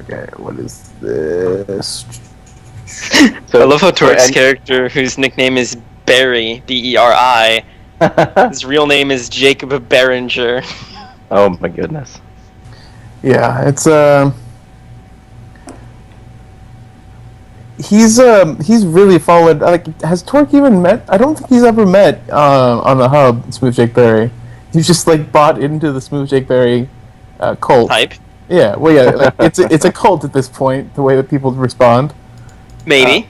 Okay, what is this? So, I love how Torque's character, whose nickname is Barry, B-E-R-I, his real name is Jacob Berenger. Oh my goodness. Yeah, it's he's really followed. Like, has Torque even met? I don't think he's ever met on the hub Smooth Jake Berry. He's just like bought into the Smooth Jake Berry cult. Hype. Yeah, well, yeah, like, it's a cult at this point. The way that people respond. Maybe.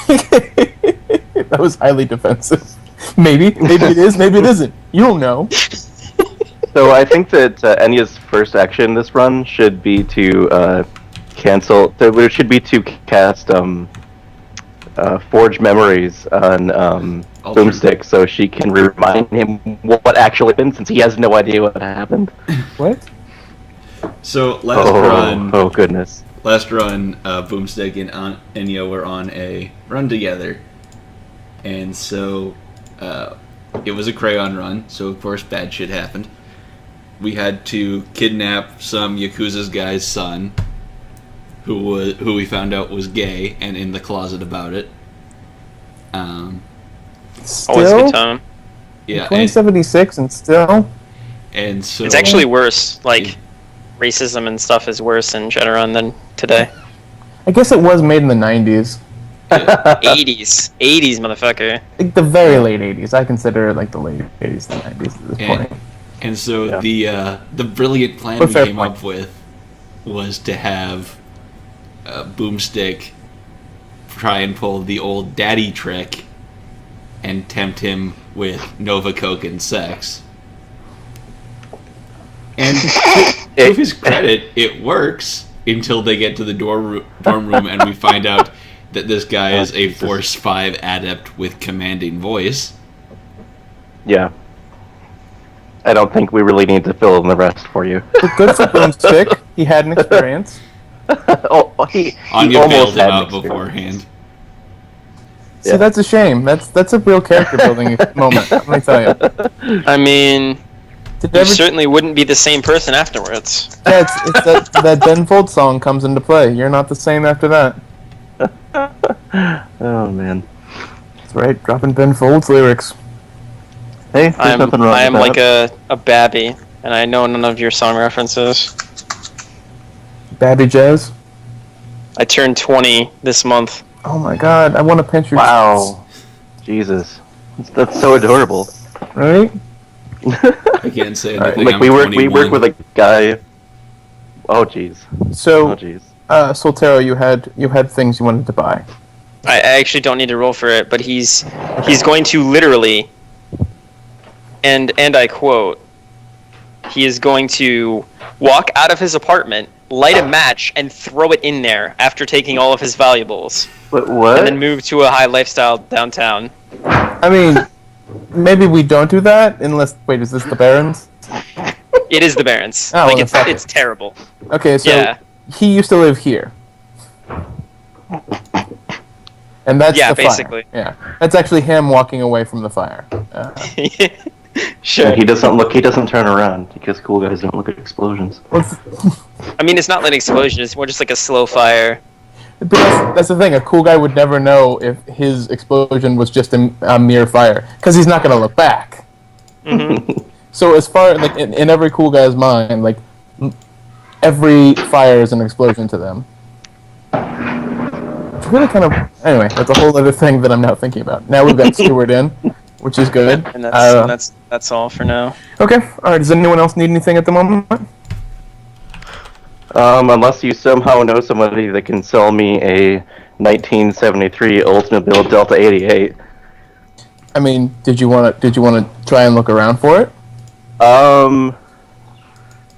That was highly defensive. Maybe it is. Maybe it isn't. You don't know. So I think that Enya's first action in this run should be to cancel. There should be to cast Forge Memories on Boomstick, so she can remind him what actually happened, since he has no idea what happened. What? So last run. Oh goodness. Last run, Boomstick and Enya were on a run together, and so it was a crayon run. So of course bad shit happened. We had to kidnap some Yakuza's guy's son, who we found out was gay and in the closet about it. Still? Always a good time. Yeah, 2076 and still? And so it's actually worse. Like, racism and stuff is worse in Shadowrun than today. I guess it was made in the 90s. 80s, motherfucker. Like the very late 80s. I consider it like the late 80s and 90s at this point. And so Yeah. the brilliant plan we came up with was to have Boomstick try and pull the old daddy trick and tempt him with Nova Coke and sex. And to his credit, it works until they get to the dorm room and we find out that this guy is a Force 5 adept with commanding voice. Yeah. I don't think we really need to fill in the rest for you. But good for Boomstick. He had an experience. he Anya almost bailed him had out an experience. beforehand. See, that's a shame. That's a real character building moment. Let me tell you. I mean, Did you ever... certainly wouldn't be the same person afterwards. Yeah, it's that Ben Folds song comes into play. You're not the same after that. Oh man. That's right. Dropping Ben Folds lyrics. Hey, there's nothing wrong I am with like that. a babby, and I know none of your song references. Babby Jazz. I turned 20 this month. Oh my god, I want to pinch your Wow. Jesus. That's so adorable. cheeks. Right? I can't say anything. Like I'm we work 21. with a guy. Oh jeez. So, Oh jeez. Soltero, you had things you wanted to buy. I actually don't need to roll for it, but he's going to literally, and I quote, he is going to walk out of his apartment, light a match, and throw it in there after taking all of his valuables, But what? and then move to a high lifestyle downtown. I mean, maybe we don't do that unless. Wait, is this the Barons? It is the Barons. Oh, like well, fuck it's terrible. Okay, so Yeah. he used to live here, and that's Yeah, the fire. basically. Yeah, that's actually him walking away from the fire. Sure. He doesn't turn around because cool guys don't look at explosions. I mean, it's not like an explosion. It's more just like a slow fire. But that's the thing. A cool guy would never know if his explosion was just a mere fire, because he's not going to look back. Mm-hmm. So as far like in every cool guy's mind, like every fire is an explosion to them. It's really kind of anyway. That's a whole other thing that I'm now thinking about. Now we've got Stewart in, which is good. And that's all for now. Okay. All right. Does anyone else need anything at the moment? Unless you somehow know somebody that can sell me a 1973 Oldsmobile Delta 88. I mean, did you want to try and look around for it?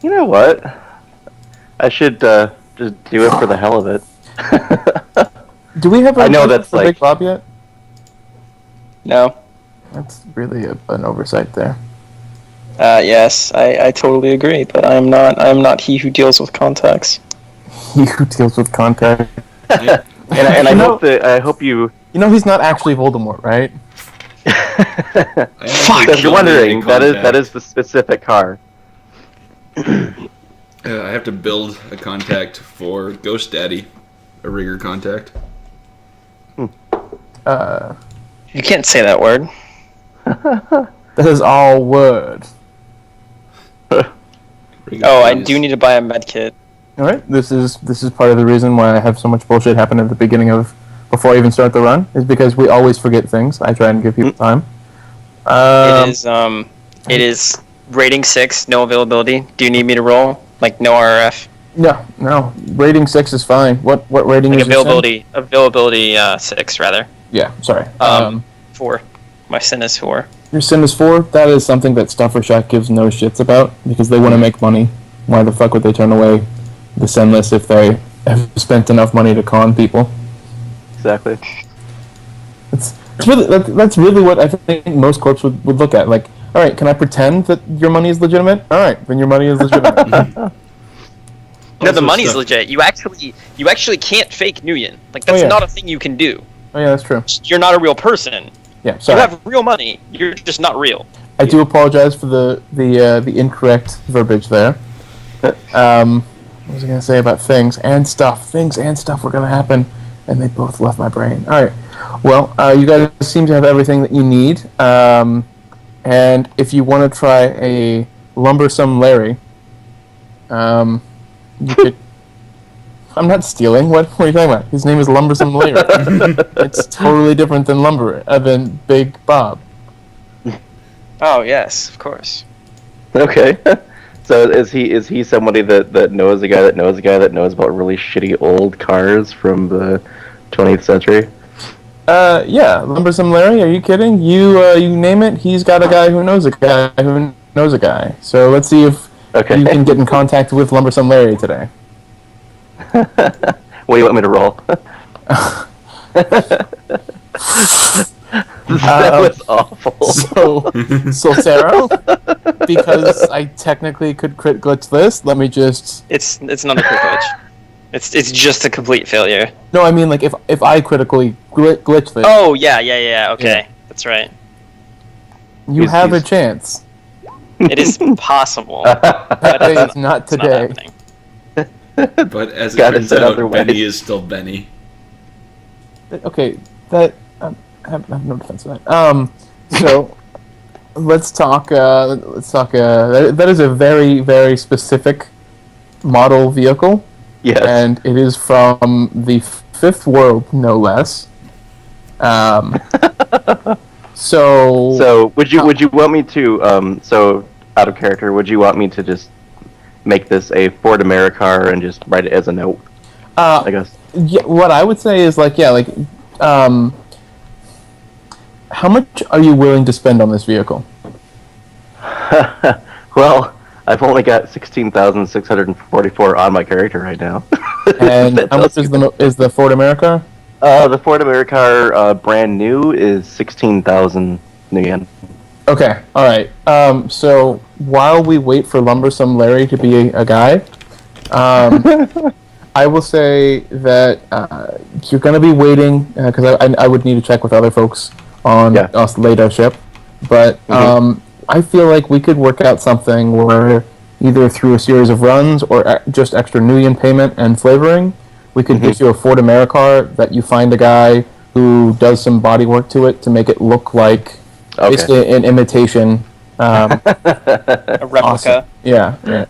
You know what? I should just do it for the hell of it. Do we have a I know budget that's for like- Big Bob yet? No. That's really an oversight there. Yes, I totally agree, but I'm not he who deals with contacts. He who deals with contact. And I hope you. You know he's not actually Voldemort, right? Fuck! If you're wondering, that is the specific car. I have to build a contact for Ghost Daddy, a rigger contact. You can't say that word. That is all word. Oh, I do need to buy a med kit. All right, this is part of the reason why I have so much bullshit happen at the beginning of before I even start the run is because we always forget things. I try and give people time. It is rating 6, no availability. Do you need me to roll? Like no RF? No. Rating 6 is fine. What rating Like is your sin? availability 6 rather. Yeah, sorry. 4. My sin is 4. Your sin is 4. That is something that Stuffer Shack gives no shits about because they want to make money. Why the fuck would they turn away the sinless if they have spent enough money to con people? Exactly. That's really what I think most corps would look at. Like, all right, can I pretend that your money is legitimate? All right, then your money is legitimate. No, the Also money's stuff- legit. You actually can't fake Nguyen. Like that's yeah. not a thing you can do. Oh yeah, that's true. You're not a real person. Yeah, You sorry. have real money. You're just not real. I do apologize for the incorrect verbiage there. What was I gonna say about things and stuff? Things and stuff were gonna happen, and they both left my brain. All right. Well, you guys seem to have everything that you need. And if you want to try a lumbersome Larry, you could. I'm not stealing. What are you talking about? His name is Lumbersome Larry. It's totally different than Big Bob. Oh yes, of course. Okay. So is he somebody that knows a guy that knows a guy that knows about really shitty old cars from the 20th century? Yeah, Lumbersome Larry. Are you kidding? You name it. He's got a guy who knows a guy who knows a guy. So let's see if you can get in contact with Lumbersome Larry today. What do you want me to roll? That was awful. So Sarah, because I technically could crit glitch this, let me just. It's not a crit glitch. It's just a complete failure. No, I mean like if I critically glitch this. Oh yeah. Okay, that's right. You have a chance. It is possible. That day is not It's not today. happening. But as it Gotta turns set out, other ways. Benny is still Benny. Okay, that I have no defense for that. So let's talk. That is a very, very specific model vehicle, Yes. and it is from the Fifth World, no less. So would you want me to so out of character, would you want me to just make this a Ford Americar and just write it as a note? I guess. Yeah, what I would say is how much are you willing to spend on this vehicle? Well, I've only got 16,644 on my character right now. And how much is the Ford America? The Ford Americar brand new is 16,000 yen. Okay, all right. So while we wait for Lumbersome Larry to be a guy, I will say that you're going to be waiting because I would need to check with other folks on us later ship, but I feel like we could work out something where either through a series of runs or just extra Nuyen payment and flavoring, we could get you a Ford Americar that you find a guy who does some body work to it to make it look like basically an imitation. A replica. Awesome. Yeah. Yeah.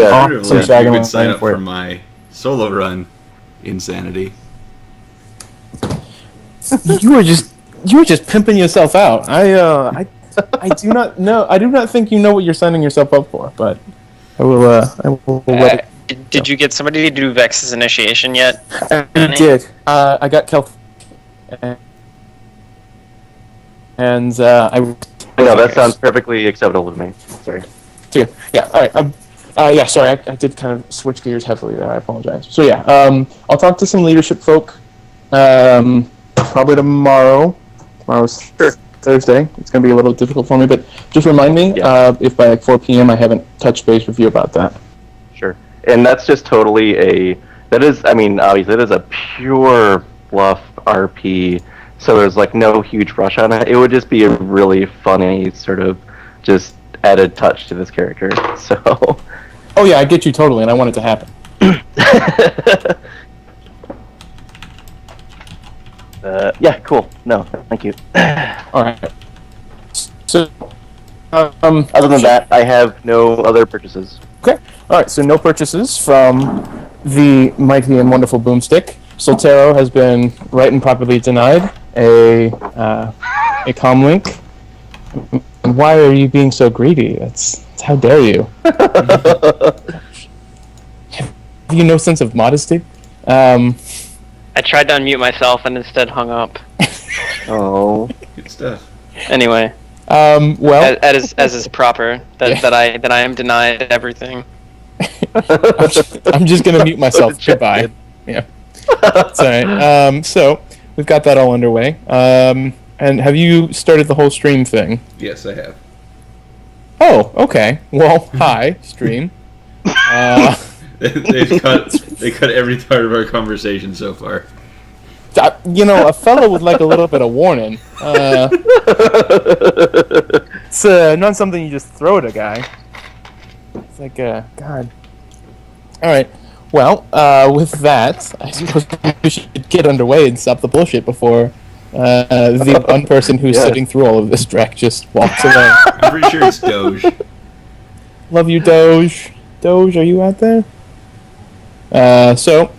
Awesome You shagging could sign line up for for it. my solo run, Insanity. You were just pimping yourself out. I do not know. I do not think you know what you're signing yourself up for. But I will let it. Did you get somebody to do Vex's initiation yet? I did. I got Kelp. And I. No, that sounds perfectly acceptable to me. Sorry. Yeah. All right. Yeah. Sorry, I did kind of switch gears heavily there. I apologize. So yeah, I'll talk to some leadership folk. Probably tomorrow. Tomorrow's Thursday. It's going to be a little difficult for me, but just remind me if by 4 p.m. I haven't touched base with you about that. Sure. And that's just totally obviously it is a pure fluff RP, so there's no huge rush on it. It would just be a really funny sort of just added touch to this character. So Oh yeah, I get you totally, and I want it to happen. Yeah, cool. No, thank you. All right. So, other than that, I have no other purchases. Okay. All right. So no purchases from the mighty and wonderful Boomstick. Soltero has been right and properly denied a comlink. Why are you being so greedy? That's how dare you? Have you no sense of modesty? I tried to unmute myself and instead hung up. Oh, Good stuff. Anyway, well, as is proper, that I am denied everything. I'm just gonna mute myself. Goodbye. Yeah. It's all right. So we've got that all underway. And have you started the whole stream thing? Yes, I have. Oh, okay. Well, hi, stream. They cut every part of our conversation so far. You know, a fellow would like a little bit of warning. It's not something you just throw at a guy. It's like, God. All right. Well, with that, I suppose we should get underway and stop the bullshit before the one person who's sitting through all of this dreck just walks away. I'm pretty sure it's Doge. Love you, Doge. Doge, are you out there? So,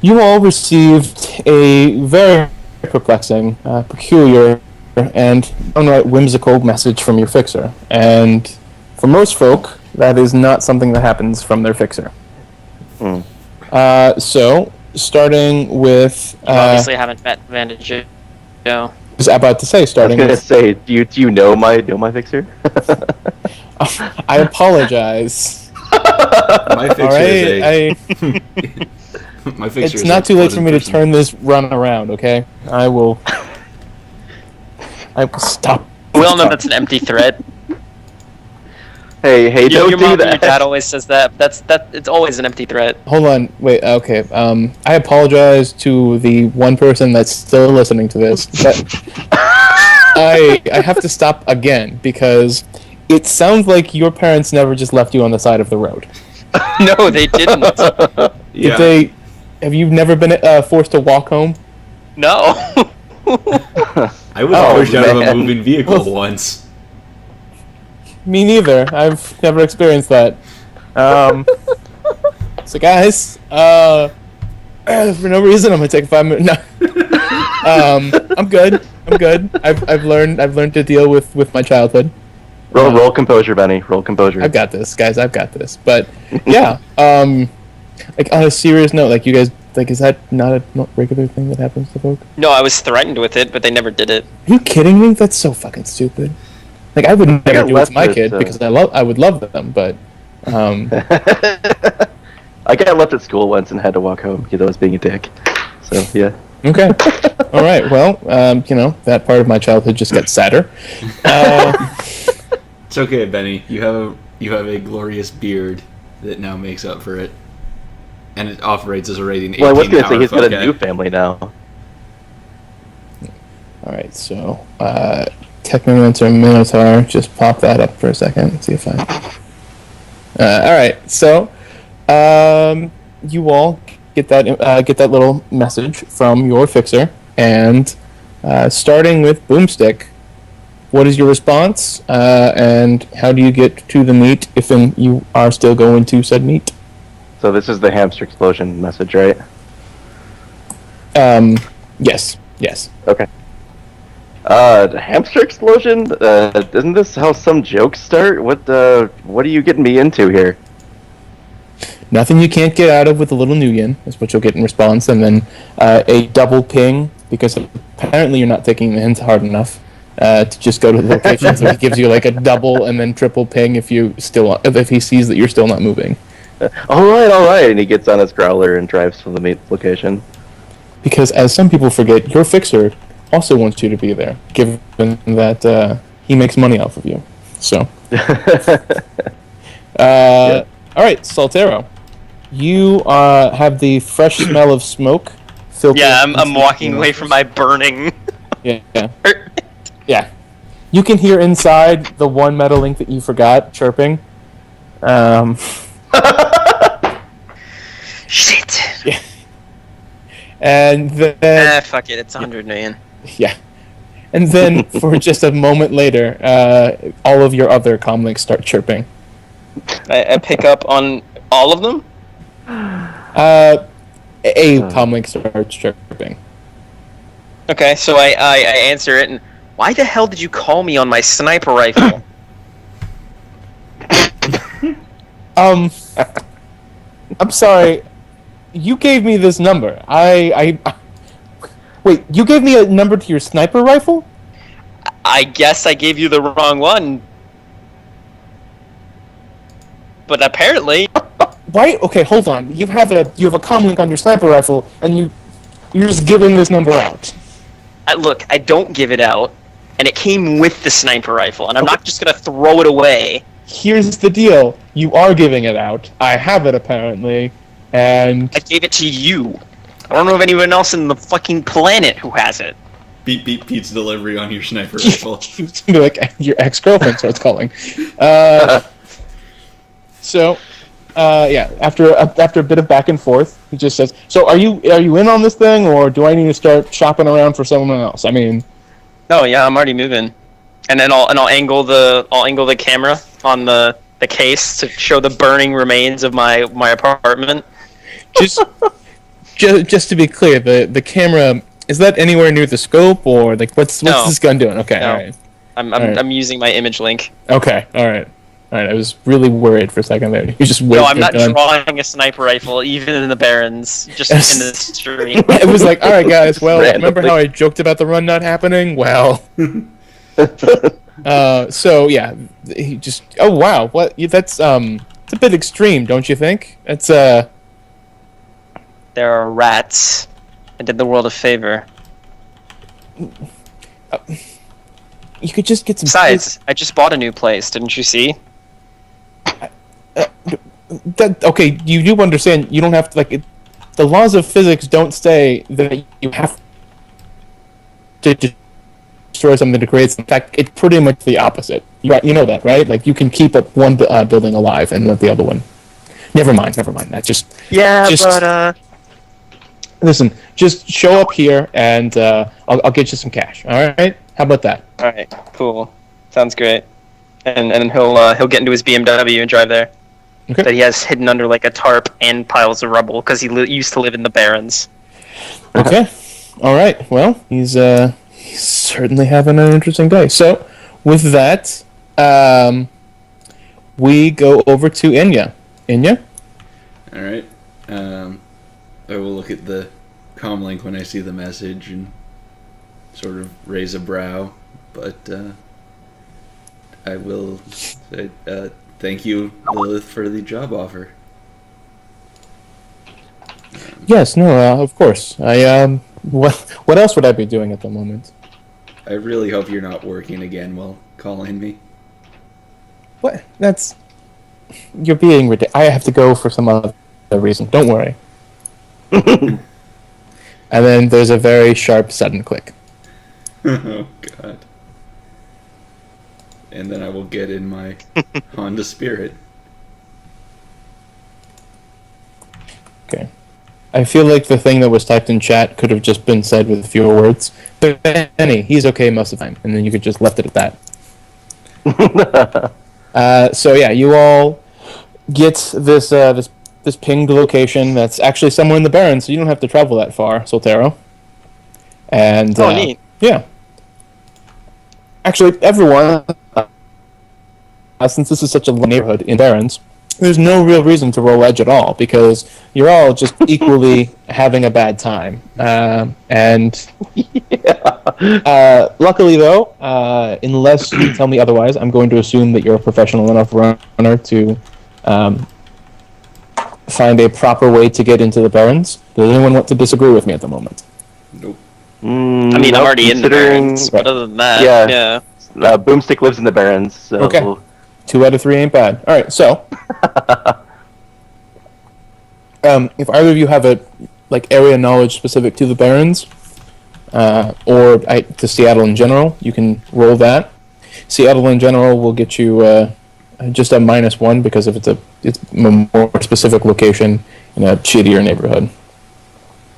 you all received a very perplexing, peculiar, and downright whimsical message from your fixer. And for most folk, that is not something that happens from their fixer. So, starting with... You obviously haven't met Vantage. No. I was about to say, starting I was gonna say, do you know my fixer? I apologize. My fixer All right, is my fixer it's is not a too late for me to pleasant turn this run around, okay? I will stop. We all know that's an empty threat. Hey, don't Your do mom and that. your dad always says that. It's always an empty threat. Hold on, wait, okay. I apologize to the one person that's still listening to this, but I have to stop again because it sounds like your parents never just left you on the side of the road. No, they didn't. Yeah. Have you never been forced to walk home? No. I was pushed out of a moving vehicle once. Me neither. I've never experienced that. So guys, for no reason, I'm gonna take a 5 minute. No. I'm good. I've learned to deal with my childhood. Roll composure, Benny. Roll composure. I've got this, guys. I've got this. But yeah, like on a serious note, like you guys, like is that not a regular thing that happens to folk? No, I was threatened with it, but they never did it. Are you kidding me? That's so fucking stupid. Like I would never do it to my kid because I would love them, but I got left at school once and had to walk home because I was being a dick. So yeah. Okay. All right. Well, you know that part of my childhood just got sadder. It's okay, Benny. You have a glorious beard that now makes up for it, and it operates as a rating 18. Well, I was going to say power he's got a fuck new guy. family now. All right. So, Technomancer Minotaur. Just pop that up for a second. And see if I. All right. So, you all get that little message from your fixer, and starting with Boomstick. What is your response, and how do you get to the meat if you are still going to said meat? So this is the hamster explosion message, right? Yes. Okay. Hamster explosion? Isn't this how some jokes start? What are you getting me into here? Nothing you can't get out of with a little Nuyen is what you'll get in response, and then a double ping, because apparently you're not taking the hint hard enough. To just go to the location, so he gives you like a double and then triple ping if he sees that you're still not moving. All right, and he gets on his growler and drives to the meat location. Because as some people forget, your fixer also wants you to be there, given that he makes money off of you. So, all right, Soltero, you have the fresh smell of smoke. Yeah, I'm walking away from my burning. Yeah. Yeah. You can hear inside the one metal link that you forgot chirping. Shit. Yeah. And then Fuck it. It's 100 million. yeah. And then for just a moment later, all of your other comlinks start chirping. I pick up on all of them. A comlink starts chirping. Okay, so I answer it, and why the hell did you call me on my sniper rifle? I'm sorry. You gave me this number. Wait, you gave me a number to your sniper rifle? I guess I gave you the wrong one. But apparently... Why? Okay, hold on. You have a comlink on your sniper rifle, and you're just giving this number out. Look, I don't give it out, and it came with the sniper rifle, and I'm not just gonna throw it away. Here's the deal. You are giving it out. I have it, apparently, and... I gave it to you. I don't know of anyone else in the fucking planet who has it. Beep beep pizza delivery on your sniper rifle. Like, your ex-girlfriend starts calling. So... yeah. After a bit of back and forth, he just says, "So are you in on this thing, or do I need to start shopping around for someone else?" I mean, oh yeah, I'm already moving, and then I'll angle the camera on the case to show the burning remains of my apartment. Just to be clear, the camera, is that anywhere near the scope, or like what's this gun doing? Okay, no. all right. I'm using my image link. Okay, all right. All right, I was really worried for a second there. You just wait. No, I'm not drawing a sniper rifle, even in the Barrens, just in the stream. It was like, all right, guys. Well, remember how I joked about the run not happening? Well, so yeah, he just. Oh wow, what? That's it's a bit extreme, don't you think? It's There are rats. I did the world a favor. You could just get some. Besides, I just bought a new place. Didn't you see? Okay, you do understand. You don't have to the laws of physics don't say that you have to destroy something to create something. In fact, it's pretty much the opposite. You know that, right? Like you can keep one building alive and let the other one. Never mind. That's just. Yeah, but Listen, just show up here and I'll get you some cash. All right? How about that? All right, cool. Sounds great. And he'll get into his BMW and drive there. Okay. That he has hidden under like a tarp and piles of rubble because he used to live in the Barrens. Okay. All right. Well, he's certainly having an interesting day. So, with that, we go over to Inya. Inya? All right. I will look at the comlink when I see the message and sort of raise a brow, but I will say thank you, Lilith, for the job offer. Yes, no, of course. What else would I be doing at the moment? I really hope you're not working again while calling me. What? You're being ridiculous. I have to go for some other reason. Don't worry. And then there's a very sharp, sudden click. Oh, God. And then I will get in my Honda Spirit. Okay. I feel like the thing that was typed in chat could have just been said with fewer words. But Benny, he's okay most of the time, and then you could just left it at that. So yeah, you all get this pinged location that's actually somewhere in the Barrens, so you don't have to travel that far, Soltero. And neat. Yeah. Actually, everyone, since this is such a neighborhood in Barrens, there's no real reason to roll edge at all, because you're all just equally having a bad time. Luckily, though, unless you tell me otherwise, I'm going to assume that you're a professional enough runner to find a proper way to get into the Barrens. Does anyone want to disagree with me at the moment? Nope. I mean, I'm already in the Barrens, but other than that, yeah. Boomstick lives in the Barrens, so... Okay. 2 out of 3 ain't bad. Alright, so... if either of you have a area knowledge specific to the Barrens, or to Seattle in general, you can roll that. Seattle in general will get you just a -1 because if it's a more specific location in a shittier neighborhood.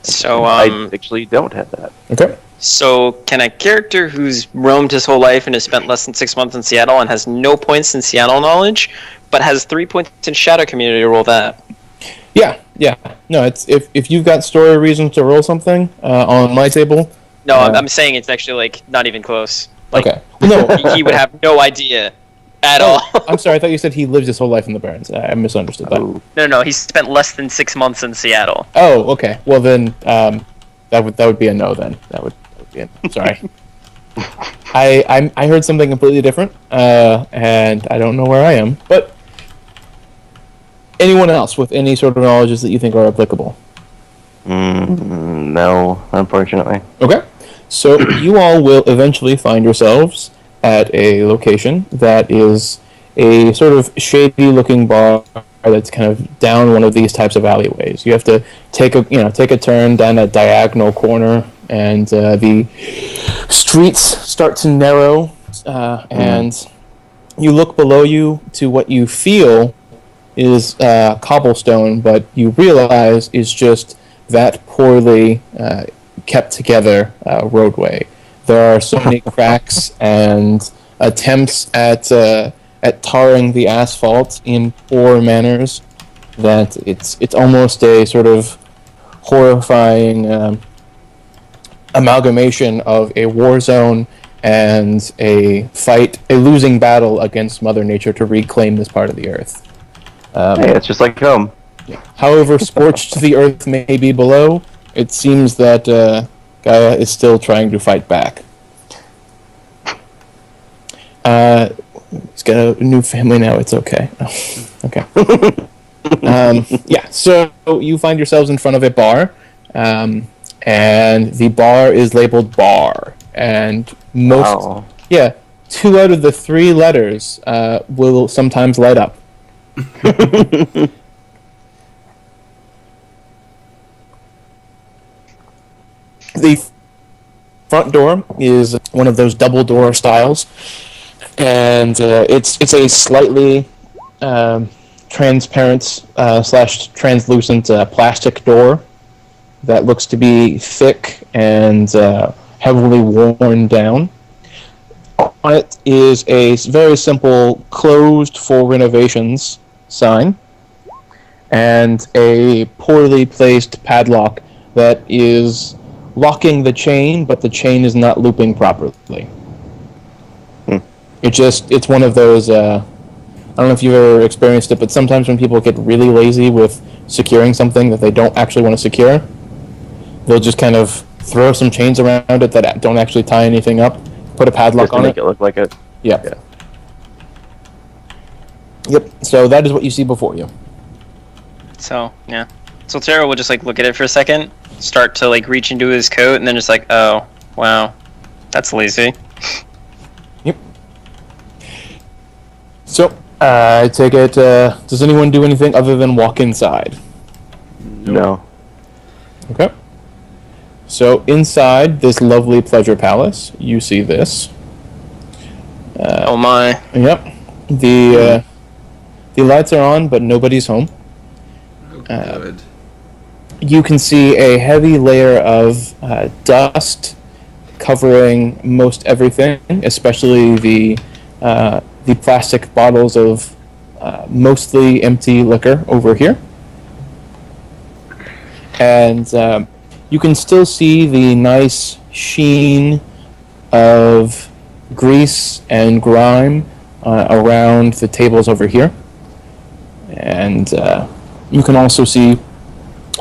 So I actually don't have that. Okay. So can a character who's roamed his whole life and has spent less than 6 months in Seattle and has no points in Seattle knowledge, but has 3 points in Shadow Community, roll that? Yeah. No, it's if you've got story reasons to roll something on my table. No, I'm saying it's actually like not even close. Like, okay. No, he would have no idea at all. I'm sorry. I thought you said he lived his whole life in the Barrens. I misunderstood that. No, he spent less than 6 months in Seattle. Oh, okay. Well then, that would be a no. Then that would be a, sorry. I heard something completely different, and I don't know where I am. But anyone else with any sort of knowledges that you think are applicable? No, unfortunately. Okay. So you all will eventually find yourselves at a location that is a sort of shady-looking bar that's kind of down one of these types of alleyways. You have to take a turn down a diagonal corner, and the streets start to narrow, and you look below you to what you feel is cobblestone, but you realize is just that poorly kept together roadway. There are so many cracks and attempts at tarring the asphalt in poor manners that it's almost a sort of horrifying amalgamation of a war zone and a losing battle against Mother Nature to reclaim this part of the earth. Hey, it's just like home. However scorched the earth may be below, it seems that Gaia is still trying to fight back. He's got a new family now, it's okay. Oh, okay. So you find yourselves in front of a bar, and the bar is labeled bar, and 2 out of the 3 letters will sometimes light up. The front door is one of those double door styles, and it's a slightly transparent / translucent plastic door that looks to be thick and heavily worn down. On it is a very simple "closed for renovations" sign and a poorly placed padlock that is locking the chain, but the chain is not looping properly. It's one of those, I don't know if you've ever experienced it, but sometimes when people get really lazy with securing something that they don't actually want to secure, they'll just kind of throw some chains around it that don't actually tie anything up, put a padlock on it. Just to make it look like it. Yeah. Yep, so that is what you see before you. So, yeah. So Tara will just, like, look at it for a second, start to, like, reach into his coat, and then just like, oh, wow, that's lazy. Yep. So, I take it, does anyone do anything other than walk inside? No. Okay. So, inside this lovely pleasure palace, you see this. Oh my. Yep. The lights are on, but nobody's home. Good. You can see a heavy layer of dust covering most everything, especially the plastic bottles of mostly empty liquor over here. And you can still see the nice sheen of grease and grime around the tables over here. And you can also see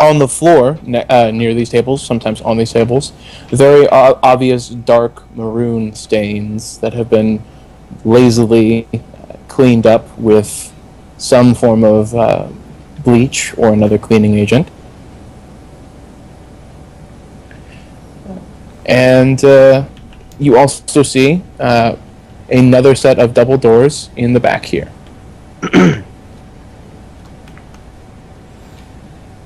on the floor near these tables, sometimes on these tables, very obvious dark maroon stains that have been lazily cleaned up with some form of bleach or another cleaning agent. And you also see another set of double doors in the back here.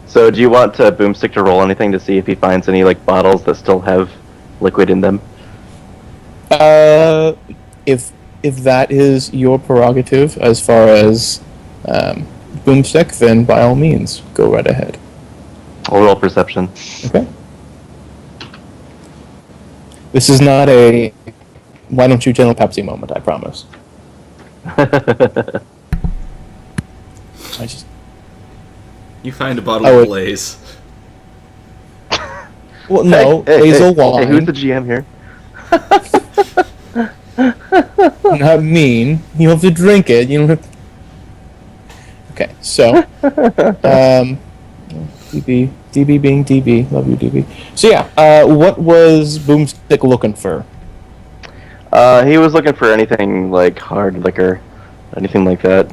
So do you want Boomstick to roll anything to see if he finds any like bottles that still have liquid in them? If if that is your prerogative as far as Boomstick, then by all means, go right ahead. I'll roll perception. Okay. This is not a why don't you Gentle Pepsi moment, I promise. You find a bottle of Blaze. Well, no, hazel wine. Hey, who's the GM here? Not mean. You have to drink it. You don't have to... Okay, so DB being DB. Love you, DB. So yeah, what was Boomstick looking for? He was looking for anything like hard liquor, anything like that.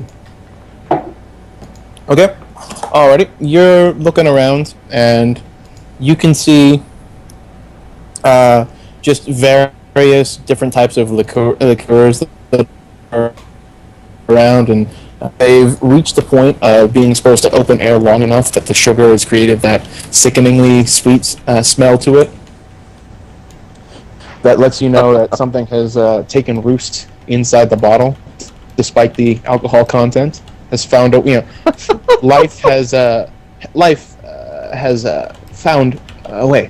Okay, alrighty. You're looking around, and you can see just various different types of liqueurs that are around, and they've reached the point of being exposed to open air long enough that the sugar has created that sickeningly sweet smell to it. That lets you know that something has taken roost inside the bottle, despite the alcohol content. Has found life has found a way.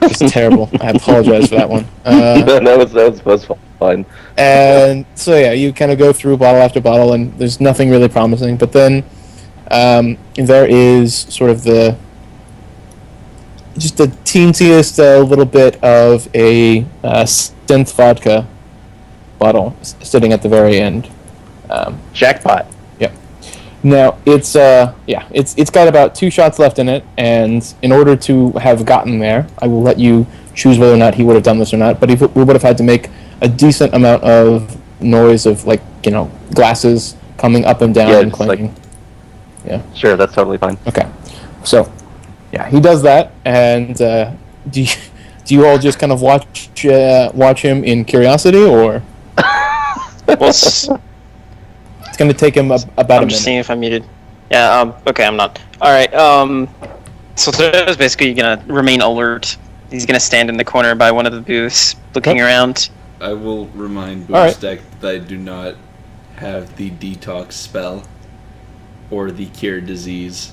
It's terrible. I apologize for that one. That was fine. And so yeah, you kind of go through bottle after bottle, and there's nothing really promising. But then there is sort of just the teensiest little bit of a synth vodka bottle sitting at the very end. Jackpot. Yep. Now it's got about 2 shots left in it, and in order to have gotten there, I will let you choose whether or not he would have done this or not. But we would have had to make a decent amount of noise of glasses coming up and down and clanking. Yeah. Sure, that's totally fine. Okay. So, yeah, he does that, and do you all just kind of watch him in curiosity, or? Well, it's going to take him about a minute. I'm just seeing if I'm muted. Yeah. Okay, I'm not. All right. So Toto's basically gonna remain alert. He's gonna stand in the corner by one of the booths, looking around. I will remind Boomstick that I do not have the detox spell or the cure disease.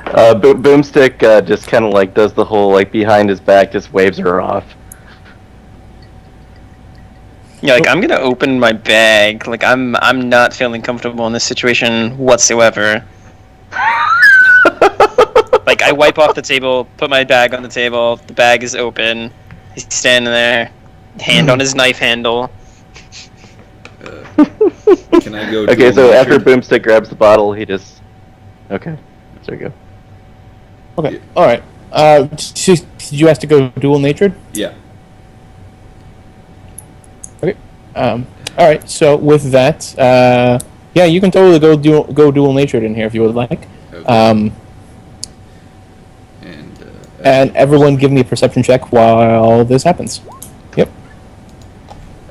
Boomstick just kind of does the whole behind his back, just waves her off. Yeah, I'm gonna open my bag. I'm not feeling comfortable in this situation whatsoever. I wipe off the table, put my bag on the table. The bag is open. He's standing there, hand on his knife handle. Can I go? Okay, so after Boomstick grabs the bottle, he just. Okay, there you go. Okay, yeah. All right. Did you ask to go dual natured? Yeah. Okay. All right. So with that, yeah, you can totally go dual natured in here if you would like. Okay. And everyone, give me a perception check while this happens. Yep.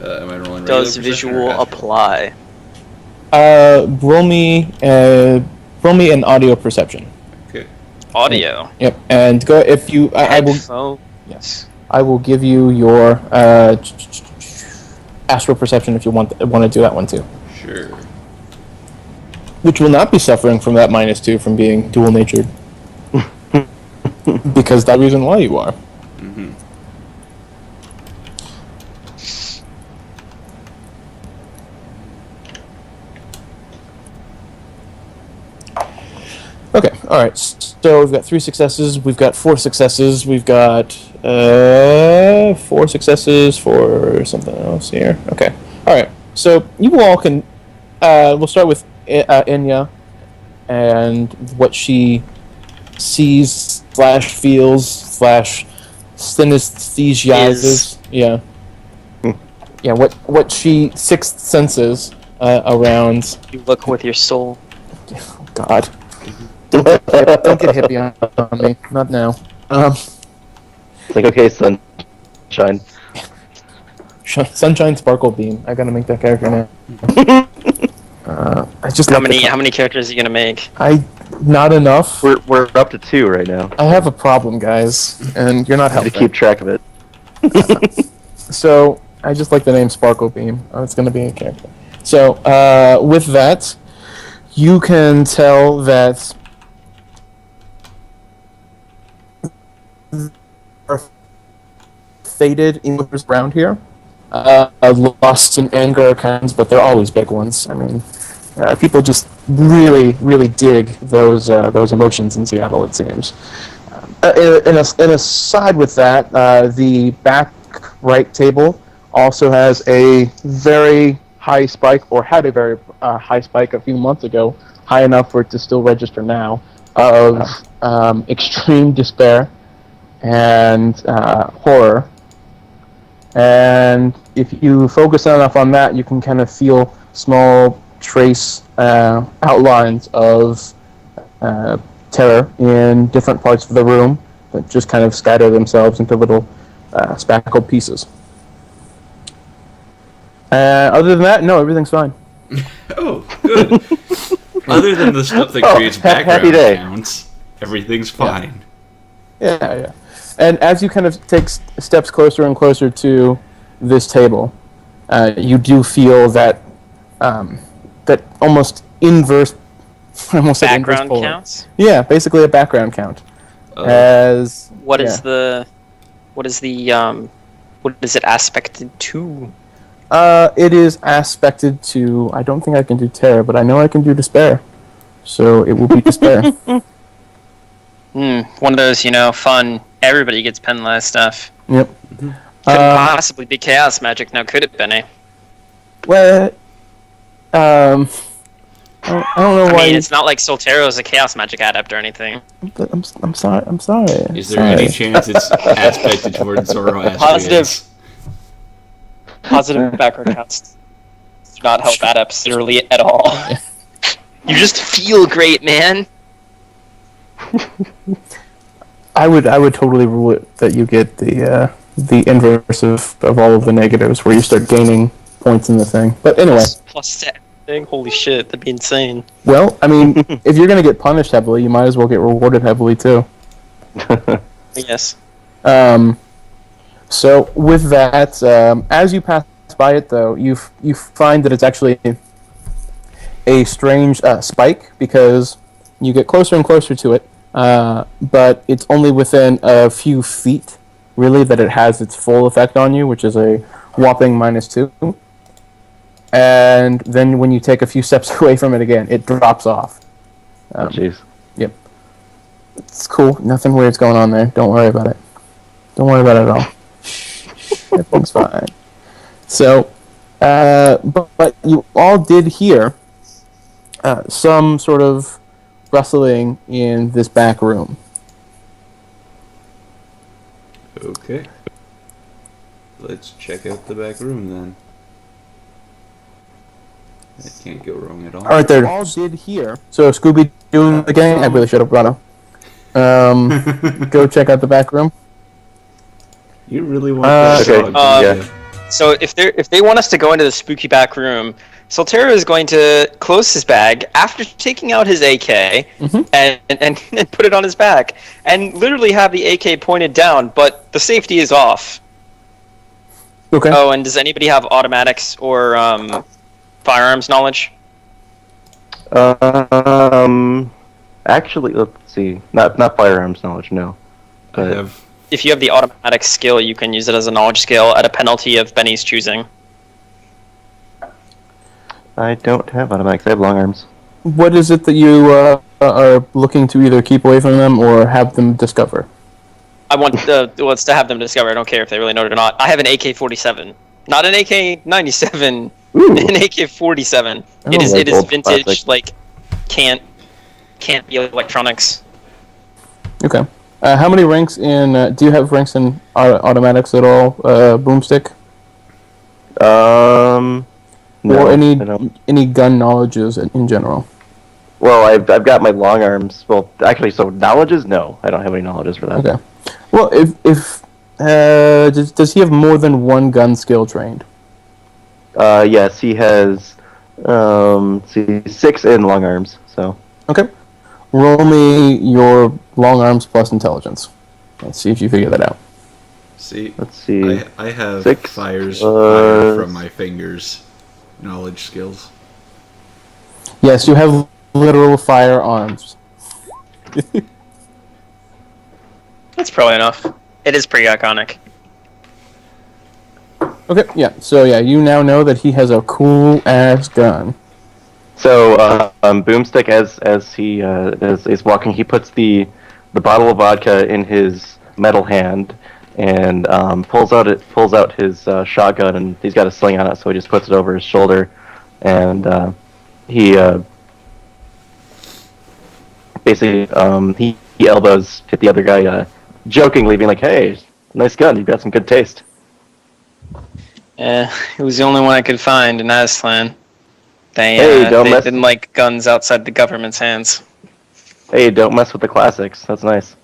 Am I rolling? Does visual apply? Roll me an audio perception. Okay. Audio. Yep. And go if you. I will. Yes. I will give you your astral perception if you want to do that one too. Sure. Which will not be suffering from that -2 from being dual natured. Because that reason why you are. Mm-hmm. Okay, alright. So we've got 3 successes, we've got 4 successes, we've got 4 successes for something else here. Okay, alright. So you all can... we'll start with Enya and what she sees / feels / synesthesiazes. Yeah. Yeah, what she sixth senses around. You look with your soul. Oh, God. Don't get hippie on me. Not now. It's okay, sunshine. Sunshine Sparkle Beam. I gotta make that character now. I just how many characters are you gonna make? I Not enough. We're up to 2 right now. I have a problem, guys, and you're not I have helping. to keep track of it. So, I just like the name Sparkle Beam. Oh, it's going to be a character. So, with that, you can tell that are faded English around here. Lust and anger kinds, but they're always big ones. I mean, people just really, really dig those emotions in Seattle, it seems. In a side with that, the back right table also has a very high spike, or had a very high spike a few months ago, high enough for it to still register now, of extreme despair and horror. And if you focus enough on that, you can kind of feel small trace outlines of terror in different parts of the room that just kind of scatter themselves into little spackled pieces. Other than that, no, everything's fine. Oh, good. Other than the stuff that creates background sounds, everything's fine. Yeah. And as you kind of take steps closer and closer to this table, you do feel that that almost inverse, background counts. Yeah, basically a background count. What is it aspected to? It is aspected to. I don't think I can do terror, but I know I can do despair. So it will be despair. One of those, fun. Everybody gets penalized stuff. Yep. Couldn't possibly be chaos magic, now could it, Benny? Well, I don't know why. I mean, it's not like Soltero is a chaos magic adept or anything. But I'm sorry. Is there any chance it's aspected towards Zoroastrians? Positive background counts do not help adepts literally at all. You just feel great, man. I would totally rule it that you get the inverse of all of the negatives, where you start gaining points in the thing. But anyway, plus to everything. Holy shit, that'd be insane. Well, I mean, if you're gonna get punished heavily, you might as well get rewarded heavily too. Yes. So with that, as you pass by it, though, you find that it's actually a strange spike, because you get closer and closer to it. But it's only within a few feet, really, that it has its full effect on you, which is a whopping -2. And then when you take a few steps away from it again, it drops off. Jeez. Yep. It's cool. Nothing weird's going on there. Don't worry about it. Don't worry about it at all. Everything's fine. So, but you all did hear some sort of rustling in this back room. Okay. Let's check out the back room then. That can't go wrong at all. Alright, there. All did hear. So, Scooby doing the gang? I really should have brought him. Go check out the back room. You really want that okay. dog? So if they want us to go into the spooky back room, Soltero is going to close his bag after taking out his AK and put it on his back and literally have the AK pointed down, but the safety is off. Okay. Oh, and does anybody have automatics or firearms knowledge? Actually, let's see. Not firearms knowledge, no. But I have. If you have the automatic skill, you can use it as a knowledge skill at a penalty of Benny's choosing. I don't have automatics. I have long arms. What is it that you are looking to either keep away from them or have them discover? I want it's to have them discover. I don't care if they really know it or not. I have an AK-47, not an AK-97. Ooh. An AK-47. Oh, it is vintage. classic. Like can't be electronics. Okay. How many ranks in... do you have ranks in automatics at all, Boomstick? No, or I don't. any gun knowledges in general? Well, I've got my long arms. Well, actually, so knowledges? No, I don't have any knowledges for that. Okay. Well, if does he have more than one gun skill trained? Yes, he has 6 in long arms. So. Okay. roll me your long arms plus intelligence. Let's see if you figure that out. See, let's see. I have 6 fire from my fingers knowledge skills. Yes, you have literal firearms. That's probably enough. It is pretty iconic. Okay, yeah. So yeah, you now know that he has a cool ass gun. So Boomstick, as he is walking, he puts the bottle of vodka in his metal hand and pulls out his shotgun, and he's got a sling on it, so he just puts it over his shoulder, and he basically he elbows hit the other guy, jokingly being like, "Hey, nice gun, you've got some good taste." It was the only one I could find in Aztlan. They didn't like guns outside the government's hands. Hey, don't mess with the classics. That's nice.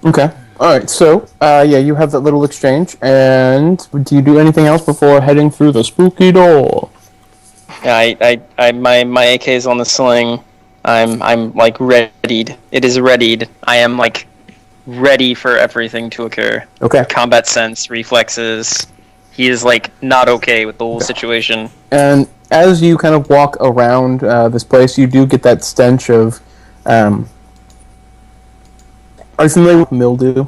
Okay. All right. So, yeah, you have that little exchange, and do you do anything else before heading through the spooky door? Yeah, my AK is on the sling. I'm like readied. It is readied. I am like ready for everything to occur. Okay. Combat sense, reflexes. He is like not okay with the whole situation. And as you kind of walk around this place, you do get that stench of. Are you familiar with mildew?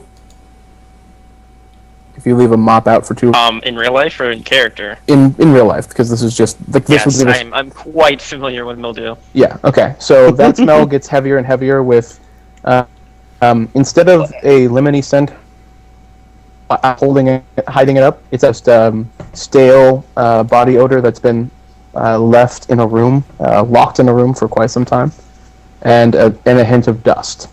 If you leave a mop out for too. In real life or in character? In real life, because this is just like this. Yes, I'm quite familiar with mildew. Yeah. Okay. So that smell gets heavier and heavier with. Instead of a lemony scent hiding it up, it's just stale body odor that's been left in a room, locked in a room for quite some time, and a hint of dust.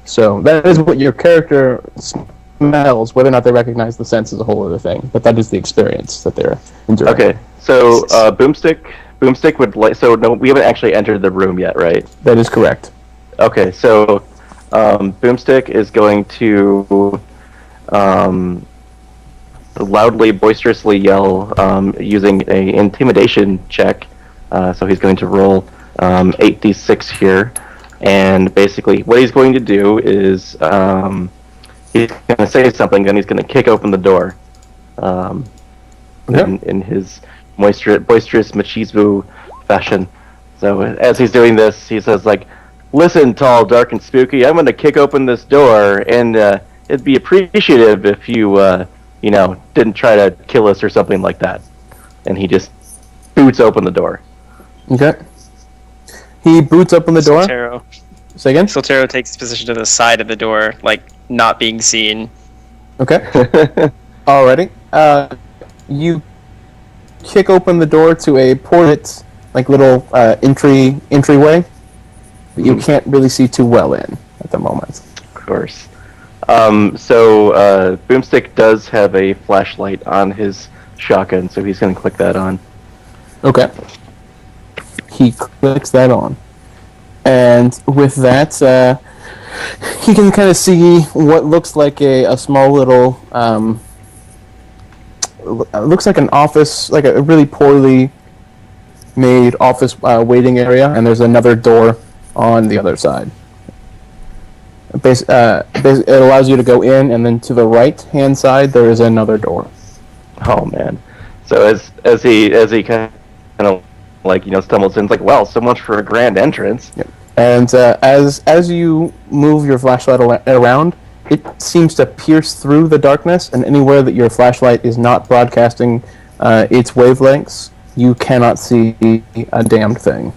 So that is what your character smells. Whether or not they recognize the scents is a whole other thing, but that is the experience that they're enduring. Okay, so Boomstick would like. So no, we haven't actually entered the room yet, right? That is correct. Okay, so Boomstick is going to loudly, boisterously yell using a intimidation check. So he's going to roll 8d6 here, and basically what he's going to do is he's going to say something, and he's going to kick open the door in his boisterous machismo fashion. So as he's doing this, he says like, "Listen, tall, dark, and spooky, I'm going to kick open this door, and it'd be appreciative if you, didn't try to kill us or something like that." And he just boots open the door. Okay. He boots open the door. Soltero. Say again? Soltero takes position to the side of the door, like, not being seen. Okay. Alrighty. You kick open the door to a ported, like, little entryway. You can't really see too well in at the moment. Of course. So Boomstick does have a flashlight on his shotgun, so he's going to click that on. Okay. He clicks that on. And with that, he can kind of see what looks like a small little... looks like an office, like a really poorly made office waiting area, and there's another door on the other side. It allows you to go in, and then to the right-hand side, there is another door. Oh man! So as he kind of like stumbles in, it's like, well, so much for a grand entrance. Yep. And as you move your flashlight around, it seems to pierce through the darkness, and anywhere that your flashlight is not broadcasting its wavelengths, you cannot see a damned thing.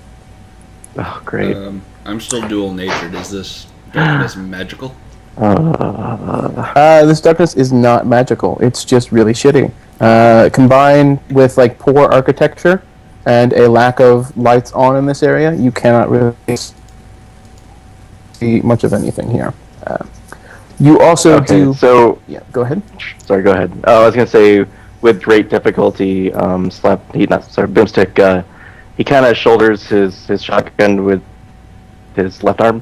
Oh, great! I'm still dual-natured. Is this darkness magical? This darkness is not magical. It's just really shitty. Combined with like poor architecture and a lack of lights on in this area, you cannot really see much of anything here. You also do. So yeah, go ahead. Sorry, go ahead. I was gonna say, with great difficulty, Boomstick, he kind of shoulders his shotgun with his left arm,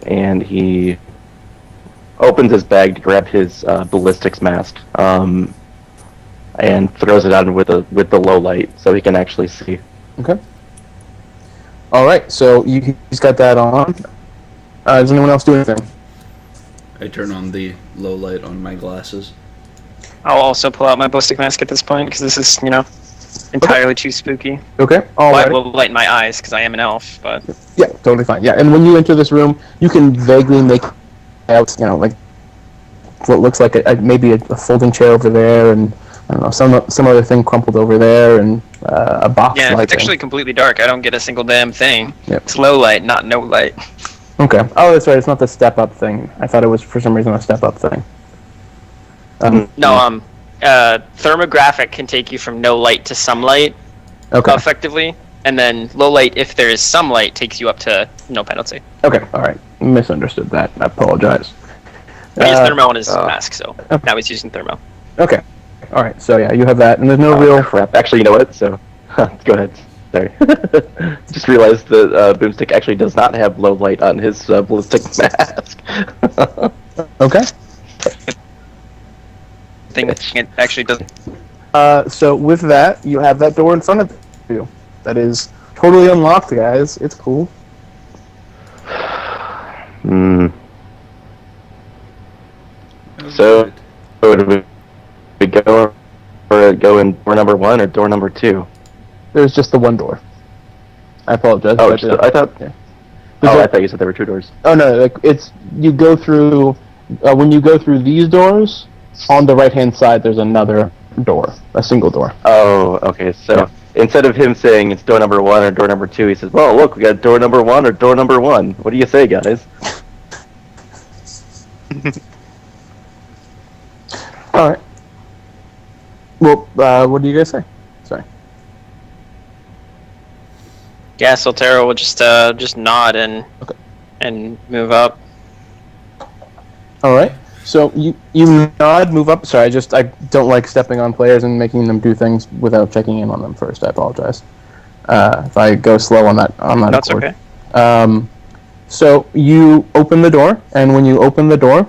and he opens his bag to grab his ballistics mask, and throws it on with the low light so he can actually see. Okay. All right, so he's got that on. Does anyone else do anything? I turn on the low light on my glasses. I'll also pull out my ballistic mask at this point because this is, entirely too spooky. Okay. All Well, I right. will light my eyes because I am an elf, but Yeah, totally fine. Yeah, and when you enter this room, you can vaguely make out, like what looks like maybe a folding chair over there, and I don't know some other thing crumpled over there, and a box. yeah, if it's lighting. actually completely dark, I don't get a single damn thing. Yep. It's low light, not no light. Okay. Oh, that's right. It's not the step up thing. I thought it was for some reason a step up thing. No, thermographic can take you from no light to some light, Okay. effectively, and then low light, if there is some light, takes you up to no penalty. Okay. All right. Misunderstood that. I apologize. But he has thermo on his mask, so now he's using thermo. Okay. All right. So yeah, you have that, and there's no Oh, real. crap. Actually, you know what? So, go ahead. Sorry. Just realized that Boomstick actually does not have low light on his ballistic mask. Okay. Thing it actually doesn't. So with that, you have that door in front of you. That is totally unlocked, guys. It's cool. Hmm. So, would we go in door number 1 or door number 2? There's just the one door. I apologize. Oh, I thought. Yeah. I thought you said there were 2 doors. Oh no, like it's you go through when you go through these doors. On the right-hand side, there's another door, a single door. Oh, okay. So instead of him saying it's door number 1 or door number 2, he says, "Well, look, we got door number 1 or door number 1. What do you say, guys?" All right. Well, what do you guys say? Sorry. Yeah, Soltero will just nod and move up. All right. So you nod, move up. Sorry, I don't like stepping on players and making them do things without checking in on them first. I apologize if I go slow on that. That's accord. okay. So you open the door, and when you open the door,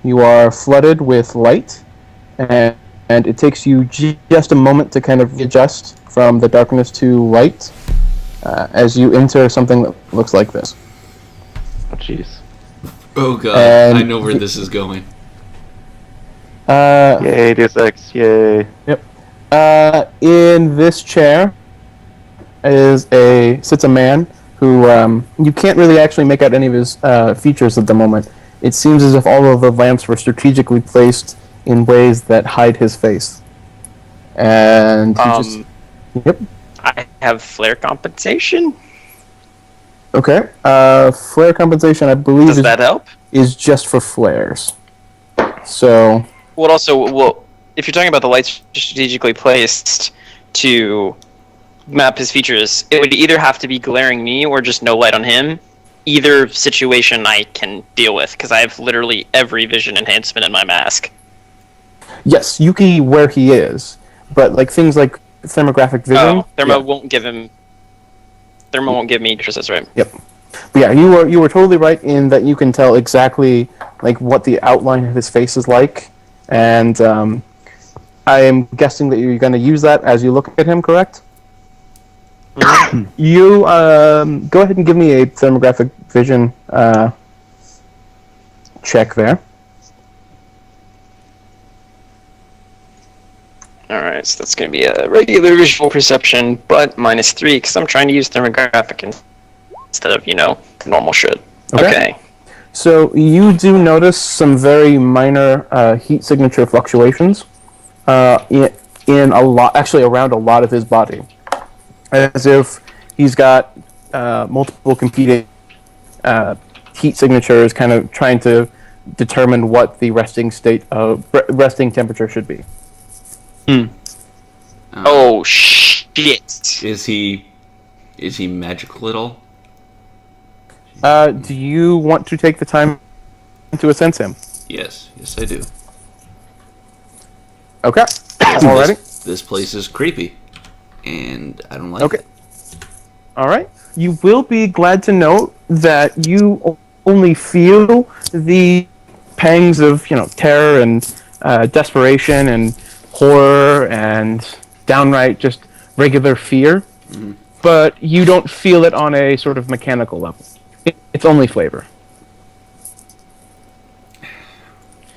you are flooded with light, and it takes you just a moment to kind of adjust from the darkness to light as you enter something that looks like this. Oh, jeez. Oh god, And I know where this is going. Yay, Deus Ex, yay. Yep. In this chair sits a man who you can't really actually make out any of his features at the moment. It seems as if all of the lamps were strategically placed in ways that hide his face. And he Yep. I have flare compensation. Okay. Flare compensation, I believe, Does that help? is just for flares. So. Well, if you're talking about the lights strategically placed to map his features, it would either have to be glaring me or just no light on him. Either situation I can deal with, because I have literally every vision enhancement in my mask. Yes, you can see where he is, but like things like thermographic vision. Thermo won't give him. Thermo won't give me. That's right. Yep. But yeah, you were totally right in that you can tell exactly like what the outline of his face is like, and I am guessing that you're going to use that as you look at him, correct? Mm-hmm. You go ahead and give me a thermographic vision check there. Alright, so that's going to be a regular visual perception, but -3, because I'm trying to use thermographic instead of, normal shit. Okay. So you do notice some very minor heat signature fluctuations in a lot, actually around a lot of his body, as if he's got multiple competing heat signatures, kind of trying to determine what the resting temperature should be. Oh shit! Is he magical at all? Do you want to take the time to sense him? Yes, I do. Okay. Alrighty. This place is creepy, and I don't like it. All right. You will be glad to note that you only feel the pangs of terror and desperation and horror and downright just regular fear but you don't feel it on a sort of mechanical level. It's only flavor.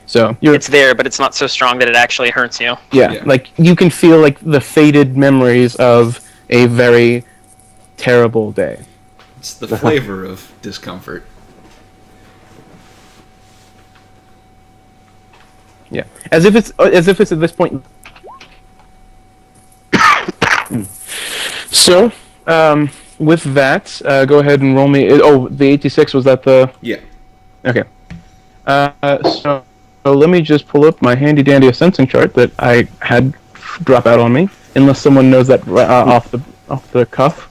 So it's there, but it's not so strong that it actually hurts you. Yeah, like you can feel like the faded memories of a very terrible day. It's the flavor of discomfort. Yeah, as if it's at this point. So, with that, go ahead and roll me. The 86, was that the? Yeah. Okay. So let me just pull up my handy dandy sensing chart that I had drop out on me, unless someone knows that off the cuff.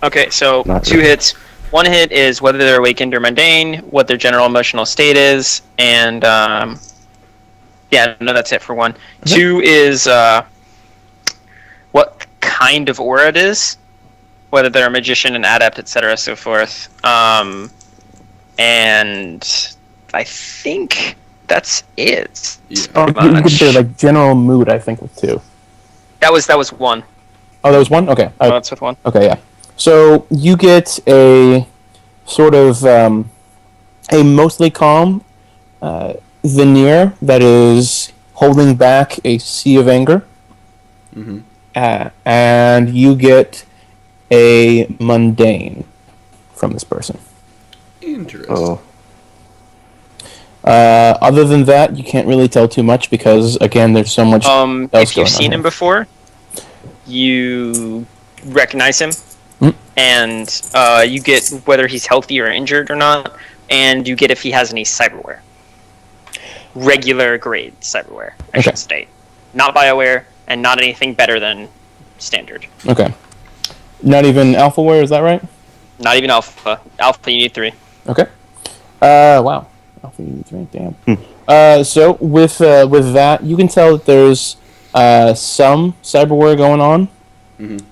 Okay, so 2 hits. 1 hit is whether they're awakened or mundane, what their general emotional state is, and that's it for 1. Okay. 2 is what kind of aura it is, whether they're a magician, an adept, etc., so forth. And I think that's it. Yeah. You could say like general mood, I think, with 2. That was 1. Oh, that was 1? Okay. That's with 1. Okay, yeah. So you get a sort of a mostly calm veneer that is holding back a sea of anger. Mm-hmm. And you get a mundane from this person. Interesting. Oh. Other than that, you can't really tell too much because, again, there's so much. If you've seen him before, you recognize him, and you get whether he's healthy or injured or not, and you get if he has any cyberware. Regular grade cyberware, I should state. Not BioWare, and not anything better than standard. Okay. Not even alphaware, is that right? Not even alpha. Alpha, you need 3. Okay. Wow. Alpha, you need 3, damn. So, with that, you can tell that there's some cyberware going on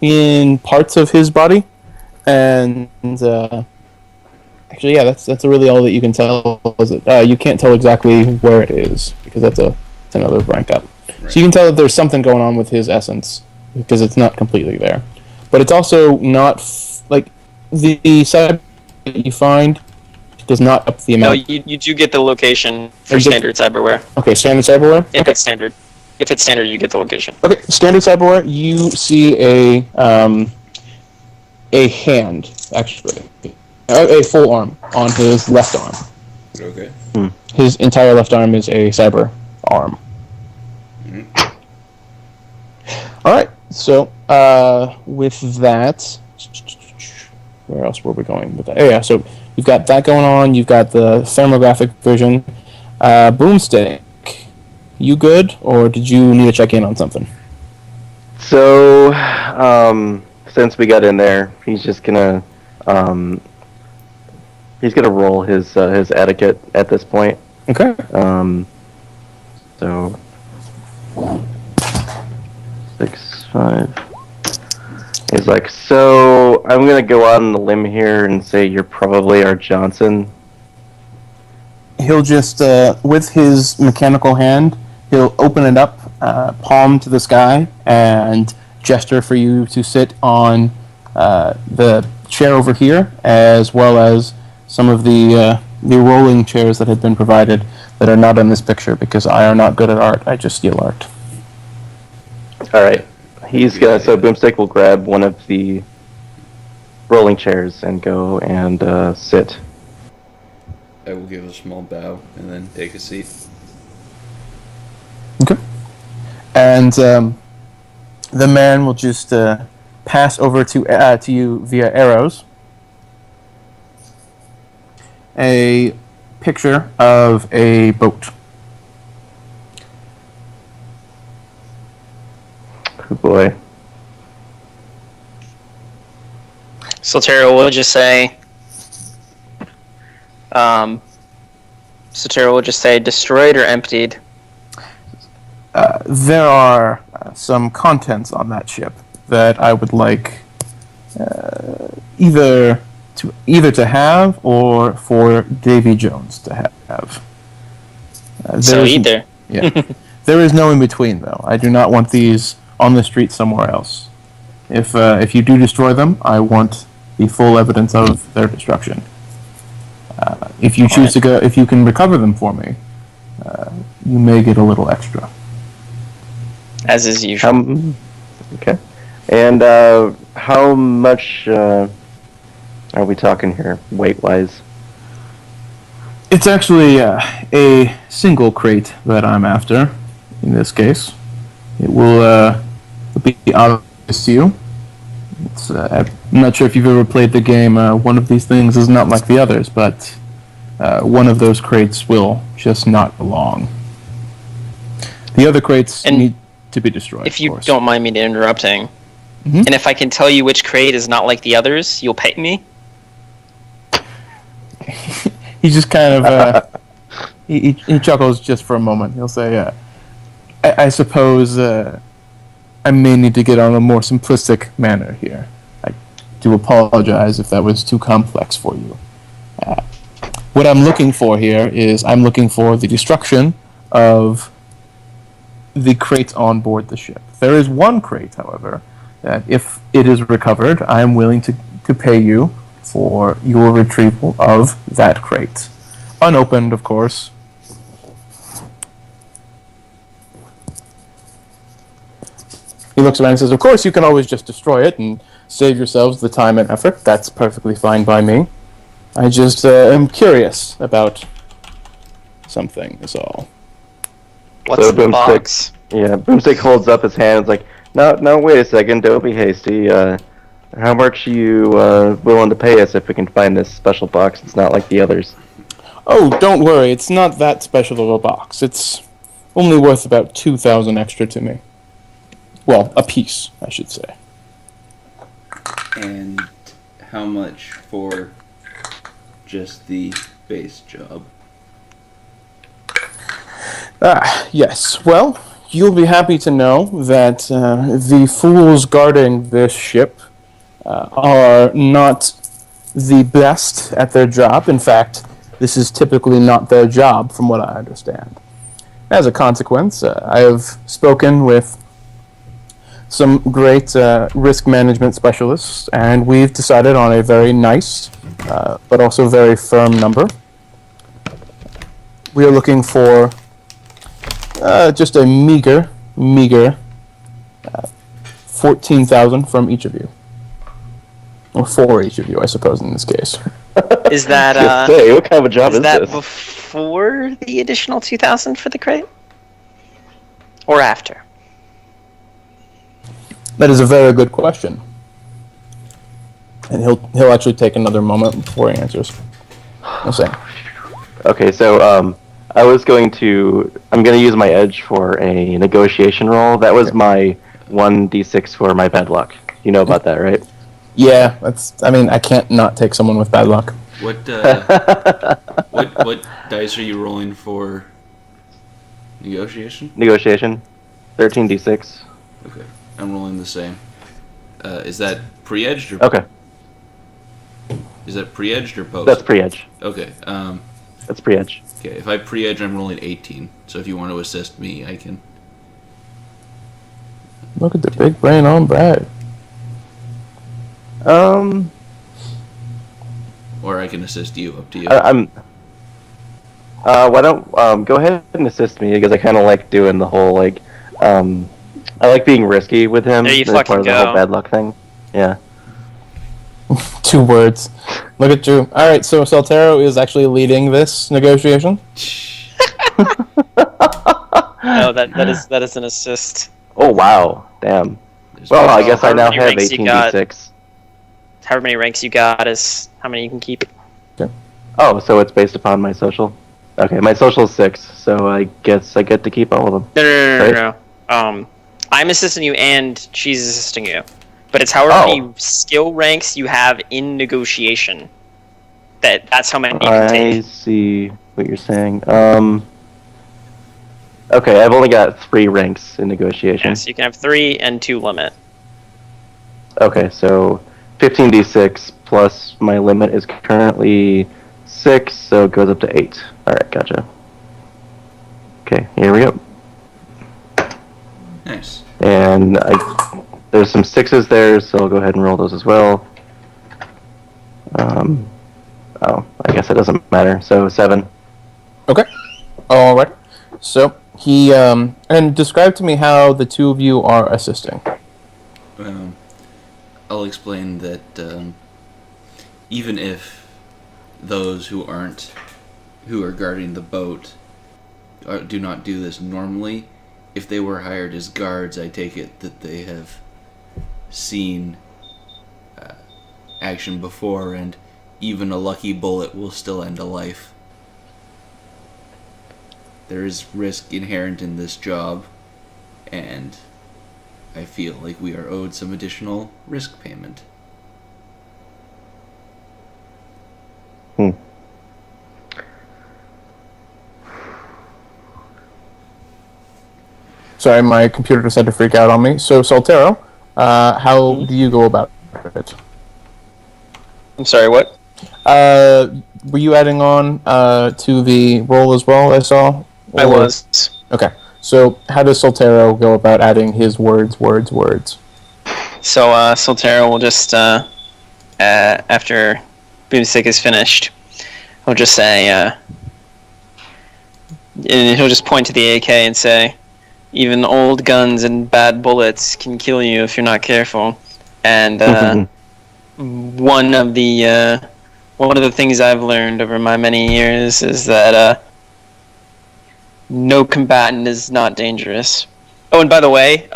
in parts of his body, and actually, yeah, that's really all that you can tell. Is it? You can't tell exactly where it is because that's another rank up. Right. So you can tell that there's something going on with his essence because it's not completely there, but it's also not like the cyber that you find does not up the amount. No, you do get the location for standard cyberware. Okay, standard cyberware. If it's standard. If it's standard, you get the location. Okay, standard cyberware. You see a hand, actually, a full arm on his left arm. Okay. His entire left arm is a cyber arm. All right. So with that, where else were we going with that? Oh yeah. So you've got that going on. You've got the thermographic vision. Boomstick. You good, or did you need to check in on something? So, since we got in there, he's just gonna roll his etiquette at this point. Okay. So 6, 5. He's like, so I'm gonna go out on the limb here and say you're probably our Johnson. He'll just, with his mechanical hand, he'll open it up, palm to the sky, and gesture for you to sit on the chair over here, as well as some of the rolling chairs that have been provided that are not in this picture, because I are not good at art. I just steal art. All right. So Boomstick will grab one of the rolling chairs and go and sit. I will give a small bow and then take a seat. Okay. And the man will just pass over to you via arrows a picture of a boat. Oh boy. Soltero will just say, destroyed or emptied. There are some contents on that ship that I would like either to have or for Davy Jones to have. Either. Yeah. There is no in between, though. I do not want these on the street somewhere else. If you do destroy them, I want the full evidence of their destruction. If you choose to go, if you can recover them for me, you may get a little extra. As is usual. Okay. And how much are we talking here, weight-wise? It's actually a single crate that I'm after. In this case, it will be obvious to you. I'm not sure if you've ever played the game. One of these things is not like the others, but one of those crates will just not belong. The other crates need to be destroyed. If you don't mind me interrupting, and if I can tell you which crate is not like the others, you'll pay me? He just kind of he chuckles just for a moment. He'll say, I suppose I may need to get on a more simplistic manner here. I do apologize if that was too complex for you. What I'm looking for here is I'm looking for the destruction of the crates on board the ship. There is one crate, however, that if it is recovered, I am willing to pay you for your retrieval of that crate. Unopened, of course. He looks around and says, of course, you can always just destroy it and save yourselves the time and effort. That's perfectly fine by me. I just am curious about something, is all. What's in the box? Yeah, Boomstick holds up his hands like, no, wait a second, don't be hasty. How much are you willing to pay us if we can find this special box? It's not like the others. Oh, don't worry, it's not that special of a box. It's only worth about 2,000 extra to me. Well, a piece, I should say. And how much for just the base job? Yes. Well, you'll be happy to know that the fools guarding this ship are not the best at their job. In fact, this is typically not their job, from what I understand. As a consequence, I have spoken with some great risk management specialists, and we've decided on a very nice, but also very firm number. We are looking for just a meager 14,000 from each of you. Or for each of you, I suppose, in this case. Is that what kind of a job is that this? before the additional 2,000 for the crate? Or after? That is a very good question. And he'll actually take another moment before he answers. I'll say. Okay, so I'm going to use my edge for a negotiation roll. That was my 1d6 for my bad luck. You know about that, right? Yeah, I can't not take someone with bad luck. What what dice are you rolling for negotiation? Negotiation, 13d6. Okay, I'm rolling the same. Is that pre-edged or okay? Is that pre-edged or post? That's pre-edge. Okay. That's pre-edge. Okay, if I pre-edge, I'm rolling 18. So if you want to assist me, I can. Look at the big brain on Brad. Or I can assist you. Up to you. Why don't go ahead and assist me, because I kind of like doing the whole I like being risky with him. There you That's part of the fucking whole go. bad luck thing. Yeah. 2 words. Look at you. Alright, so Soltero is actually leading this negotiation? No, that is an assist. Oh wow, damn. Well, I guess I now have 18d6. However many ranks you got is how many you can keep. Okay. Oh, so it's based upon my social. Okay, my social is 6, so I guess I get to keep all of them. No. I'm assisting you and she's assisting you. But it's however many skill ranks you have in negotiation. That's how many you can take. I see what you're saying. Okay, I've only got 3 ranks in negotiation. Yeah, so you can have 3 and 2 limit. Okay, so 15d6 plus my limit is currently 6, so it goes up to 8. Alright, gotcha. Okay, here we go. Nice. And There's some 6s there, so I'll go ahead and roll those as well. I guess it doesn't matter. So 7. Okay. All right. So he and describe to me how the two of you are assisting. I'll explain that even if those who are guarding the boat do not do this normally, if they were hired as guards, I take it that they have seen action before, and even a lucky bullet will still end a life. There is risk inherent in this job, and I feel like we are owed some additional risk payment. Sorry, my computer decided to freak out on me. So, Soltero, how do you go about it? I'm sorry, what? Were you adding on to the roll as well, I saw? I was. Okay. So, how does Soltero go about adding his words? So, Soltero will just, after Boomstick is finished, he'll just say, and he'll just point to the AK and say, even old guns and bad bullets can kill you if you're not careful. And one of the things I've learned over my many years is that no combatant is not dangerous. Oh, and by the way,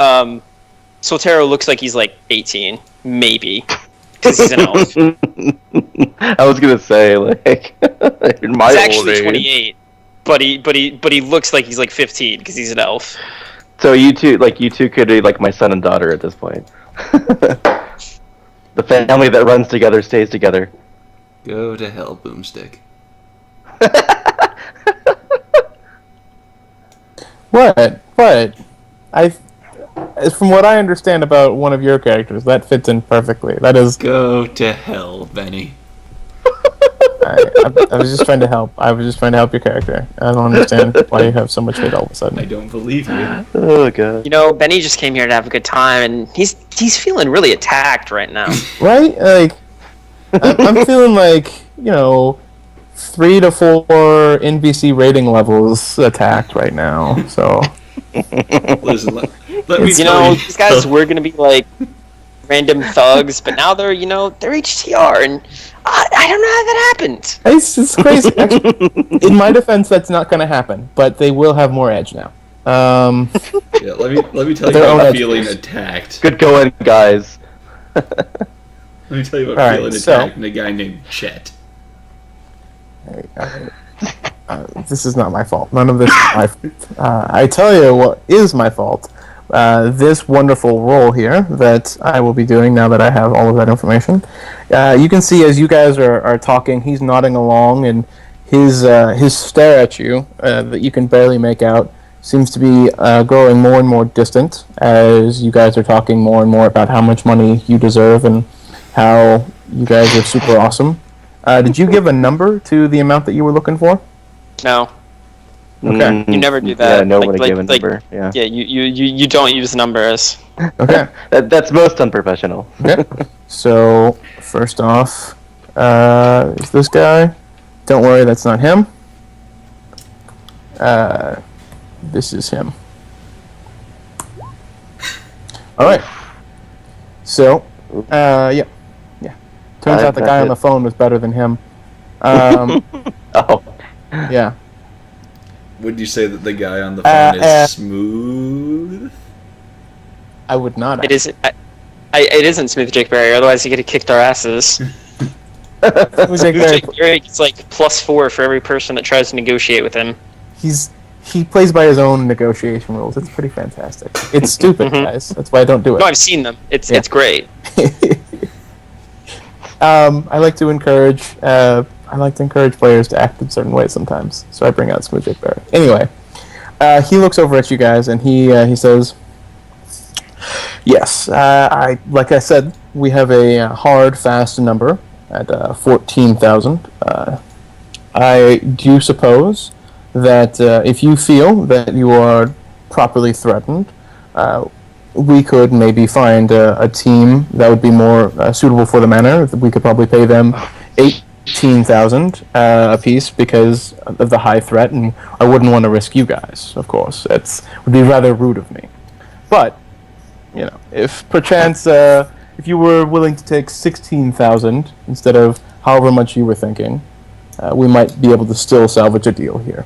Soltero looks like he's like 18, maybe, because he's an elf. I was gonna say, like, in my He's old actually age. 28, but he looks like he's like 15 because he's an elf. So you two could be like my son and daughter at this point. The family that runs together stays together. Go to hell, Boomstick. What? From what I understand about one of your characters, that fits in perfectly. That is. Go to hell, Benny. I was just trying to help. I was just trying to help your character. I don't understand why you have so much hate all of a sudden. I don't believe you. Oh god. You know, Benny just came here to have a good time, and he's feeling really attacked right now. Right? Like, I'm feeling like, 3 to 4 NBC rating levels attacked right now. So. Listen, let me You tell know, you. these guys were gonna be like random thugs, but now they're HTR, and I don't know how that happened. It's crazy. Actually, in my defense, that's not going to happen, but they will have more edge now. Yeah, let me tell you Their about own feeling attacked. Good going, guys. Let me tell you about Alright, feeling so- attacked and a guy named Chet. This is not my fault. None of this is my fault. I tell you what is my fault. This wonderful roll here that I will be doing now that I have all of that information. You can see as you guys are talking, he's nodding along, and his stare at you that you can barely make out seems to be growing more and more distant as you guys are talking more and more about how much money you deserve and how you guys are super awesome. Did you give a number to the amount that you were looking for? No, Okay. you never do that. Yeah, nobody gave a number. Yeah. Yeah, you don't use numbers. Okay. That's most unprofessional. Okay. So, first off, is this guy? Don't worry, that's not him. This is him. Alright. So, yeah. Turns out the guy on the phone was better than him. Oh. Yeah. Would you say that the guy on the phone is smooth? I would not. It isn't. It isn't Smooth Jake Berry. Otherwise, he could have kicked our asses. Smooth Jake Berry, Jake Berry gets like +4 for every person that tries to negotiate with him. he plays by his own negotiation rules. It's pretty fantastic. It's stupid, guys. That's why I don't do it. No, I've seen them. It's great. I like to encourage players to act in certain ways sometimes, so I bring out Smooth Jake Berry. Anyway, he looks over at you guys and he says, "Yes, like I said, we have a hard, fast number at 14,000. I do suppose that if you feel that you are properly threatened, we could maybe find a team that would be more suitable for the manor. We could probably pay them 18,000 a piece because of the high threat, and I wouldn't want to risk you guys. Of course, it would be rather rude of me. But if perchance if you were willing to take 16,000 instead of however much you were thinking, we might be able to still salvage a deal here.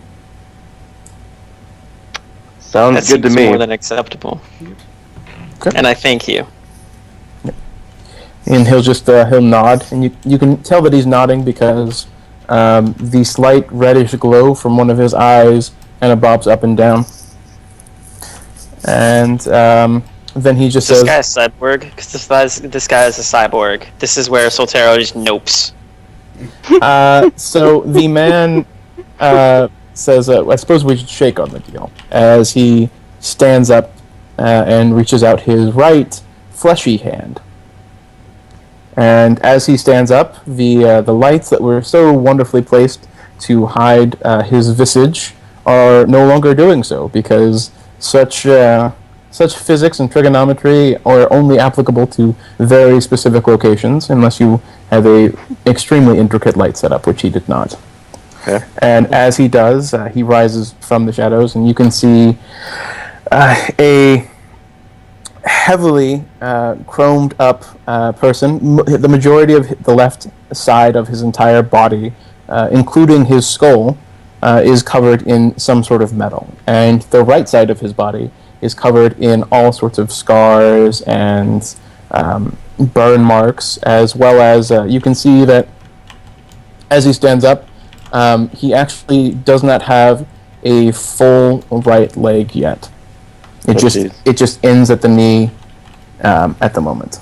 Sounds good to me. More than acceptable. Okay. And I thank you. And he'll just he'll nod, and you can tell that he's nodding because the slight reddish glow from one of his eyes kind of bobs up and down. And then he just says, "This guy's a cyborg, because this guy is a cyborg. This is where Soltero just nopes." So the man says, "I suppose we should shake on the deal." As he stands up and reaches out his right fleshy hand. And as he stands up, the lights that were so wonderfully placed to hide his visage are no longer doing so, because such physics and trigonometry are only applicable to very specific locations, unless you have a extremely intricate light setup, which he did not. Okay. And as he does, he rises from the shadows, and you can see a heavily chromed up person. The majority of the left side of his entire body, including his skull, is covered in some sort of metal. And the right side of his body is covered in all sorts of scars and burn marks, as well as you can see that as he stands up, he actually does not have a full right leg yet. It just ends at the knee at the moment.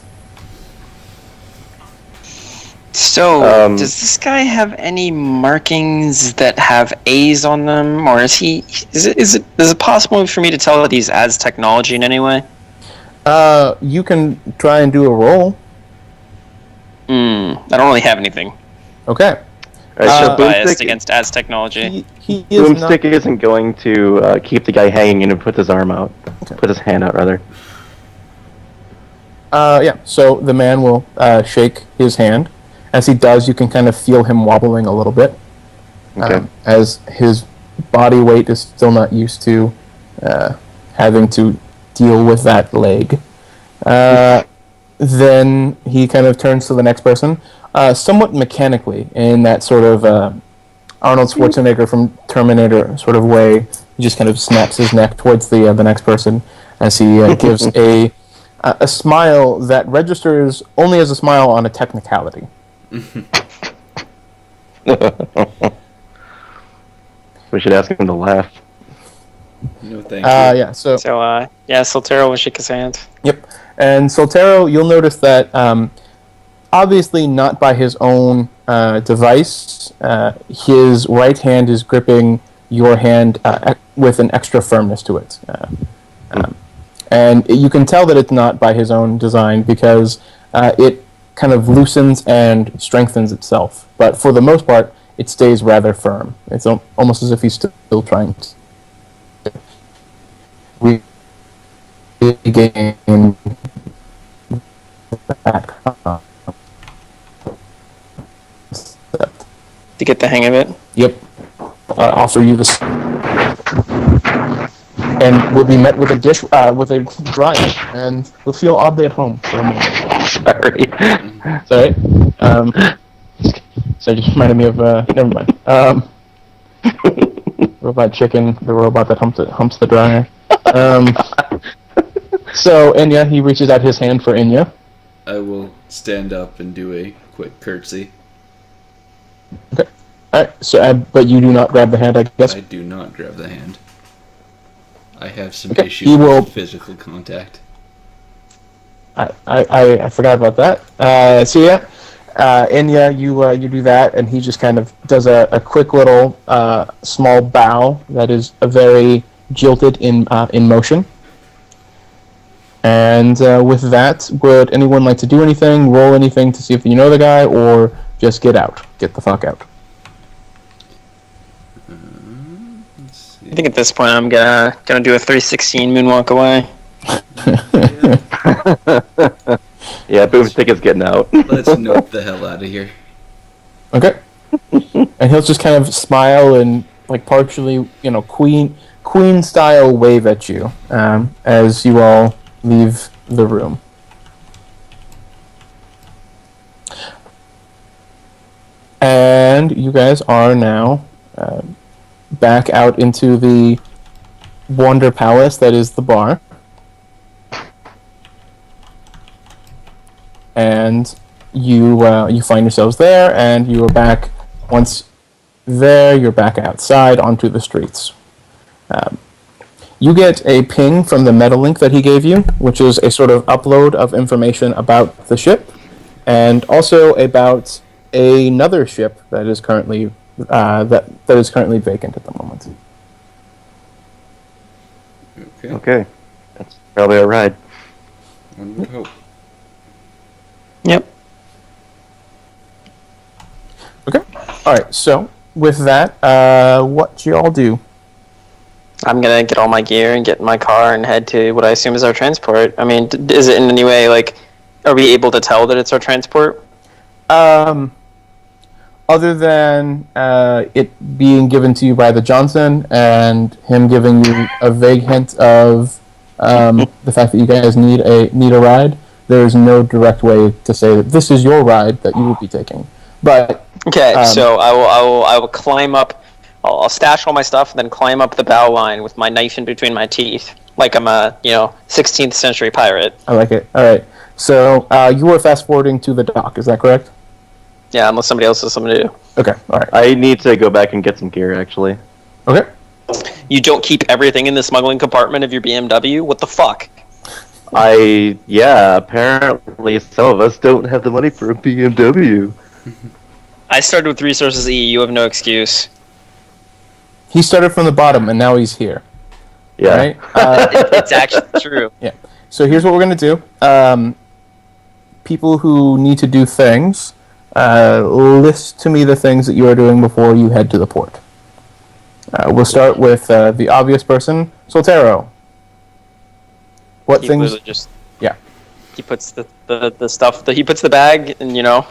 So, does this guy have any markings that have A's on them, or is it possible for me to tell that he's as technology in any way? You can try and do a roll. I don't really have anything. Okay. So Biased against as technology. He is Boomstick isn't going to keep the guy hanging and put his arm out. Okay. Put his hand out, rather. Yeah, so the man will shake his hand. As he does, you can kind of feel him wobbling a little bit. Okay. As his body weight is still not used to having to deal with that leg. Then he kind of turns to the next person, somewhat mechanically, in that sort of Arnold Schwarzenegger from Terminator sort of way. He just kind of snaps his neck towards the next person as he gives a smile that registers only as a smile on a technicality. We should ask him to laugh. No, thank you. Yeah, so Soltero will shake his hand. Yep. And Soltero, you'll notice that obviously not by his own device, his right hand is gripping your hand with an extra firmness to it. And you can tell that it's not by his own design because it kind of loosens and strengthens itself. But for the most part, it stays rather firm. It's almost as if he's still trying to regain that concept. To get the hang of it? Yep. Offer you this, and we'll be met with a dish, with a dryer, and we'll feel oddly at home for a moment. Sorry. So it just reminded me of, never mind. Robot Chicken, the robot that humps the dryer. So Enya, he reaches out his hand for Enya. I will stand up and do a quick curtsy. Okay. Alright, so, but you do not grab the hand, I guess? I do not grab the hand. I have some Okay, issues with physical contact. I forgot about that. So yeah, Enya, you do that, and he just kind of does a quick little small bow that is very jilted in motion. And with that, would anyone like to do anything, roll anything to see if you know the guy, or just get out, get the fuck out? I think at this point I'm gonna do a 316 moonwalk away. Yeah, Boomstick is getting out. Let's nope the hell out of here. Okay. And he'll just kind of smile and like partially, queen style wave at you as you all leave the room. And you guys are now back out into the Wonder Palace that is the bar. And you find yourselves there, and you are back. Once there, you're back outside onto the streets. You get a ping from the metalink that he gave you, which is a sort of upload of information about the ship, and also about another ship that is currently that is currently vacant at the moment. Okay. That's probably a ride. One would hope. Yep. Okay. All right. So with that, what y'all do? I'm gonna get all my gear and get in my car and head to what I assume is our transport. I mean, is it in any way like, are we able to tell that it's our transport? Other than it being given to you by the Johnson and him giving you a vague hint of the fact that you guys need a ride, there is no direct way to say that this is your ride that you will be taking. But okay, so I will climb up. I'll stash all my stuff and then climb up the bow line with my knife in between my teeth, like I'm a 16th century pirate. I like it. All right. So you are fast forwarding to the dock. Is that correct? Yeah, unless somebody else has something to do. Okay. All right. I need to go back and get some gear, actually. Okay. You don't keep everything in the smuggling compartment of your BMW? What the fuck? Apparently some of us don't have the money for a BMW. I started with Resources E. You have no excuse. He started from the bottom, and now he's here. Yeah. Right? It's actually true. Yeah. So here's what we're going to do. People who need to do things, list to me the things that you are doing before you head to the port. We'll start with the obvious person, Soltero. What He things? literally just Yeah. he puts the stuff he puts the bag and Yep.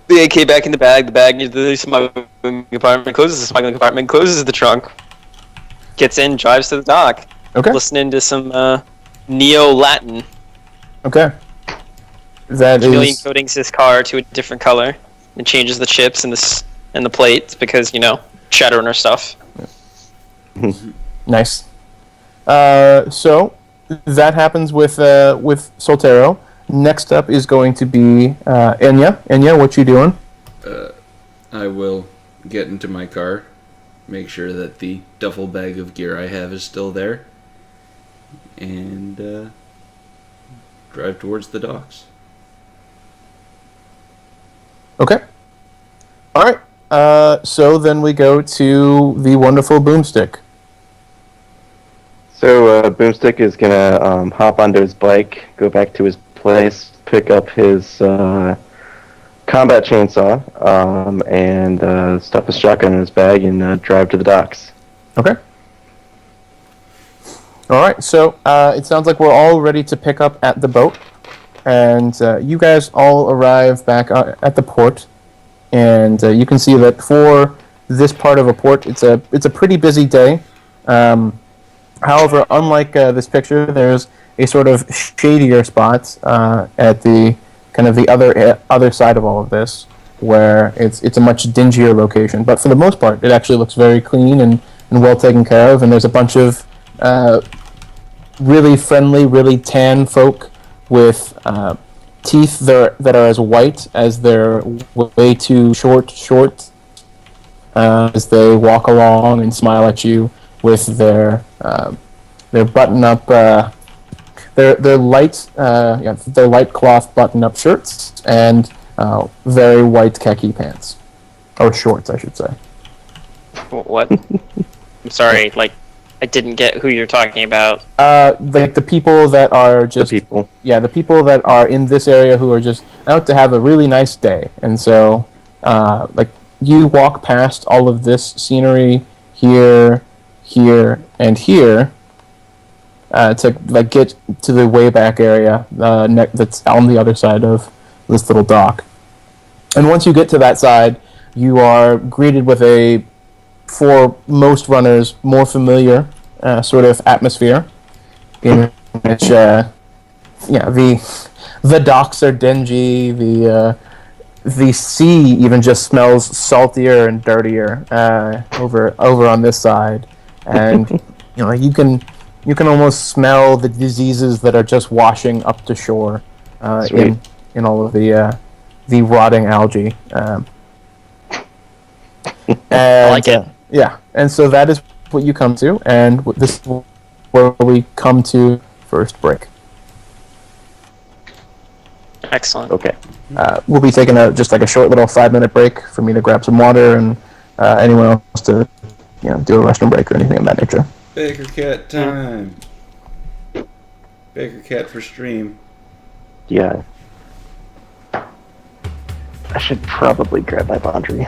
the AK back in the bag into the smuggling compartment, closes the smuggling compartment, closes the trunk, gets in, drives to the dock, Okay. listening to some Neo-Latin. Okay. That Chameleon is coatings his car to a different color and changes the chips and the plates because ShadowNET stuff. nice. So that happens with Soltero. Next up is going to be Enya. Enya, what you doing? I will get into my car, make sure that the duffel bag of gear I have is still there, and drive towards the docks. Okay. All right. So then we go to the wonderful Boomstick. So Boomstick is gonna hop onto his bike, go back to his place, pick up his combat chainsaw, and stuff his shotgun in his bag, and drive to the docks. Okay. All right. So it sounds like we're all ready to pick up at the boat, and you guys all arrive back at the port, and you can see that for this part of a port, it's a pretty busy day. However, unlike this picture, there's a sort of shadier spot at the kind of the other side of all of this, where it's a much dingier location. But for the most part, it actually looks very clean and well taken care of. And there's a bunch of really friendly, really tan folk with teeth that are as white as their way too short as they walk along and smile at you with their button up their light cloth button up shirts and very white khaki pants, or shorts, I should say. What? I'm sorry. I didn't get who you're talking about. Like the people that are just The people. Yeah, the people that are in this area who are just out to have a really nice day, and so you walk past all of this scenery here, and here, to like get to the way back area that's on the other side of this little dock. And once you get to that side, you are greeted with a, for most runners, more familiar sort of atmosphere, in which the docks are dingy, the sea even just smells saltier and dirtier over on this side, and you can almost smell the diseases that are just washing up to shore in all of the rotting algae. I like it. Yeah, and so that is what you come to, and this is where we come to first break. Excellent. Okay. We'll be taking just like a short little 5-minute break for me to grab some water, and anyone else to do a restroom break or anything of that nature. Baker Cat time. Baker Cat for stream. Yeah. I should probably grab my laundry.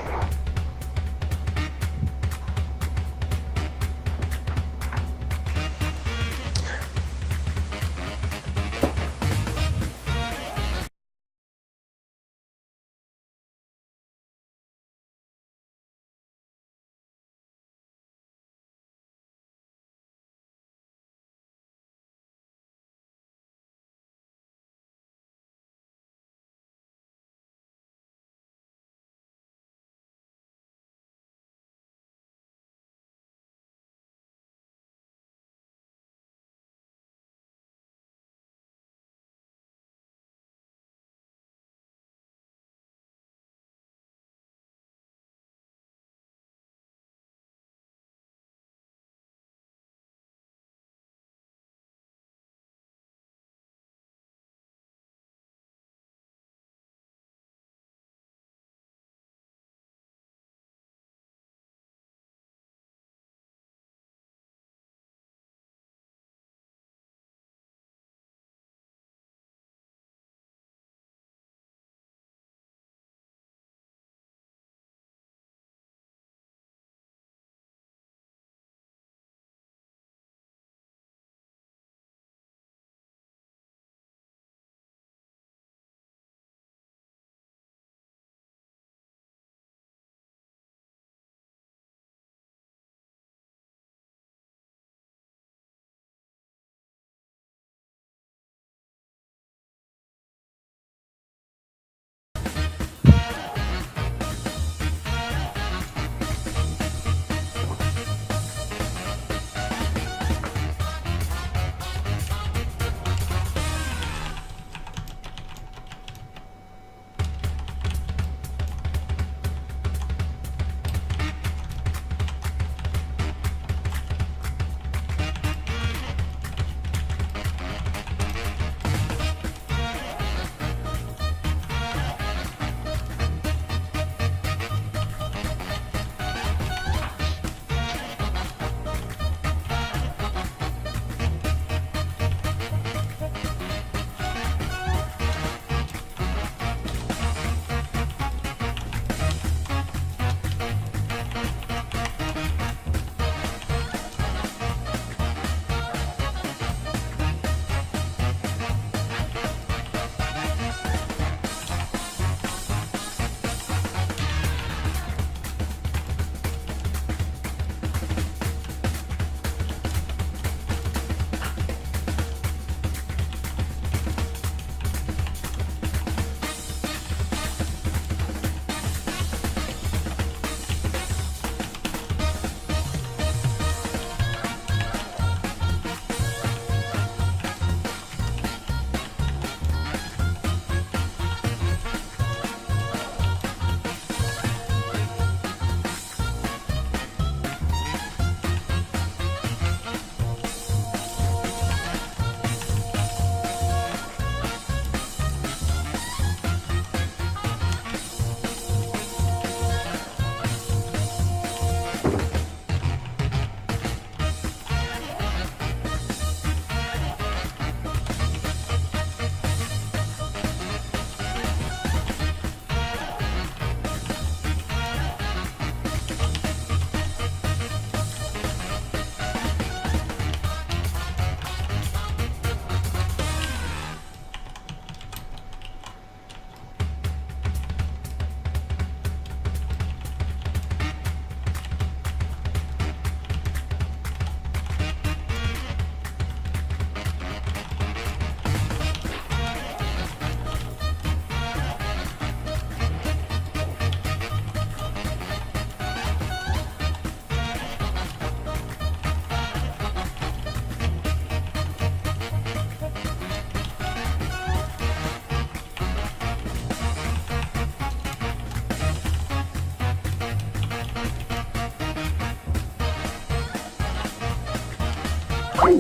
Oh,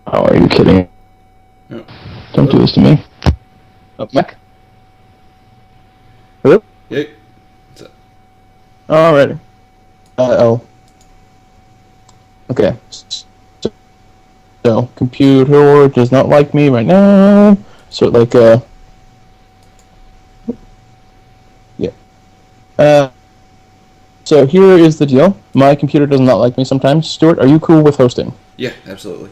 are you kidding? Oh. Don't do this to me. Oh, Mac? Hello? Hey. What's up? Alrighty. Oh. Okay. So, computer does not like me right now. So, like, yeah. So here is the deal. My computer does not like me sometimes. Stuart, are you cool with hosting? Yeah, absolutely.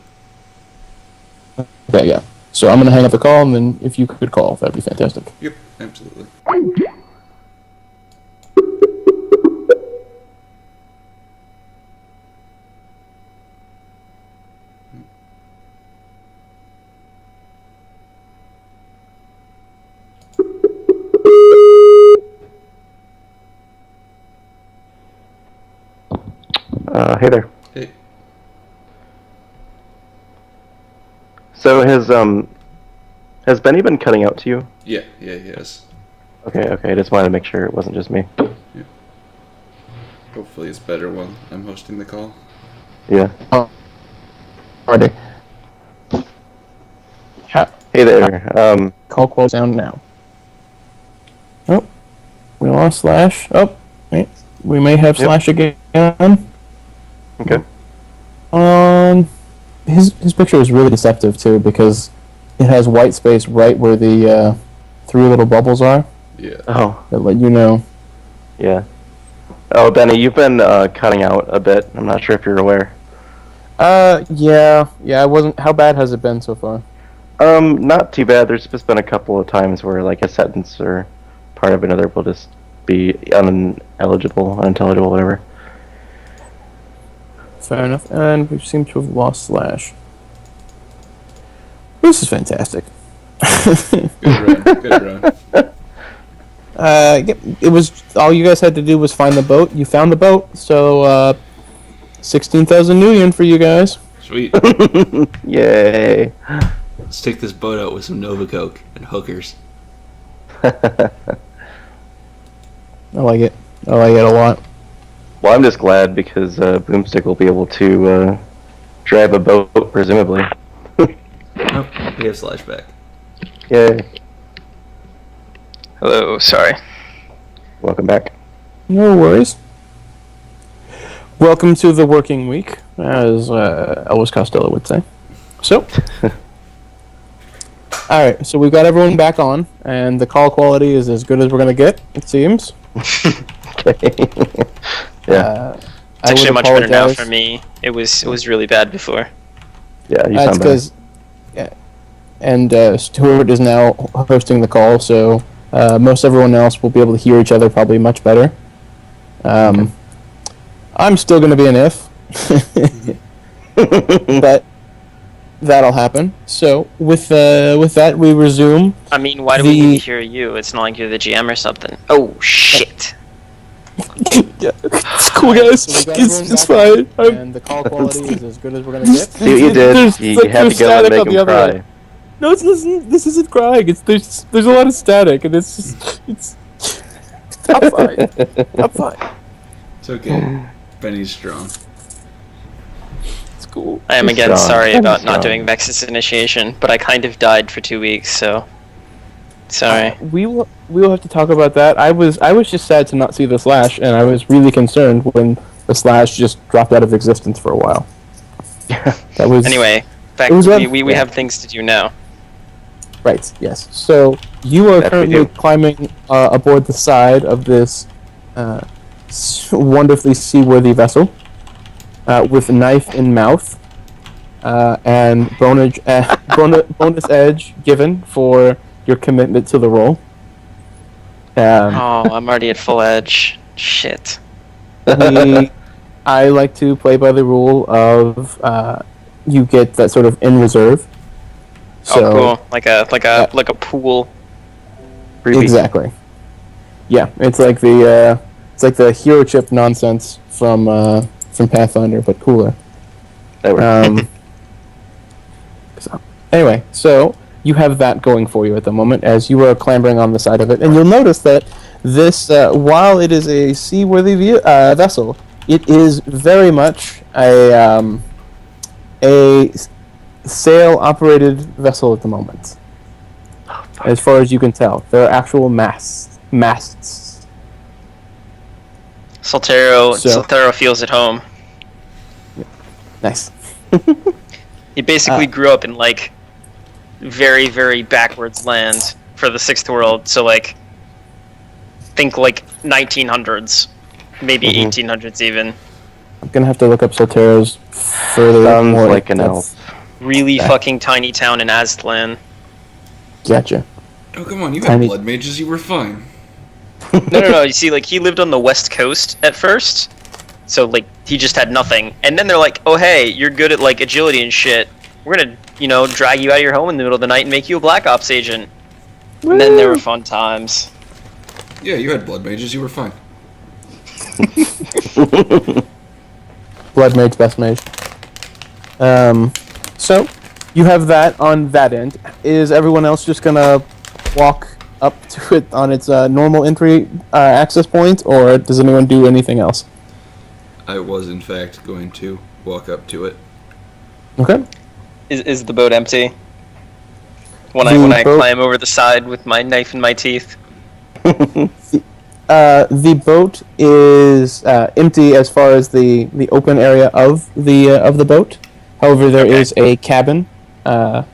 Okay, yeah. So I'm gonna hang up the call, and then if you could call, that'd be fantastic. Yep, absolutely. Hey there. Hey. So has Benny been cutting out to you? Yeah, yes. Okay. I just wanted to make sure it wasn't just me. Yeah. Hopefully it's better while I'm hosting the call. Yeah. Oh. Alrighty. Hey there. Call quote down now. Oh, we lost Slash. Oh, wait. We may have Slash again. Okay. His picture is really deceptive too because it has white space right where the 3 little bubbles are. Yeah. Oh. That let you know. Yeah. Oh, Benny, you've been cutting out a bit. I'm not sure if you're aware. Yeah. I wasn't. How bad has it been so far? Not too bad. There's just been a couple of times where like a sentence or part of another will just be unintelligible, whatever. Fair enough. And we seem to have lost Slash. This is fantastic. Good run. It was all you guys had to do was find the boat. You found the boat, so 16,000 new yen for you guys. Sweet. Yay. Let's take this boat out with some Nova Coke and hookers. I like it. I like it a lot. Well, I'm just glad because Boomstick will be able to drive a boat, presumably. Oh, we have Slash back. Yay. Hello, sorry. Welcome back. No worries. Welcome to the working week, as Elvis Costello would say. So, alright, so we've got everyone back on, and the call quality is as good as we're going to get, it seems. Yeah. It's actually much better now for me. It was really bad before. Yeah, you That's sound because, yeah, and Stuart is now hosting the call, so most everyone else will be able to hear each other probably much better. I'm still going to be an if, but that'll happen. So with that, we resume. I mean, why do we need to hear you? It's not like you're the GM or something. Oh shit! Yeah, it's cool, guys. So it's fine. And the call quality is as good as we're gonna get. See what you did? You had to go and make him cry. No, this isn't crying. There's a lot of static, and it's. I'm fine. I'm fine. It's okay. Benny's strong. It's cool. I am again sorry about not doing Vex's initiation, but I kind of died for 2 weeks, so sorry. We will have to talk about that. I was just sad to not see the Slash, and I was really concerned when the Slash just dropped out of existence for a while. That was anyway. Back we have things to do now. Right. Yes. So you are currently climbing aboard the side of this wonderfully seaworthy vessel with knife in mouth and bonus edge given for your commitment to the role. Oh, I'm already at full edge. Shit. I like to play by the rule of you get that sort of in reserve. So, oh, cool! Like a pool. Exactly. Yeah, it's like the hero chip nonsense from Pathfinder, but cooler. That works. Anyway, so you have that going for you at the moment as you are clambering on the side of it, and you'll notice that this, while it is a seaworthy vessel, it is very much a sail-operated vessel at the moment. As far as you can tell, there are actual masts. Soltero feels at home. Nice. He basically grew up in like very, very backwards land for the Sixth World. So like, think like 1900s, maybe 1800s even. I'm gonna have to look up Soltero's further. Sounds more like an elf. Really fucking tiny town in Aztlan. Gotcha. Oh, come on, you had Tiny- blood mages, you were fine. No. You see, like, he lived on the West Coast at first. So, like, he just had nothing. And then they're like, oh, hey, you're good at, like, agility and shit. We're gonna, drag you out of your home in the middle of the night and make you a Black Ops agent. Woo! And then there were fun times. Yeah, you had blood mages, you were fine. Blood mage, best mage. So, you have that on that end. Is everyone else just gonna walk up to it on its normal entry access point, or does anyone do anything else? I was, in fact, going to walk up to it. Okay. Is the boat empty? When I climb over the side with my knife in my teeth. The boat is empty as far as the open area of the boat. However, there is a cabin. So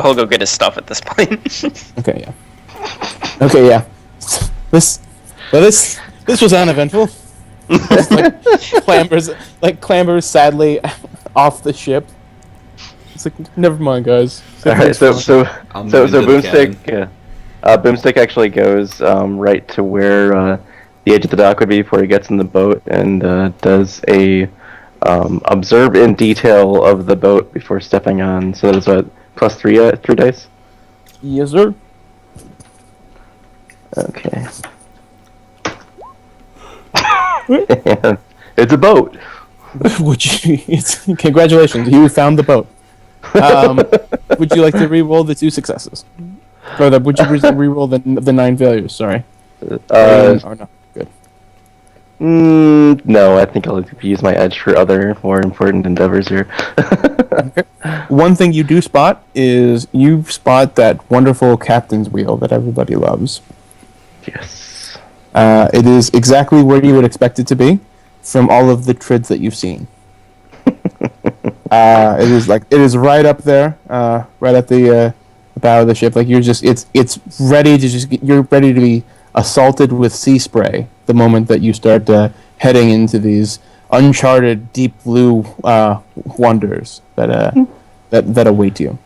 he'll go get his stuff at this point. Okay, yeah. This was uneventful. clambers sadly off the ship. It's like, never mind, guys. Alright, so Boomstick. Boomstick actually goes right to where the edge of the dock would be before he gets in the boat, and does a observe in detail of the boat before stepping on. So that's what, plus three dice? Yes, sir. Okay. And it's a boat. Congratulations, you found the boat. Would you like to re-roll the 2 successes? Or would you re-roll the 9 failures? Sorry. Or no. Good. No, I think I'll use my edge for other more important endeavors here. Okay. One thing you do spot is you spot that wonderful captain's wheel that everybody loves. Yes. It is exactly where you would expect it to be from all of the trids that you've seen. It is right up there, right at the bow of the ship. Like it's ready to you're ready to be assaulted with sea spray the moment that you start heading into these uncharted deep blue wonders that await you.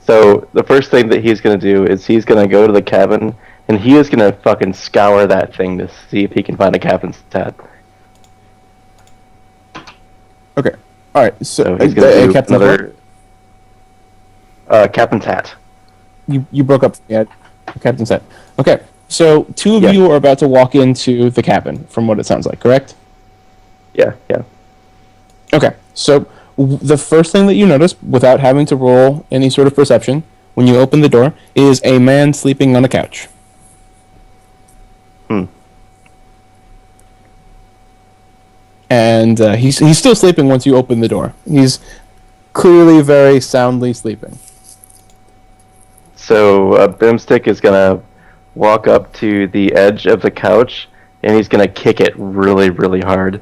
So the first thing that he's gonna do is he's gonna go to the cabin, and he is gonna fucking scour that thing to see if he can find a captain's hat. Okay. All right. So he's gonna do Captain another captain's hat. You broke up. Yeah, captain's hat. Okay. So two of you are about to walk into the cabin, from what it sounds like. Correct? Yeah. Okay. So the first thing that you notice, without having to roll any sort of perception, when you open the door, is a man sleeping on a couch. And he's still sleeping once you open the door. He's clearly very soundly sleeping. So Boomstick is gonna walk up to the edge of the couch, and he's gonna kick it really, really hard.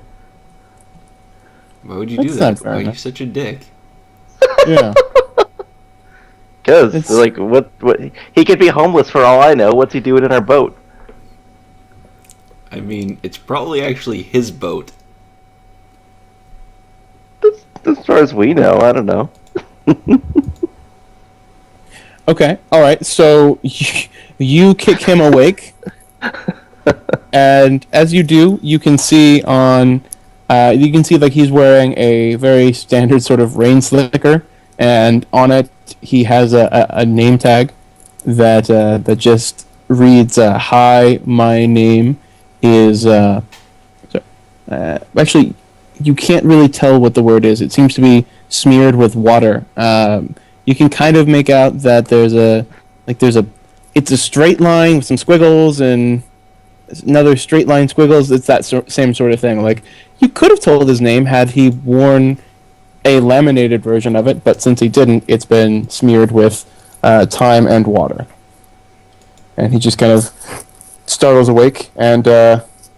Why would you do that? Why are you such a dick? Yeah. Because, like, what? He could be homeless for all I know. What's he doing in our boat? I mean, it's probably actually his boat. As far as we know, I don't know. Okay, all right. So you kick him awake, and as you do, you can see like he's wearing a very standard sort of rain slicker, and on it he has a name tag that just reads, "Hi, my name is." Actually, you can't really tell what the word is. It seems to be smeared with water. you can kind of make out that it's a straight line with some squiggles and another straight line squiggles. It's that same sort of thing. Like, you could have told his name had he worn a laminated version of it, but since he didn't, it's been smeared with time and water. And he just kind of startles awake and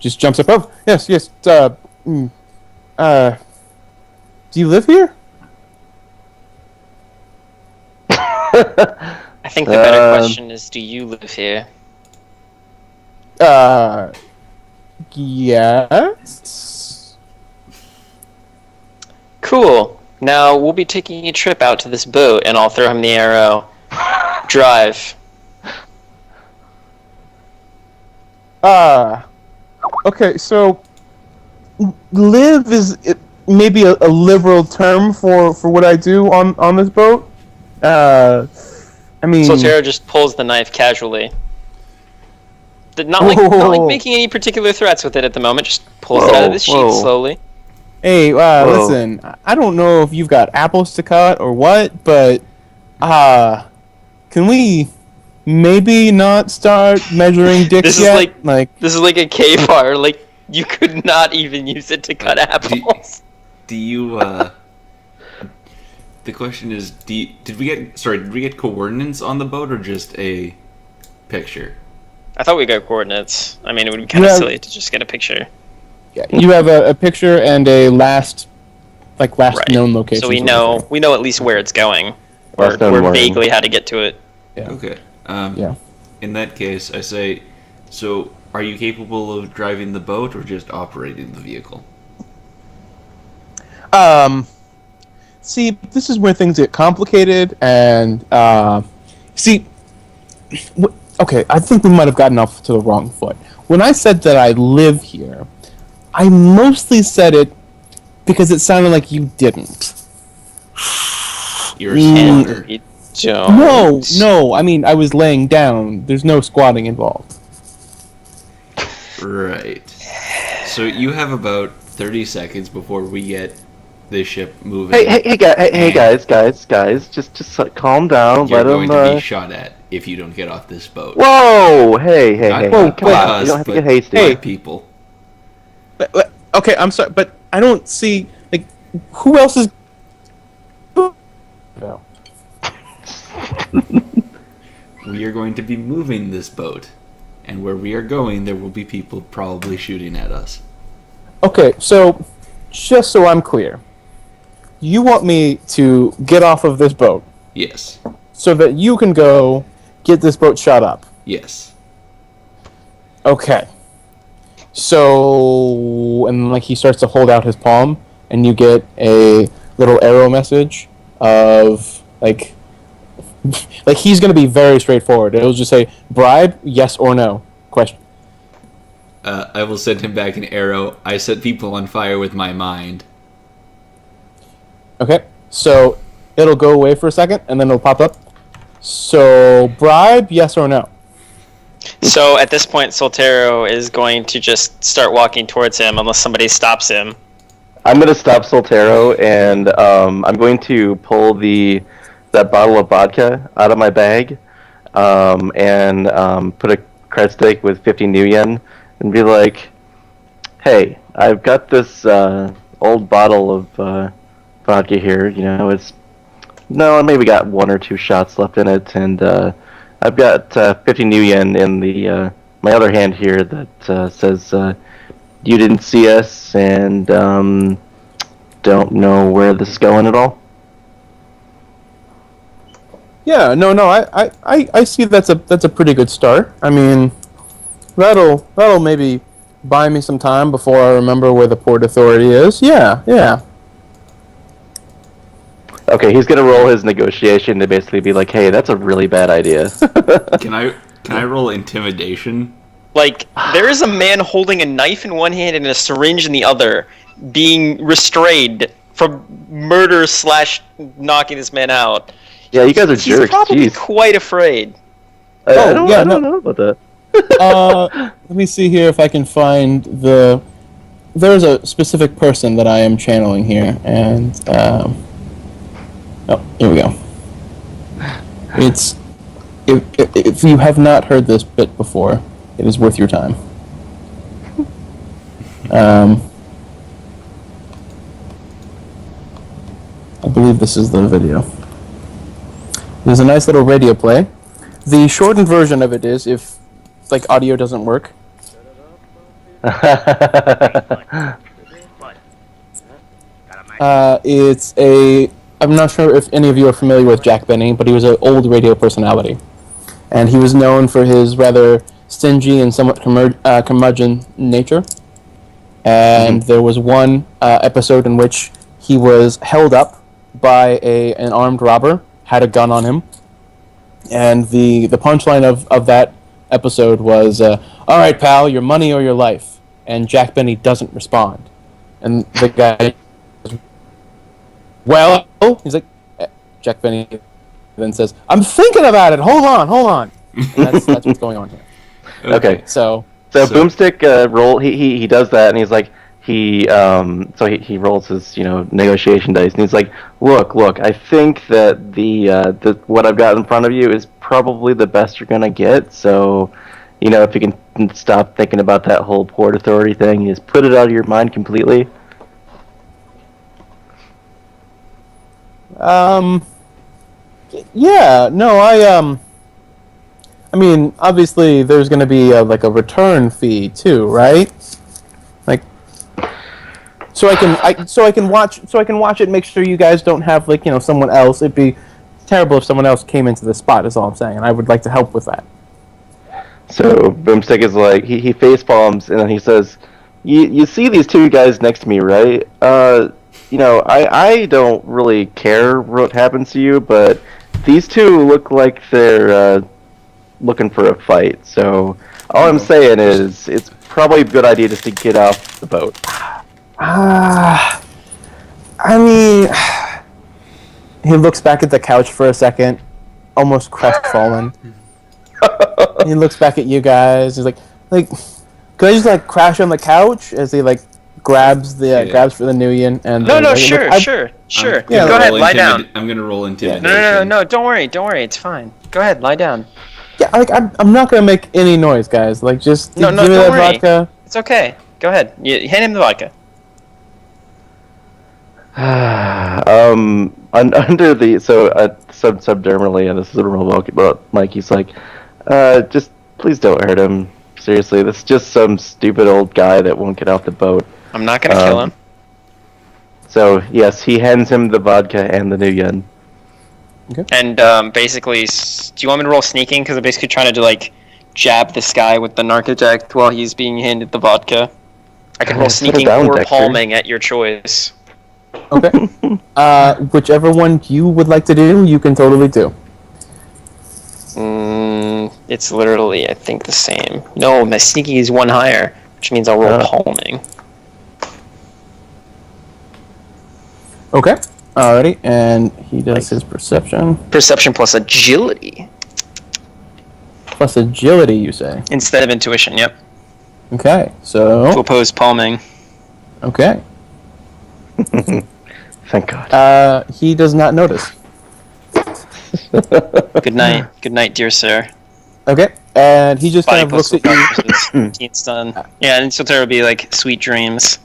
just jumps up. Oh, yes. Do you live here? I think the better question is, do you live here? Yes. Cool. Now, we'll be taking a trip out to this boat, and I'll throw him the arrow. Drive. Okay, so live is maybe a liberal term for what I do on this boat. I mean, Soltero just pulls the knife casually. Not like making any particular threats with it at the moment. Just pulls it out of the sheath slowly. Hey, listen. I don't know if you've got apples to cut or what, but can we maybe not start measuring dicks yet? This is like a cave bar. Like, you could not even use it to cut apples. Do you? The question is, did we get coordinates on the boat or just a picture? I thought we got coordinates. I mean, it would be kind of silly to just get a picture. Yeah, you have a picture and a last known location. So we know at least where it's going, or vaguely how to get to it. Yeah. Okay. Yeah. In that case, I say, so are you capable of driving the boat or just operating the vehicle? See, this is where things get complicated, and okay, I think we might have gotten off to the wrong foot. When I said that I live here, I mostly said it because it sounded like you didn't. You're a squatter. No, I mean, I was laying down. There's no squatting involved. Right. So you have about 30 seconds before we get this ship moving. Hey guys, just calm down. You're Let going them. to be shot at if you don't get off this boat. Whoa! Hey! Not Come on, us, you don't have to but get hasty. by people. Okay, I'm sorry, but I don't see, who else is... No. We are going to be moving this boat, and where we are going, there will be people probably shooting at us. Okay, so, just so I'm clear, you want me to get off of this boat Yes. so that you can go get this boat shot up? Yes. Okay. So, and he starts to hold out his palm, and you get a little arrow message of, he's going to be very straightforward. It'll just say, bribe, yes or no, question. I will send him back an arrow. I set people on fire with my mind. Okay, so it'll go away for a second, and then it'll pop up. So, bribe, yes or no? So at this point, Soltero is going to just start walking towards him unless somebody stops him. I'm gonna stop Soltero, and I'm going to pull that bottle of vodka out of my bag, and put a cred stick with 50 new yen, and be like, "Hey, I've got this old bottle of vodka here. I maybe got 1 or 2 shots left in it, and I've got 50 new yen in the my other hand here that says you didn't see us and don't know where this is going at all." Yeah, no, I see that's a pretty good start. I mean, that'll maybe buy me some time before I remember where the Port Authority is. Yeah. Okay, he's gonna roll his negotiation to basically be like, "Hey, that's a really bad idea." Can I roll intimidation? There is a man holding a knife in one hand and a syringe in the other, being restrained from murder / knocking this man out. Yeah, you guys are He's jerks. probably Jeez. quite afraid. I don't know about that. Let me see here if I can find there's a specific person that I am channeling here, and oh, here we go. It's if you have not heard this bit before, it is worth your time. I believe this is the video. There's a nice little radio play. The shortened version of it is if like audio doesn't work. It's a. I'm not sure if any of you are familiar with GentleBenny, but he was an old radio personality, and he was known for his rather stingy and somewhat curmudgeon nature. And there was one episode in which he was held up by an armed robber, had a gun on him, and the punchline of that episode was, "All right, pal, your money or your life." And GentleBenny doesn't respond, and the guy, well, he's like, GentleBenny then says, "I'm thinking about it. Hold on." And that's what's going on here. Okay. So Boomstick roll. He does that, and he's like he rolls his negotiation dice, and he's like, look. I think that the what I've got in front of you is probably the best you're gonna get. So, if you can stop thinking about that whole Port Authority thing, you just put it out of your mind completely. Yeah. No. I mean, obviously, there's going to be a return fee too, right? Like, so I can watch it. Make sure you guys don't have someone else. It'd be terrible if someone else came into the spot. Is all I'm saying, and I would like to help with that. So Boomstick is like he face palms, and then he says, "You see these two guys next to me, right? I don't really care what happens to you, but these two look like they're looking for a fight. So all I'm saying is it's probably a good idea just to get off the boat." I mean, he looks back at the couch for a second, almost crestfallen. He looks back at you guys. He's like, could I just crash on the couch as he grabs for the Nuyen and sure. Yeah, go ahead, lie down. I'm gonna roll intimidation. No, don't worry, it's fine. Go ahead, lie down. Yeah, I'm not gonna make any noise, guys. Just give me don't that worry. vodka. It's okay. Go ahead. You hand him the vodka. Under the subdermally, and this is a real but Mikey's like, just please don't hurt him. Seriously, this is just some stupid old guy that won't get off the boat. I'm not gonna kill him. So yes, he hands him the vodka and the Nuyen. Okay. And basically, do you want me to roll sneaking? Because I'm basically trying to jab this guy with the narcotic while he's being handed the vodka. I can roll sneaking or Dexter. palming at your choice. Okay. Whichever one you would like to do, you can totally do. It's literally, I think, the same. No, my sneaking is one higher, which means I'll roll palming. Okay. Alrighty, and he does his perception. Perception plus agility. Plus agility, you say? Instead of intuition, yep. Okay, so... To oppose palming. Okay. Thank God. He does not notice. Good night. Good night, dear sir. Okay, and he just kind of looks at you. It's done. Yeah, and Solterra will be sweet dreams.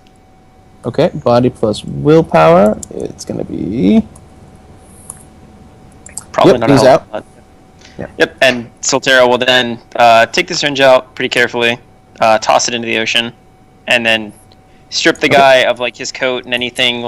Okay, body plus willpower. It's going to be... Probably not he's a out. lot. Yep, and Solterra will then take the syringe out pretty carefully, toss it into the ocean, and then strip the guy of his coat and anything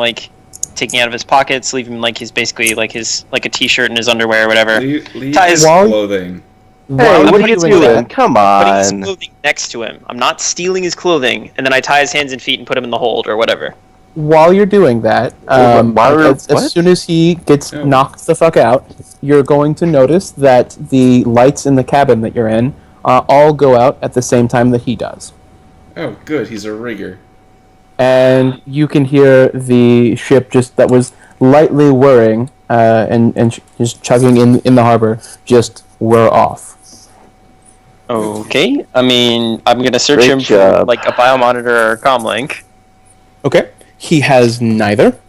taking out of his pockets, leave him his basically his a t-shirt and his underwear or whatever. Leave Tie his his clothing. Hey, what are you doing? Come Put his on. clothing next to him. I'm not stealing his clothing, and then I tie his hands and feet and put him in the hold or whatever. While you're doing that, as soon as he gets knocked the fuck out, you're going to notice that the lights in the cabin that you're in all go out at the same time that he does. Oh, good. He's a rigger. And you can hear the ship that was lightly whirring and just chugging in the harbor just whir off. Okay. I mean, I'm going to search Great him job. for a biomonitor or comlink. Okay. He has neither.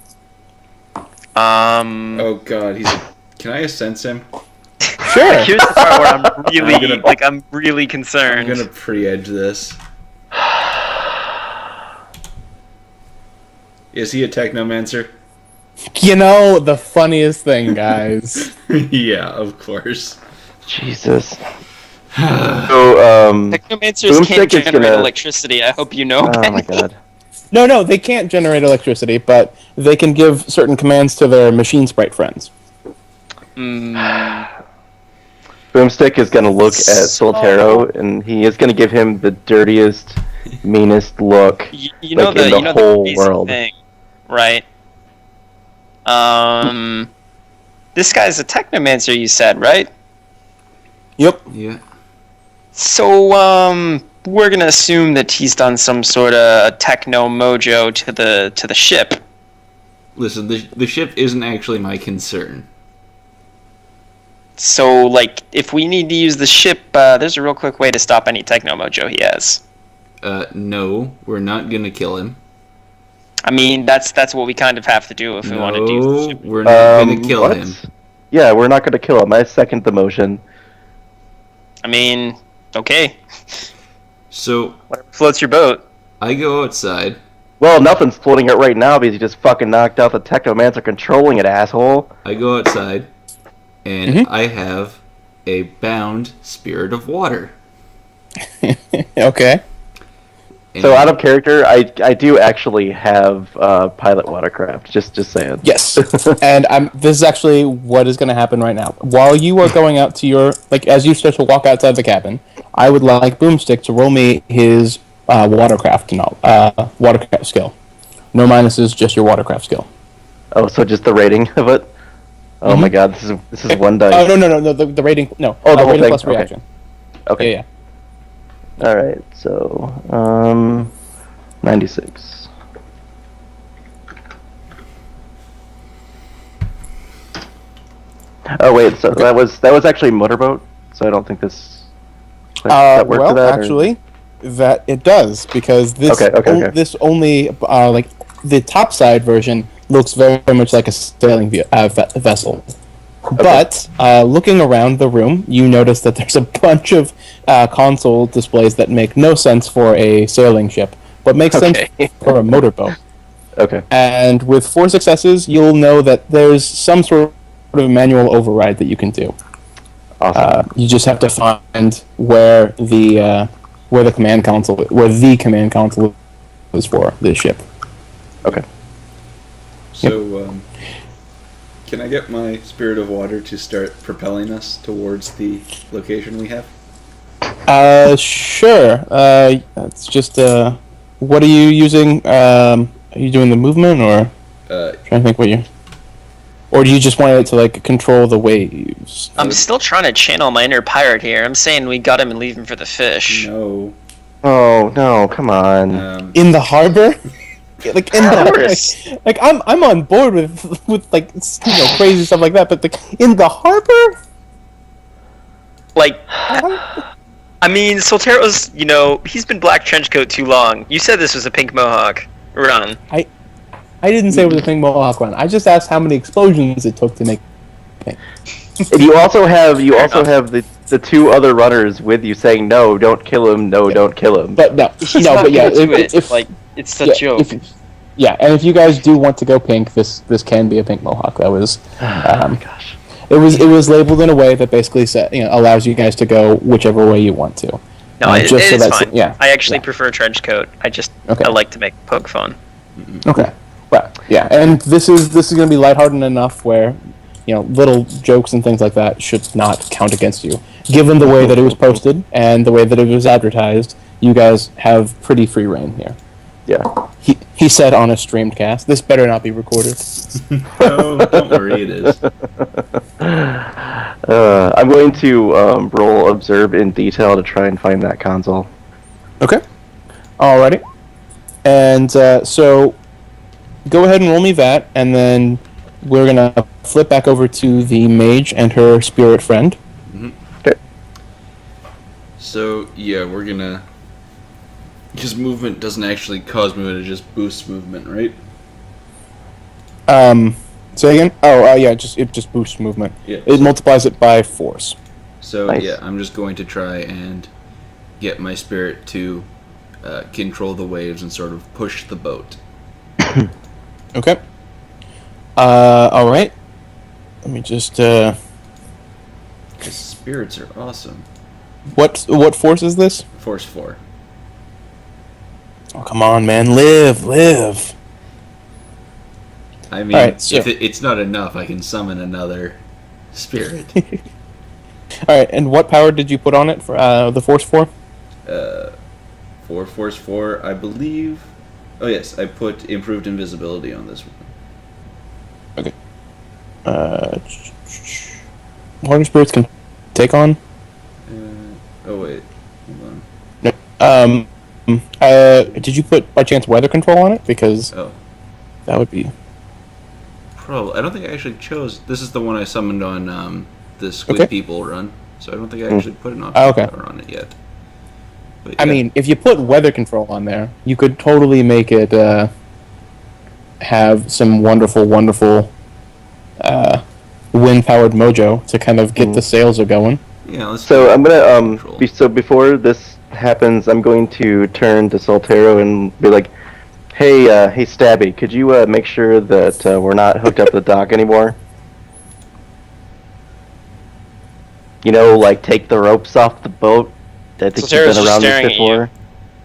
Oh God, can I sense him? Sure. Like, here's the part where I'm really concerned. I'm gonna pre-edge this. Is he a technomancer? You know, the funniest thing, guys. Yeah, of course. Jesus. So, Technomancers can't Boomstick is generate gonna- electricity. I hope you know. Oh my god. No, they can't generate electricity, but they can give certain commands to their machine sprite friends. Boomstick is gonna look at Soltero, and he is gonna give him the dirtiest, meanest look You know like, in the whole basic world. thing, right? This guy's a technomancer, you said, right? Yep. Yeah. So, we're gonna assume that he's done some sort of techno mojo to the ship. Listen, the ship isn't actually my concern. So, like, if we need to use the ship, there's a real quick way to stop any techno mojo he has. No, we're not gonna kill him. I mean, that's what we kind of have to do if we want to do the No, ship. we're not gonna kill what? him. Yeah, we're not gonna kill him. I second the motion. I mean, okay. So, Whatever floats your boat. I go outside. Well, nothing's floating it right now because he just fucking knocked out the Technomancer controlling it, asshole. I go outside, and I have a bound spirit of water. Okay. And So out of character, I do actually have pilot watercraft. Just saying. Yes. And this is actually what is going to happen right now. While you are going out to your, as you start to walk outside the cabin, I would like Boomstick to roll me his watercraft skill. No minuses, just your watercraft skill. Oh, so just the rating of it? Oh my god, this is one dice. Oh, no, the rating, no. Oh, the whole rating thing? plus Okay. reaction. Okay. Yeah. Alright, so 96. Oh wait, so that was actually motorboat, so I don't think this that worked Well, for that, or- actually, that it does, because this Okay. this only, the topside version looks very much like a sailing vessel. But, looking around the room, you notice that there's a bunch of console displays that make no sense for a sailing ship, but make sense for a motorboat. Okay. And with 4 successes, you'll know that there's some sort of manual override that you can do. Awesome. You just have to find where the command console is for the ship. Okay. So, can I get my spirit of water to start propelling us towards the location we have? Sure. It's just what are you using? Are you doing the movement, or trying to think what you? Or do you just want it to control the waves? I'm still trying to channel my inner pirate here. I'm saying we got him and leave him for the fish. No. Oh no, come on. In the harbor? In the course. I'm on board with crazy stuff like that, but in the harbor? I mean, Soltero's, he's been black trenchcoat too long. You said this was a pink mohawk run. I didn't say it was a pink mohawk run. I just asked how many explosions it took to make pink. And you also have the 2 other runners with you saying no, don't kill him, no, don't kill him. But no, He's no, not but yeah, gonna do it. if It's a yeah, joke. and if you guys do want to go pink, this can be a pink mohawk. That was, oh my gosh. it was labeled in a way that basically allows you guys to go whichever way you want to. No, it just so is that's- fine. yeah, I actually yeah. prefer trench coat. I like to make poke fun. Okay. Well, yeah, and this is going to be lighthearted enough where, little jokes and things like that should not count against you. Given the way that it was posted and the way that it was advertised, you guys have pretty free reign here. Yeah. He said on a streamed cast. This better not be recorded. No, don't worry, it is. I'm going to roll observe in detail to try and find that console. Okay. Alrighty. And so, go ahead and roll me that, and then we're gonna flip back over to the mage and her spirit friend. Okay. So, yeah, we're gonna... Because movement doesn't actually cause movement, it just boosts movement, right? Say again? Oh, yeah, it just boosts movement. Yeah. It multiplies it by force. So, Nice. yeah, I'm just going to try and get my spirit to control the waves and sort of push the boat. Okay. Alright. Let me just, Because spirits are awesome. What force is this? Force 4. Oh, come on, man. Live. I mean, Alright, so... if it's not enough, I can summon another spirit. Alright, and what power did you put on it for the force 4? For Force 4, I believe... Oh, yes, I put improved invisibility on this one. Okay. Water spirits can take on? Oh, wait. Hold on. Did you put, by chance, weather control on it? Because that would be... Probably. I don't think I actually chose... This is the one I summoned on the Squid People run, so I don't think I actually put an option power on it yet. But, yeah. I mean, if you put weather control on there, you could totally make it have some wonderful wind-powered mojo to kind of get the sails going. Yeah, so I'm gonna so before this happens, I'm going to turn to Soltero and be like, "Hey, Stabby, could you make sure that we're not hooked up to the dock anymore? You know, like take the ropes off the boat. I think you've been around this before."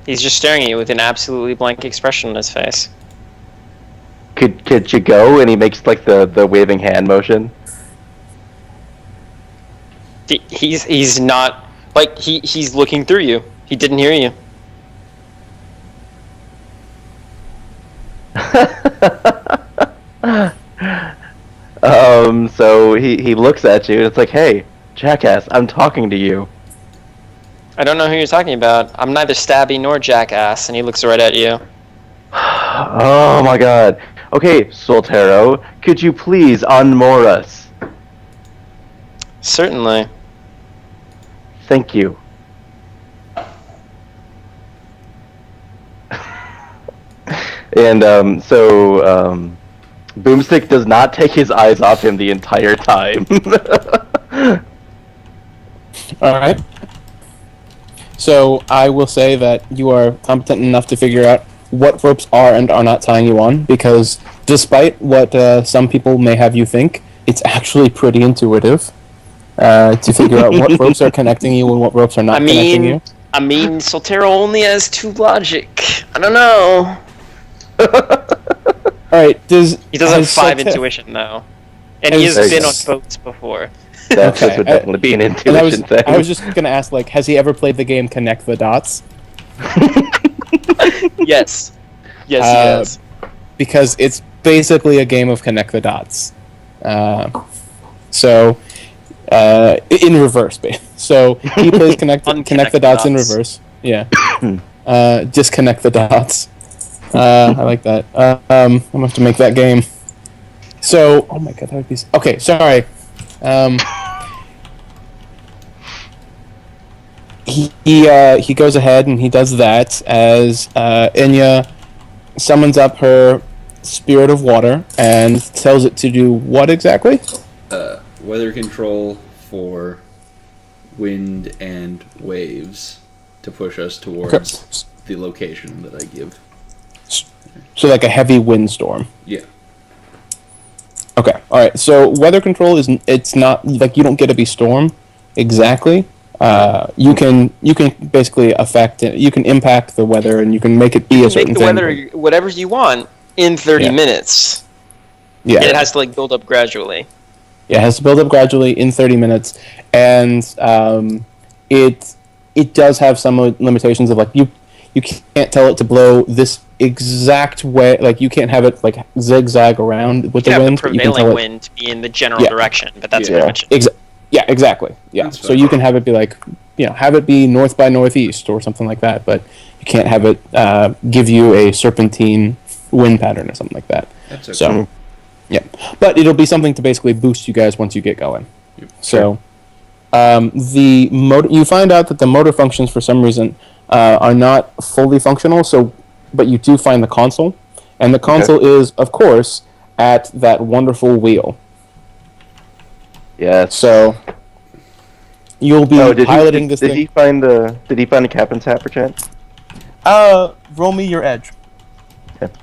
He's just staring at you with an absolutely blank expression on his face. Could you go? And he makes like the waving hand motion. He's not like he's looking through you. He didn't hear you. So he looks at you and it's like, "Hey, jackass, I'm talking to you." I don't know who you're talking about. I'm neither Stabby nor Jackass, and he looks right at you. Oh my god. Okay, Soltero, could you please unmoor us? Certainly. Thank you. And Boomstick does not take his eyes off him the entire time. Alright. So, I will say that you are competent enough to figure out what ropes are and are not tying you on, because despite what some people may have you think, it's actually pretty intuitive to figure out what ropes are connecting you and what ropes are not connecting you. I mean, Soltero only has 2 logic. I don't know. Alright, he does have 5 intuition, though. And he has been on boats before. That would definitely be an intuition thing. I was just going to ask, like, has he ever played the game Connect the Dots? Yes. Yes, he has. Because it's basically a game of Connect the Dots. In reverse. So, he plays Connect the Dots in reverse. Yeah. Disconnect the Dots. I like that. I'm going to have to make that game. So, oh my god, that would be... Okay, sorry. He goes ahead and he does that as Enya summons up her spirit of water and tells it to do what exactly? Weather control for wind and waves to push us towards the location that I give. So like a heavy windstorm. Yeah. Okay. All right. So weather control it's not like you don't get to be storm exactly. You can basically affect it. You can impact the weather and you can make it be a certain thing. Make the weather whatever you want in 30 minutes. Yeah. And it has to like build up gradually. Yeah, it has to build up gradually in 30 minutes, and it does have some limitations of like you can't tell it to blow this exact way. Like you can't have it like zigzag around with the wind. The prevailing wind to be in the general direction, but that's pretty much it. Yeah, exactly. Yeah, so you can have it be like have it be north by northeast or something like that, but you can't have it give you a serpentine wind pattern or something like that. That's okay. So. Yeah, but it'll be something to basically boost you guys once you get going. Yep. So, the motor, you find out that the motor functions for some reason are not fully functional. So, but you do find the console, and the console is, of course, at that wonderful wheel. Yes. So you'll be piloting this thing. Did he find a captain's hat, perchance? Roll me your edge. Okay.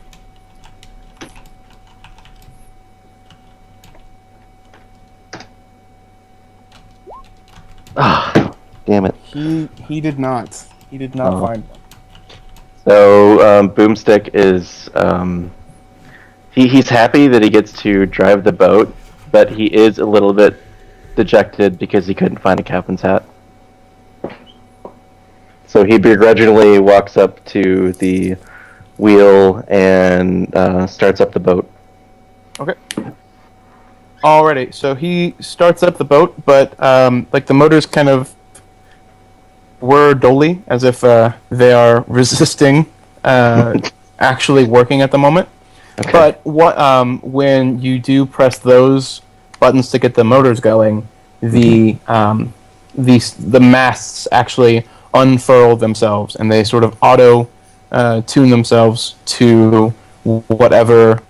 Ah, damn it. He did not. He did not find one. So Boomstick is he's happy that he gets to drive the boat, but he is a little bit dejected because he couldn't find a captain's hat. So he begrudgingly walks up to the wheel and starts up the boat. Okay. Alrighty, so he starts up the boat, but like the motors kind of whir dully, as if they are resisting actually working at the moment. Okay. But when you do press those buttons to get the motors going, the masts actually unfurl themselves, and they sort of auto tune themselves to whatever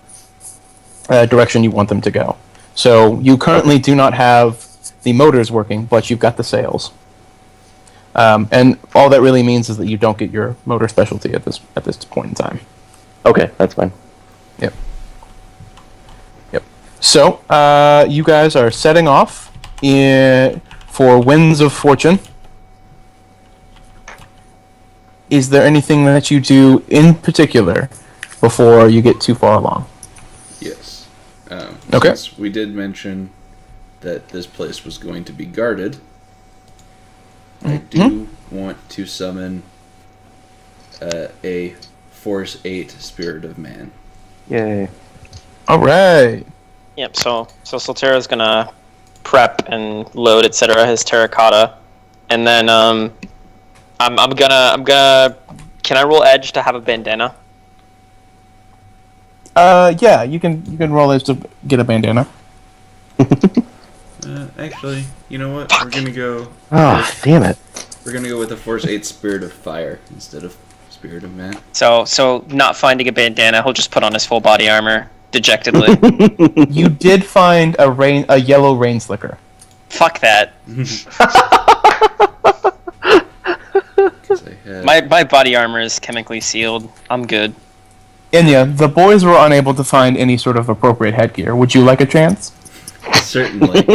direction you want them to go. So you currently do not have the motors working, but you've got the sails. And all that really means is that you don't get your motor specialty at this point in time. Okay, that's fine. Yep. So you guys are setting off for Winds of Fortune. Is there anything that you do in particular before you get too far along? Yes. Okay. Since we did mention that this place was going to be guarded, I do want to summon a Force 8 Spirit of Man. Yay. All right. Yep. So Solterra's gonna prep and load, etc. His terracotta, and then I'm gonna. Can I roll edge to have a bandana? Yeah, you can roll this to get a bandana. Actually, you know what? Fuck. We're gonna go. Ah, damn it. We're gonna go with a Force 8 Spirit of Fire instead of Spirit of Man. So not finding a bandana, he'll just put on his full body armor dejectedly. You did find a yellow rain slicker. Fuck that. 'Cause I had... My body armor is chemically sealed. I'm good. Inya, the boys were unable to find any sort of appropriate headgear. Would you like a chance? Certainly.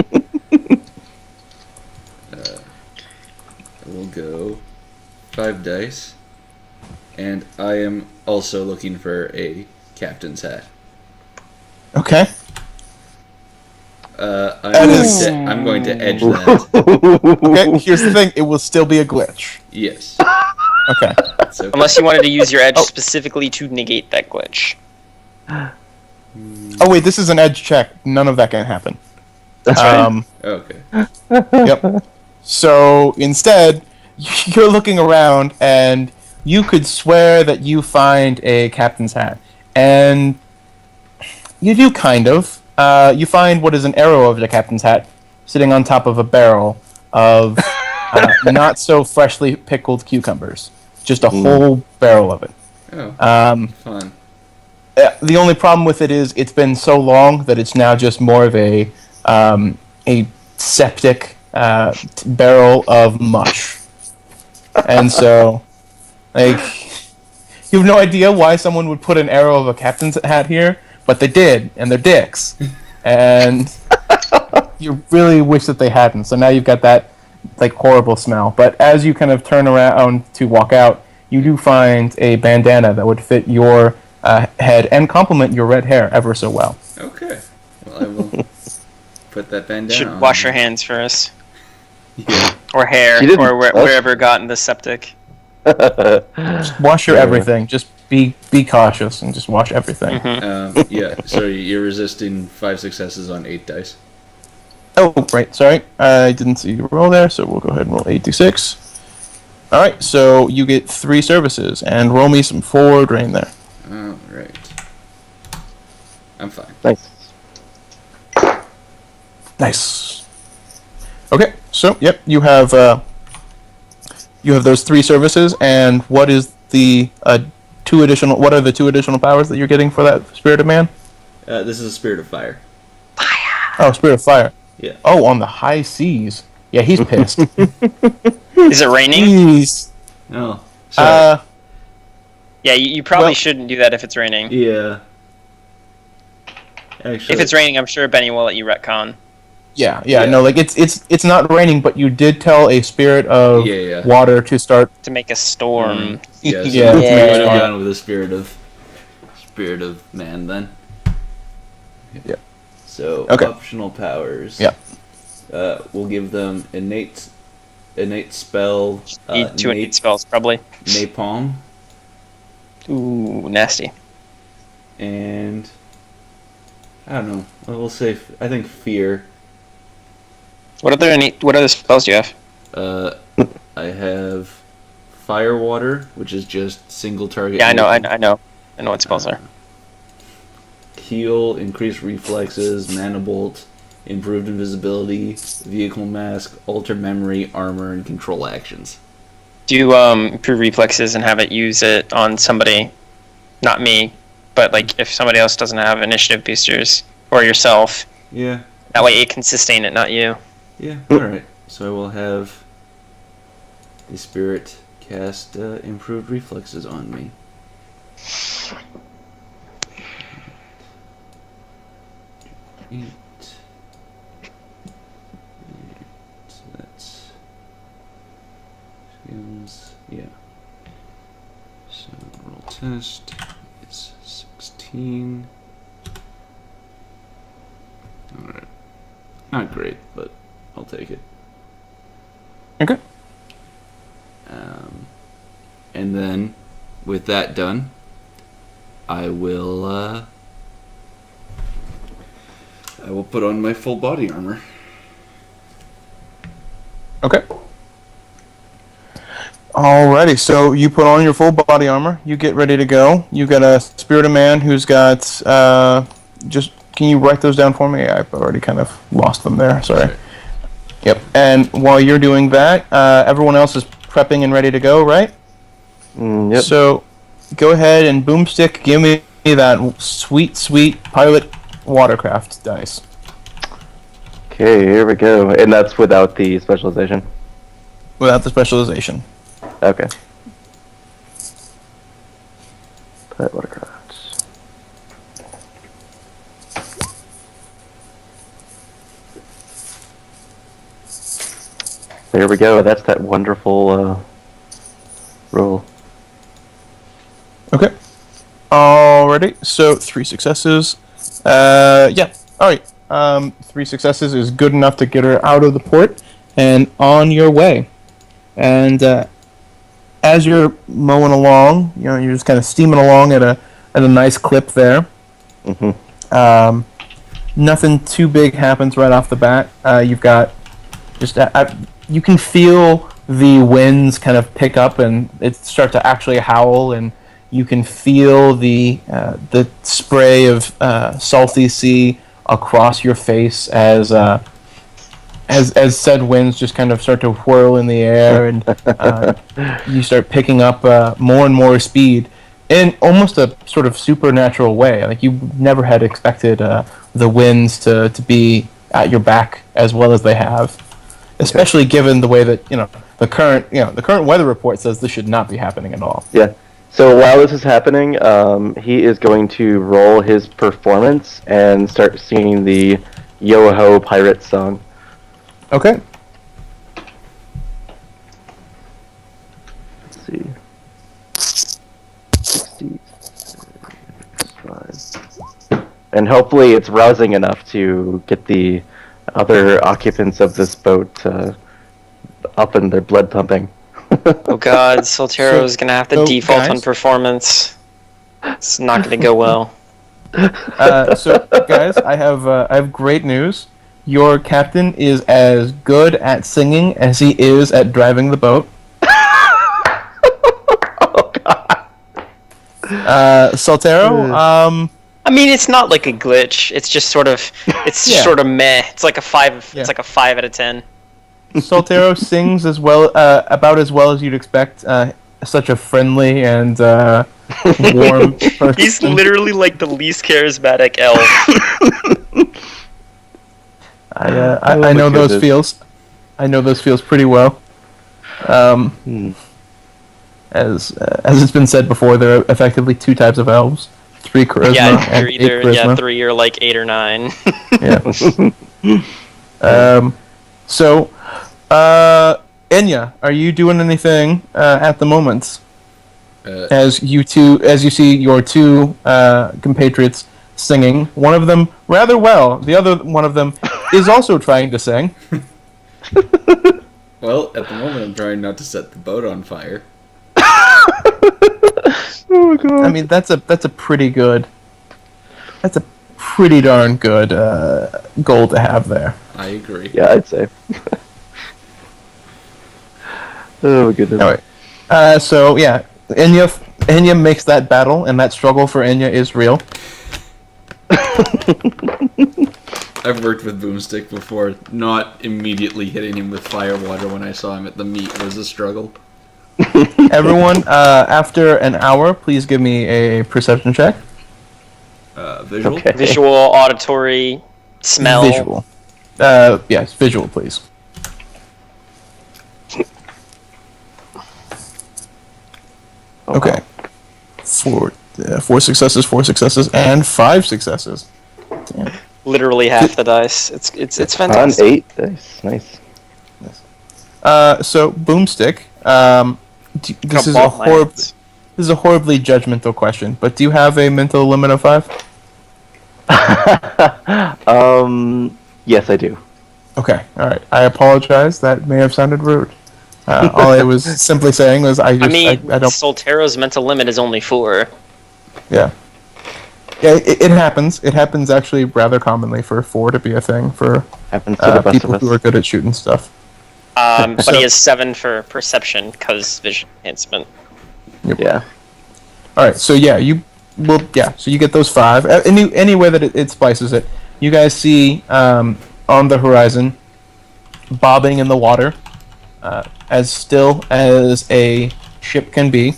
We'll go 5 dice, and I am also looking for a captain's hat. Okay. I'm going to edge that. Okay, here's the thing. It will still be a glitch. Yes. Okay. That's okay. Unless you wanted to use your edge specifically to negate that glitch. Oh, wait, this is an edge check. None of that can happen. That's right. Okay. Yep. So, instead, you're looking around, and you could swear that you find a captain's hat. And you do, kind of. You find what is an arrow of the captain's hat sitting on top of a barrel of not so freshly pickled cucumbers. Just a whole barrel of it. Oh, fun. The only problem with it is it's been so long that it's now just more of a septic barrel of mush. And so, like, you have no idea why someone would put an arrow of a captain's hat here, but they did, and they're dicks. And you really wish that they hadn't. So now you've got that, like, horrible smell. But as you kind of turn around to walk out, you do find a bandana that would fit your head and complement your red hair ever so well. Okay. Well, I will put that bandana You should on. wash your hands first. Yeah. Or hair, or wherever it got in the septic. Just wash your everything. Just be cautious and just wash everything. Yeah, sorry, you're resisting 5 successes on 8 dice. Oh, right, sorry. I didn't see you roll there, so we'll go ahead and roll 8d6. Alright, so you get 3 services, and roll me some forward drain there. Alright. I'm fine. Nice. Nice. Okay, so, yep, you have those 3 services, and what is the what are the 2 additional powers that you're getting for that Spirit of Man? This is a spirit of fire. Oh, spirit of fire. Yeah. Oh, on the high seas. Yeah, he's pissed. Is it raining? Jeez. Oh, sorry. Yeah, you probably shouldn't do that if it's raining. Yeah. Actually, If it's raining, I'm sure Benny will let you retcon. Yeah. Yeah. No, like it's not raining, but you did tell a spirit of water to start To make a storm. Yeah, so Yeah. we would have Yeah. gone with a spirit of man then. Yeah. So Okay. optional powers. Yeah. We'll give them innate spell. Need 2 innate spells, probably. Napalm. Ooh, nasty. And I don't know. We'll say I think fear. What other spells do you have? I have fire water, which is just single target. Yeah, I know what spells are. Heal, increased reflexes, mana bolt, improved invisibility, vehicle mask, alter memory, armor, and control actions. Do you improve reflexes and have it use it on somebody, not me, but like if somebody else doesn't have initiative boosters or yourself? Yeah. That way it can sustain it, not you. Yeah. All right. So I will have the spirit cast improved reflexes on me. So that's skills. Yeah. So roll test is 16. All right. Not great, but I'll take it. Okay. And then, with that done, I will put on my full body armor. Okay. Alrighty, so you put on your full body armor. You get ready to go. You got a spirit of man who's got just. Can you write those down for me? I've already kind of lost them there. Sorry. Sure. Yep. And while you're doing that, everyone else is prepping and ready to go, right? Yep. So, go ahead and Boomstick, give me that sweet, sweet pilot watercraft dice. Okay, here we go. And that's without the specialization. Without the specialization. Okay. Pilot watercraft. There we go. That's that wonderful roll. Okay. Alrighty. So 3 successes. Yeah. Alright. 3 successes is good enough to get her out of the port and on your way. And as you're mowing along, you're just kind of steaming along at a nice clip there. Mm-hmm. Nothing too big happens right off the bat. You've got just you can feel the winds kind of pick up and it start to actually howl, and you can feel the spray of salty sea across your face as said winds just kind of start to whirl in the air, and you start picking up more and more speed in almost a sort of supernatural way. Like you never had expected the winds to be at your back as well as they have. Especially given the way that the current weather report says this should not be happening at all. Yeah. So while this is happening, he is going to roll his performance and start singing the Yo-Ho Pirate song. Okay. Let's see. 65. And hopefully it's rousing enough to get the other occupants of this boat up and their blood pumping. Oh god, Soltero's gonna have to default on performance. It's not gonna go well. So guys, I have great news. Your captain is as good at singing as he is at driving the boat. Oh god. Soltero, I mean, it's not like a glitch. It's just sort of, sort of meh. It's like a 5. Yeah. It's like a 5 out of 10. Soltero sings as well, about as well as you'd expect. such a friendly and warm person. He's literally like the least charismatic elf. I know those feels. I know those feels pretty well. As it's been said before, there are effectively 2 types of elves: 3 charisma Yeah, and you're 8 charisma. 3 or like 8 or 9. Yeah. So, Enya, are you doing anything at the moment? As you see your 2 compatriots singing, one of them rather well, the other one of them is also trying to sing. Well, at the moment, I'm trying not to set the boat on fire. Oh my god! I mean, that's a pretty good. That's a pretty darn good goal to have there. I agree. Yeah, I'd say. Oh goodness! All right. So yeah, Enya makes that battle, and that struggle for Enya is real. I've worked with Boomstick before. Not immediately hitting him with fire water when I saw him at the meet was a struggle. Everyone, after an hour, please give me a perception check. Visual? Okay. Visual, auditory, smell. Visual. Yes, visual, please. Okay. 4 successes, and 5 successes. Damn. Literally half the dice. It's On fantastic. 8 dice. Nice. So Boomstick, this is a horribly judgmental question, but do you have a mental limit of 5? Yes, I do. Okay, all right. I apologize. That may have sounded rude. All I was simply saying was I don't. Soltero's mental limit is only 4. Yeah. Yeah, it happens. It happens actually rather commonly for 4 to be a thing for Happens to the best people of us. who are good at shooting stuff. But he has 7 for perception because vision enhancement. Yep. Yeah. All right, so yeah, so you get those 5. Any way that it splices it, you guys see on the horizon, bobbing in the water, as still as a ship can be.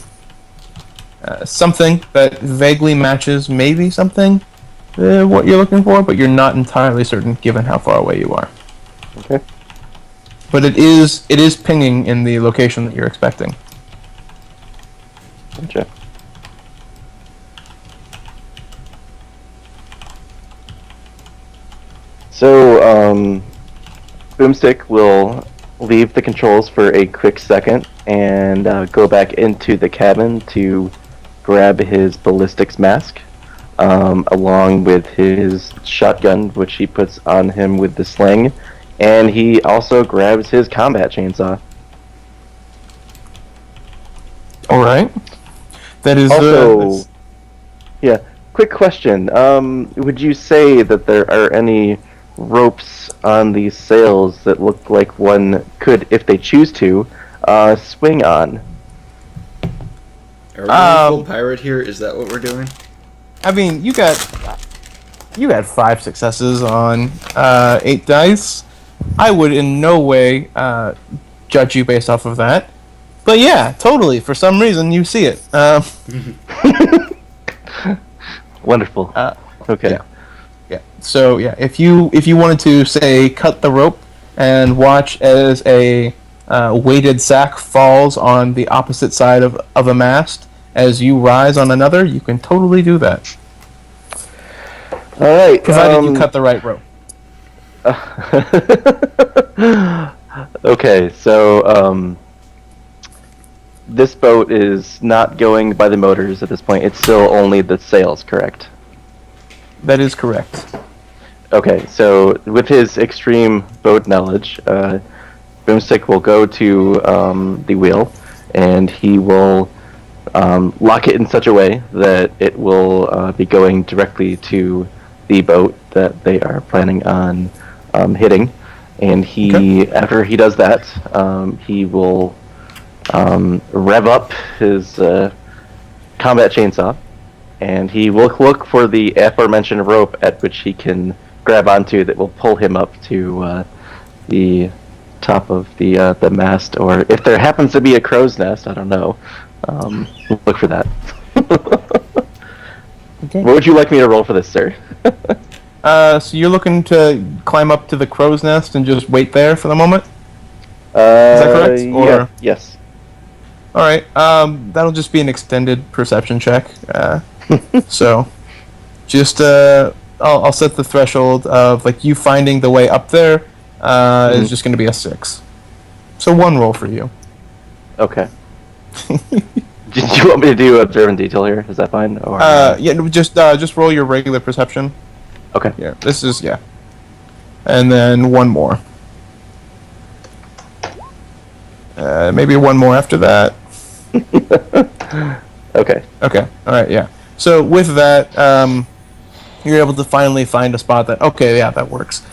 Something that vaguely matches maybe something what you're looking for, but you're not entirely certain given how far away you are. Okay. But it is pinging in the location that you're expecting. Gotcha. So, Boomstick will leave the controls for a quick second and go back into the cabin to grab his ballistics mask, along with his shotgun, which he puts on him with the sling, and he also grabs his combat chainsaw. All right. That is Also, yeah. Quick question: would you say that there are any ropes on these sails that look like one could, if they choose to, swing on? Are we going full pirate here? Is that what we're doing? I mean, you got 5 successes on 8 dice. I would in no way judge you based off of that. But yeah, totally. For some reason, you see it. Wonderful. Okay. Yeah. Yeah. So yeah, if you wanted to say cut the rope and watch as a weighted sack falls on the opposite side of a mast as you rise on another, you can totally do that. All right. Provided you cut the right rope. Okay, so this boat is not going by the motors at this point. It's still only the sails, correct? That is correct. Okay, so with his extreme boat knowledge, Boomstick will go to the wheel, and he will lock it in such a way that it will be going directly to the boat that they are planning on hitting. And after he does that, he will rev up his combat chainsaw, and he will look for the aforementioned rope at which he can grab onto that will pull him up to the top of the mast, or if there happens to be a crow's nest, I don't know. Look for that. Okay. What would you like me to roll for this, sir? So you're looking to climb up to the crow's nest and just wait there for the moment? Is that correct? Yeah. Yes. All right. That'll just be an extended perception check. So, just I'll set the threshold of like you finding the way up there is just going to be a 6. So 1 roll for you. Okay. Did you want me to do observe in detail here? Is that fine? Or yeah, just roll your regular perception. okay. Yeah, this is and then 1 more. Maybe 1 more after that. Okay. Okay. All right. Yeah. So with that, you're able to finally find a spot that works.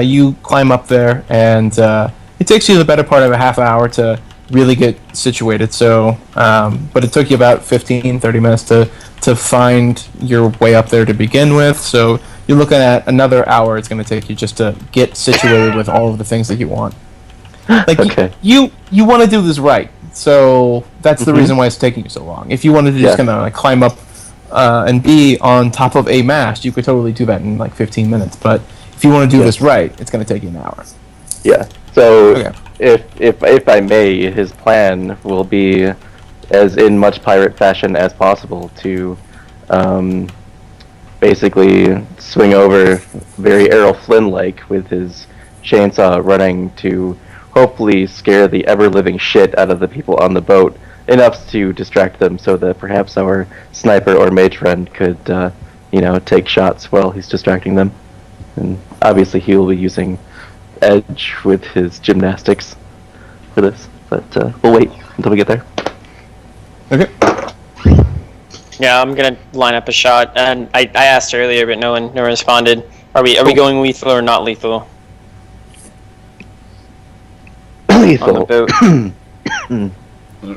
You climb up there, and it takes you the better part of a half hour to really get situated. So, but it took you about 15-30 minutes to find your way up there to begin with. So you're looking at another hour it's going to take you just to get situated with all of the things that you want. Like Okay. you want to do this right. So that's the reason why it's taking you so long. If you wanted to just kind of like climb up and be on top of a mast, you could totally do that in like 15 minutes. But if you want to do this right, it's going to take you an hour. Yeah. So Okay. if I may, his plan will be, as in much pirate fashion as possible, to basically swing over very Errol Flynn-like with his chainsaw, running to hopefully scare the ever-living shit out of the people on the boat, enough to distract them so that perhaps our sniper or mage friend could, take shots while he's distracting them. And obviously he will be using edge with his gymnastics for this, but we'll wait until we get there. Okay. Yeah, I'm gonna line up a shot, and I asked earlier, but no one responded. Are we going lethal or not lethal on the boat?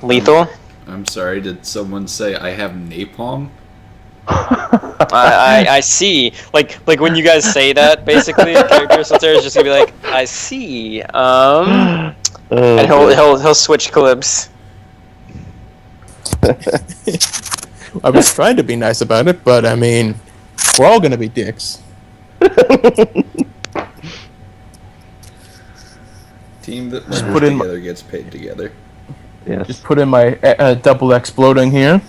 Lethal? I'm sorry, did someone say I have napalm? I see. Like when you guys say that, basically, the character sits there is just gonna be like, I see. And he'll switch clips. I was trying to be nice about it, but I mean, we're all gonna be dicks. Team that Just works put in together gets paid together. Yes. Just put in my double exploding here.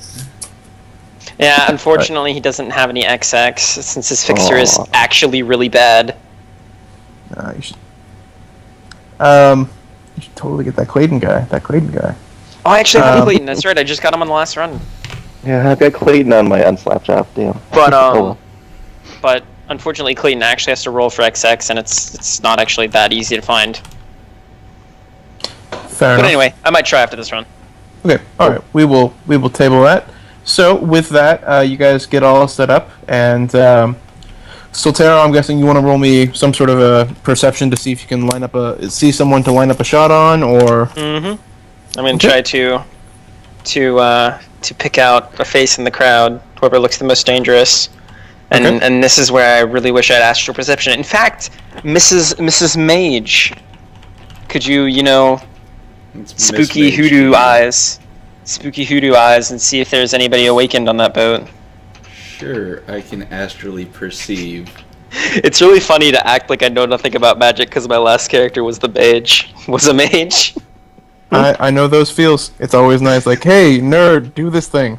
Yeah, unfortunately, he doesn't have any XX since his fixer is actually really bad. You should totally get that Clayton guy. Oh, I actually have Clayton. That's right. I just got him on the last run. Yeah, I've got Clayton on my unslap job. Damn. But but unfortunately, Clayton actually has to roll for XX, and it's not actually that easy to find. Fair enough. But anyway, I might try after this run. Okay. All right. We will table that. So with that, you guys get all set up, and Soltero, I'm guessing you want to roll me some sort of a perception to see if you can see someone to line up a shot on, or. Mm-hmm. I'm gonna try to pick out a face in the crowd, whoever looks the most dangerous. And this is where I really wish I had astral perception. In fact, Mrs. Mage, could you spooky hoodoo eyes, and see if there's anybody awakened on that boat? Sure, I can astrally perceive. It's really funny to act like I know nothing about magic because my last character was a mage. I know those feels. It's always nice, like, hey, nerd, do this thing.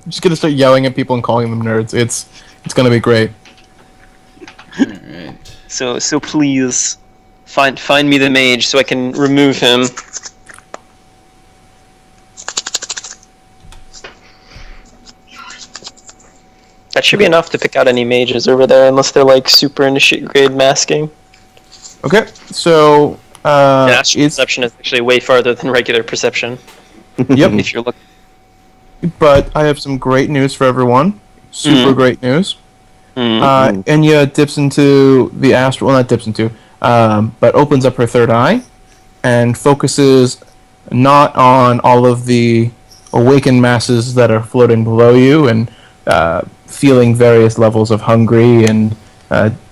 I'm just gonna start yelling at people and calling them nerds. It's gonna be great. Alright. So please find me the mage so I can remove him. That should be enough to pick out any mages over there, unless they're like super into shit grade masking. Okay, so astral perception is actually way farther than regular perception. Yep. If you're looking. But I have some great news for everyone. Super great news. Enya dips into the astral. Well, not dips into, but opens up her third eye and focuses not on all of the awakened masses that are floating below you and feeling various levels of hungry and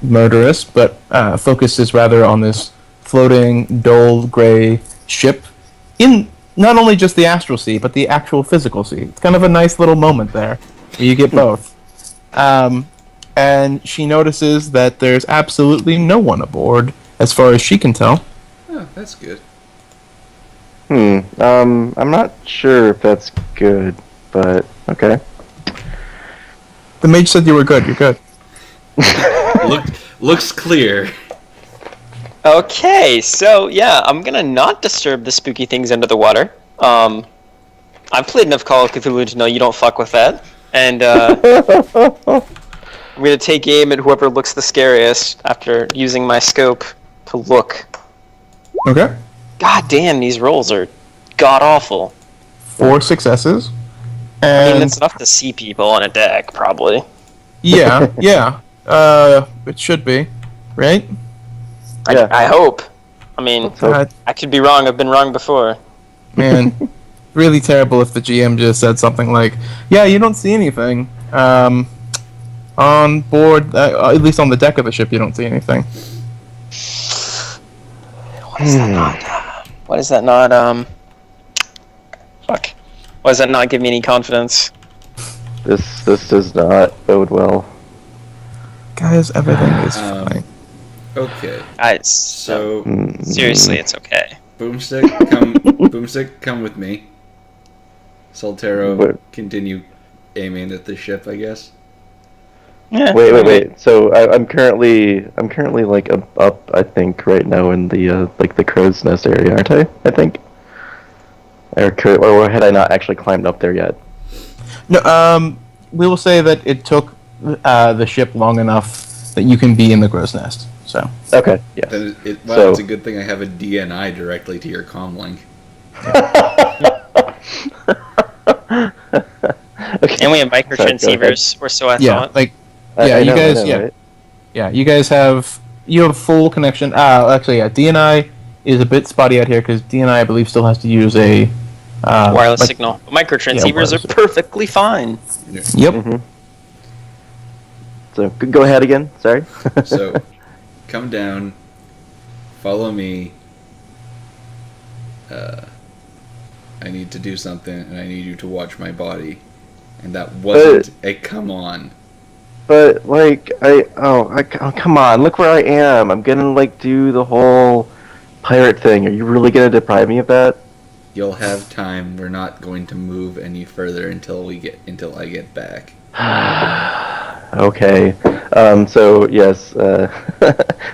murderous, but focuses rather on this floating, dull gray ship in not only just the astral sea, but the actual physical sea. It's kind of a nice little moment there where you get both. And she notices that there's absolutely no one aboard, as far as she can tell. Oh, that's good. I'm not sure if that's good, but okay. The mage said you were good. You're good. Looks clear. Okay, so yeah, I'm gonna not disturb the spooky things under the water. I've played enough Call of Cthulhu to know you don't fuck with that. And I'm gonna take aim at whoever looks the scariest after using my scope to look. Okay. God damn, these rolls are god awful. 4 successes. I And mean, it's enough to see people on a deck, probably. yeah. It should be, right? Yeah. I hope. I mean, So, I could be wrong. I've been wrong before. Man, really terrible if the GM just said something like, "Yeah, you don't see anything on board. At least on the deck of the ship, you don't see anything." What is that not? What is that not? Fuck. Why does that not give me any confidence? this does not bode well. Guys, everything is fine. Okay. So So, seriously, it's okay. Boomstick, come with me. Soltero, What? continue aiming at the ship, I guess. Yeah. Wait. So I'm currently like up, I think, right now in the like the crow's nest area, aren't I? I think. Or had I not actually climbed up there yet? No, we will say that it took the ship long enough that you can be in the crow's nest. So Okay. Yeah. Then So- it's a good thing I have a DNI directly to your comm link. Okay. And we have micro Sorry, go ahead. transceivers, or so I yeah, thought. like I you know, guys, I know, right? yeah, you guys have full connection. Actually, yeah, DNI is a bit spotty out here because DNI, I believe, still has to use a Wireless like- signal. Micro transceivers wireless are signal. perfectly fine. Yep. Mm-hmm. So go ahead again. Sorry. So, come down, follow me. I need to do something, and I need you to watch my body. And that wasn't a come on. But like oh come on, look where I am. I'm gonna like do the whole pirate thing. Are you really gonna deprive me of that? You'll have time. We're not going to move any further until I get back. Okay. So yes,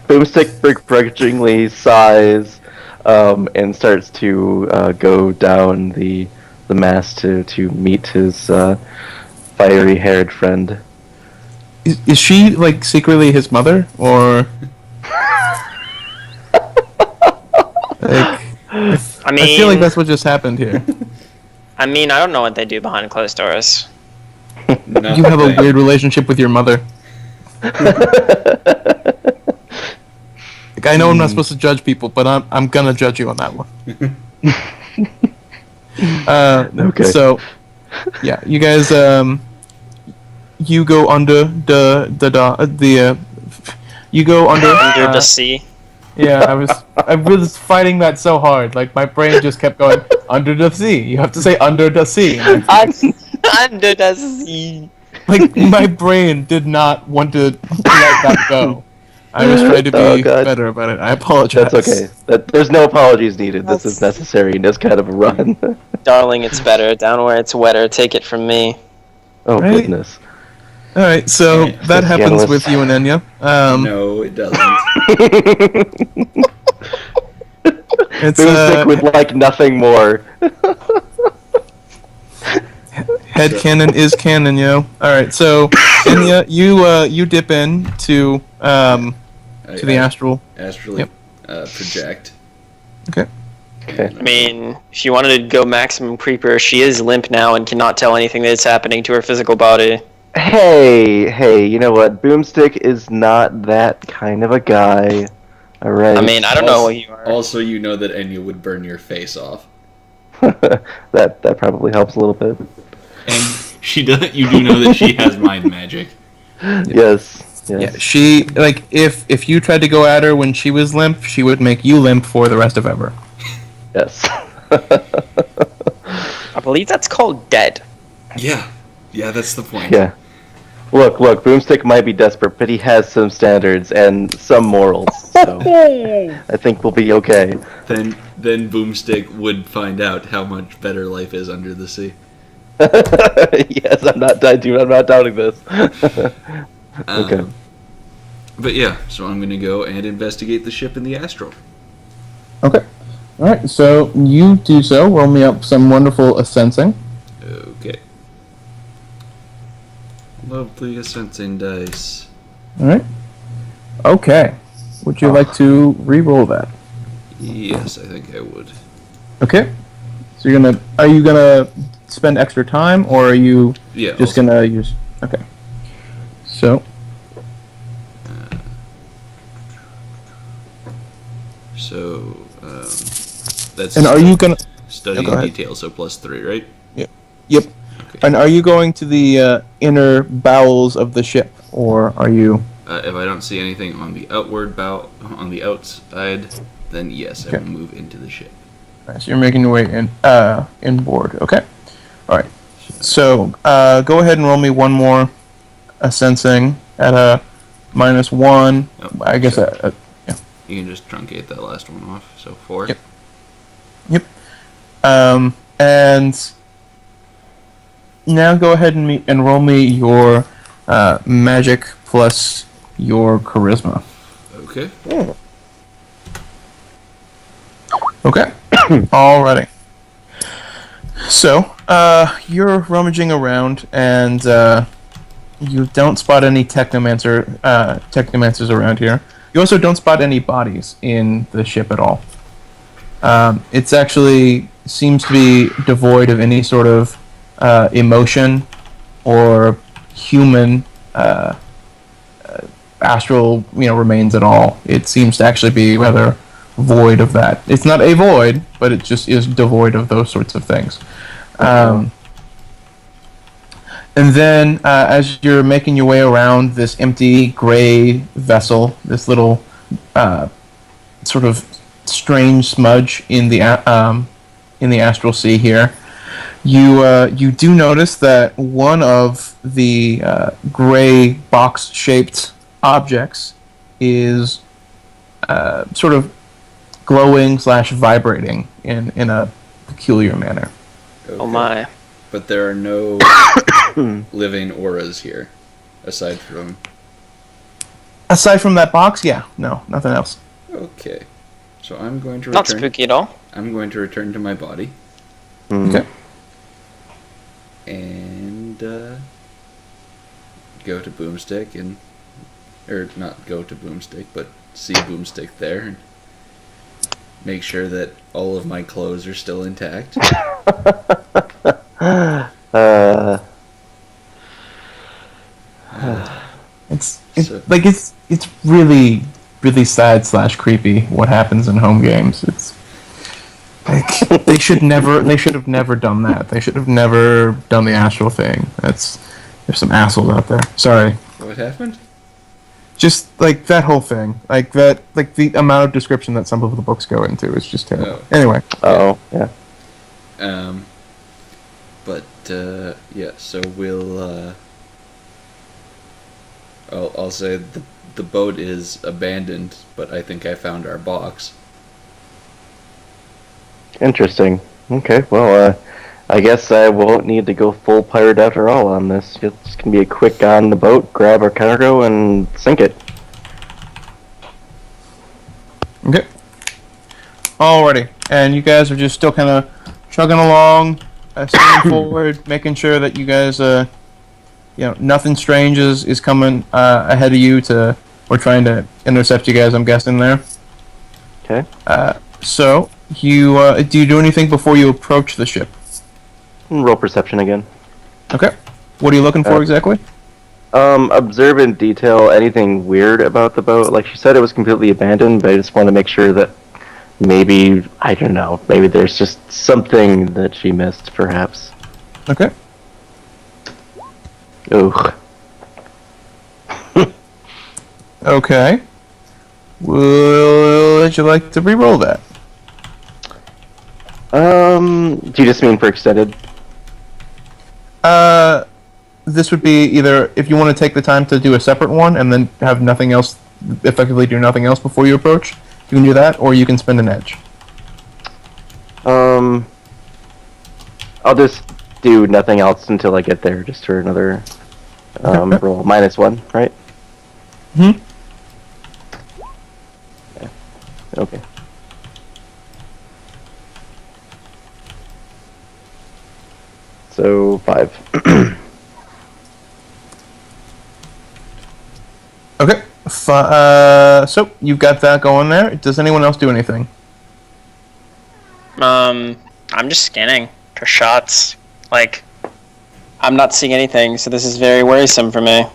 Boomstick begrudgingly sighs, and starts to go down the mast to meet his fiery-haired friend. Is she like secretly his mother, or like? I mean, I feel like that's what just happened here. I mean, I don't know what they do behind closed doors. You have a weird relationship with your mother. Like, I know I'm not supposed to judge people, but I'm gonna judge you on that one. Okay. So, yeah, you guys, you go under you go under Under the sea. Yeah, I was fighting that so hard. Like my brain just kept going under the sea. You have to say under the sea. Under the sea. Like my brain did not want to let that go. I was trying to be better about it. I apologize. That's okay. There's no apologies needed. This is necessary in this kind of a run. Darling, it's better. Down where it's wetter. Take it from me. Oh Right? goodness. All right, so that happens Scandalous. with you and Enya. No, it doesn't. It's Boomstick would like nothing more. head canon is canon, yo. All right, so Enya, you dip in to the astral. Astrally Yep. project. Okay. Okay. I mean, if you wanted to go maximum creeper, she is limp now and cannot tell anything that's happening to her physical body. Hey, you know what? Boomstick is not that kind of a guy. Alright. I mean, I don't know who you are. Also, you know that Enya would burn your face off. that probably helps a little bit. And she does. You do know that she has mind magic. Yes. Yeah, she like if you tried to go at her when she was limp, she would make you limp for the rest of ever. Yes. I believe that's called dead. Yeah, that's the point. Yeah. Look, Boomstick might be desperate, but he has some standards and some morals, so I think we'll be okay. Then Boomstick would find out how much better life is under the sea. Yes, I'm not doubting this. Okay. But yeah, so I'm going to go and investigate the ship in the astral. Okay. All right. So you do so. Roll me up some wonderful sensing. Okay. Lovely sensing dice. All right. Okay. Would you like to re-roll that? Yes, I think I would. Okay. So are you gonna spend extra time, or are you just gonna use? Okay. So. That's. And are you gonna study go ahead. detail? So +3, right? Yep. Okay. And are you going to the inner bowels of the ship, or are you? If I don't see anything on the on the outside, then yes, I will move into the ship. Right, so you're making your way inboard. Okay. All right. So go ahead and roll me one more sensing at a -1. Oh, I guess. yeah. You can just truncate that last one off. So 4. Yep. And now go ahead and roll me your magic plus your charisma. Okay. Okay. Alrighty. So, you're rummaging around, and you don't spot any technomancers around here. You also don't spot any bodies in the ship at all. It's actually seems to be devoid of any sort of emotion or human astral remains at all. It seems to actually be rather void of that. It's not a void, but it just is devoid of those sorts of things. And then, as you're making your way around this empty gray vessel, this little sort of strange smudge in the astral sea here, you do notice that one of the gray box-shaped objects is sort of glowing/vibrating in a peculiar manner. Okay. Oh my. But there are no living auras here, aside from that box. Yeah, no, nothing else. Okay, so I'm going to Not spooky at all. I'm going to return to my body. Okay. And go to Boomstick or not go to Boomstick, but see Boomstick there and make sure that all of my clothes are still intact. It's really sad / creepy what happens in home games. It's like they should have never done that. They should have never done the astral thing. There's some assholes out there. Sorry. What happened? Just like that whole thing, like the amount of description that some of the books go into is just terrible. Oh. Anyway. Yeah. But yeah. So we'll. I'll say the boat is abandoned, but I think I found our box. Interesting. Okay. Well, I guess I won't need to go full pirate after all on this. It's gonna be a quick on the boat, grab our cargo, and sink it. Okay. Alrighty. And you guys are just still kind of chugging along, steering forward, making sure that you guys, nothing strange is coming ahead of you we're trying to intercept you guys, I'm guessing there. Okay. So, do you do anything before you approach the ship? Roll perception again. Okay. What are you looking for exactly? Observe in detail anything weird about the boat. Like she said, it was completely abandoned, but I just want to make sure that maybe, I don't know, maybe there's just something that she missed, perhaps. Okay. Ugh. Okay. Would you like to re-roll that? Do you just mean for extended? This would be either if you want to take the time to do a separate one and then have nothing else, effectively do nothing else before you approach. You can do that, or you can spend an edge. I'll just do nothing else until I get there, just for another roll. -1, right? Hmm. Yeah. Okay. So 5. Okay. So you've got that going there. Does anyone else do anything? I'm just scanning for shots. Like, I'm not seeing anything, so this is very worrisome for me.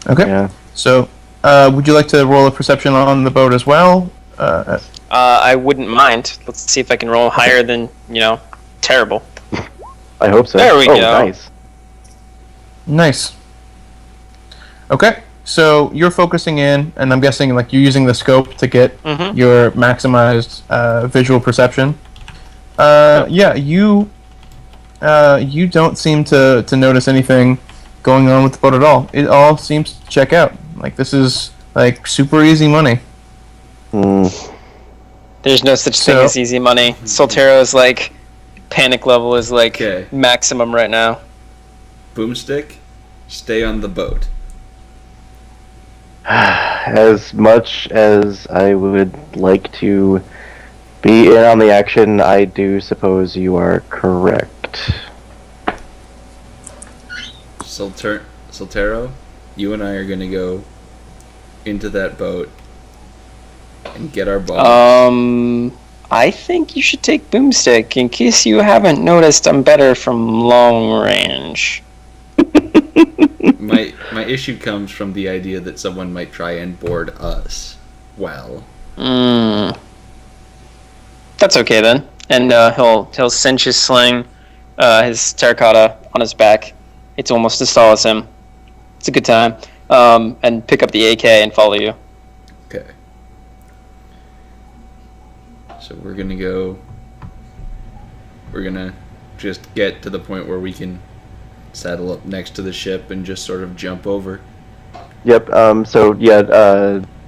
Okay. Yeah. So, would you like to roll a perception on the boat as well? I wouldn't mind. Let's see if I can roll higher than, terrible. I hope so. There we go. Nice. Nice. Okay. So you're focusing in, and I'm guessing like you're using the scope to get your maximized visual perception. Yeah, you don't seem to notice anything going on with the boat at all. It all seems to check out. Like this is like super easy money. There's no such thing as easy money. Soltero's like panic level is like maximum right now. Boomstick, stay on the boat. As much as I would like to be in on the action, I do suppose you are correct. Soltero, you and I are gonna go into that boat and get our bombs. I think you should take Boomstick. In case you haven't noticed, I'm better from long range. My issue comes from the idea that someone might try and board us. Well. That's okay then. And he'll cinch his sling, his terracotta on his back. It's almost as tall as him. It's a good time. And pick up the AK and follow you. Okay. So we're gonna go. We're gonna just get to the point where we can saddle up next to the ship and just sort of jump over. Yep.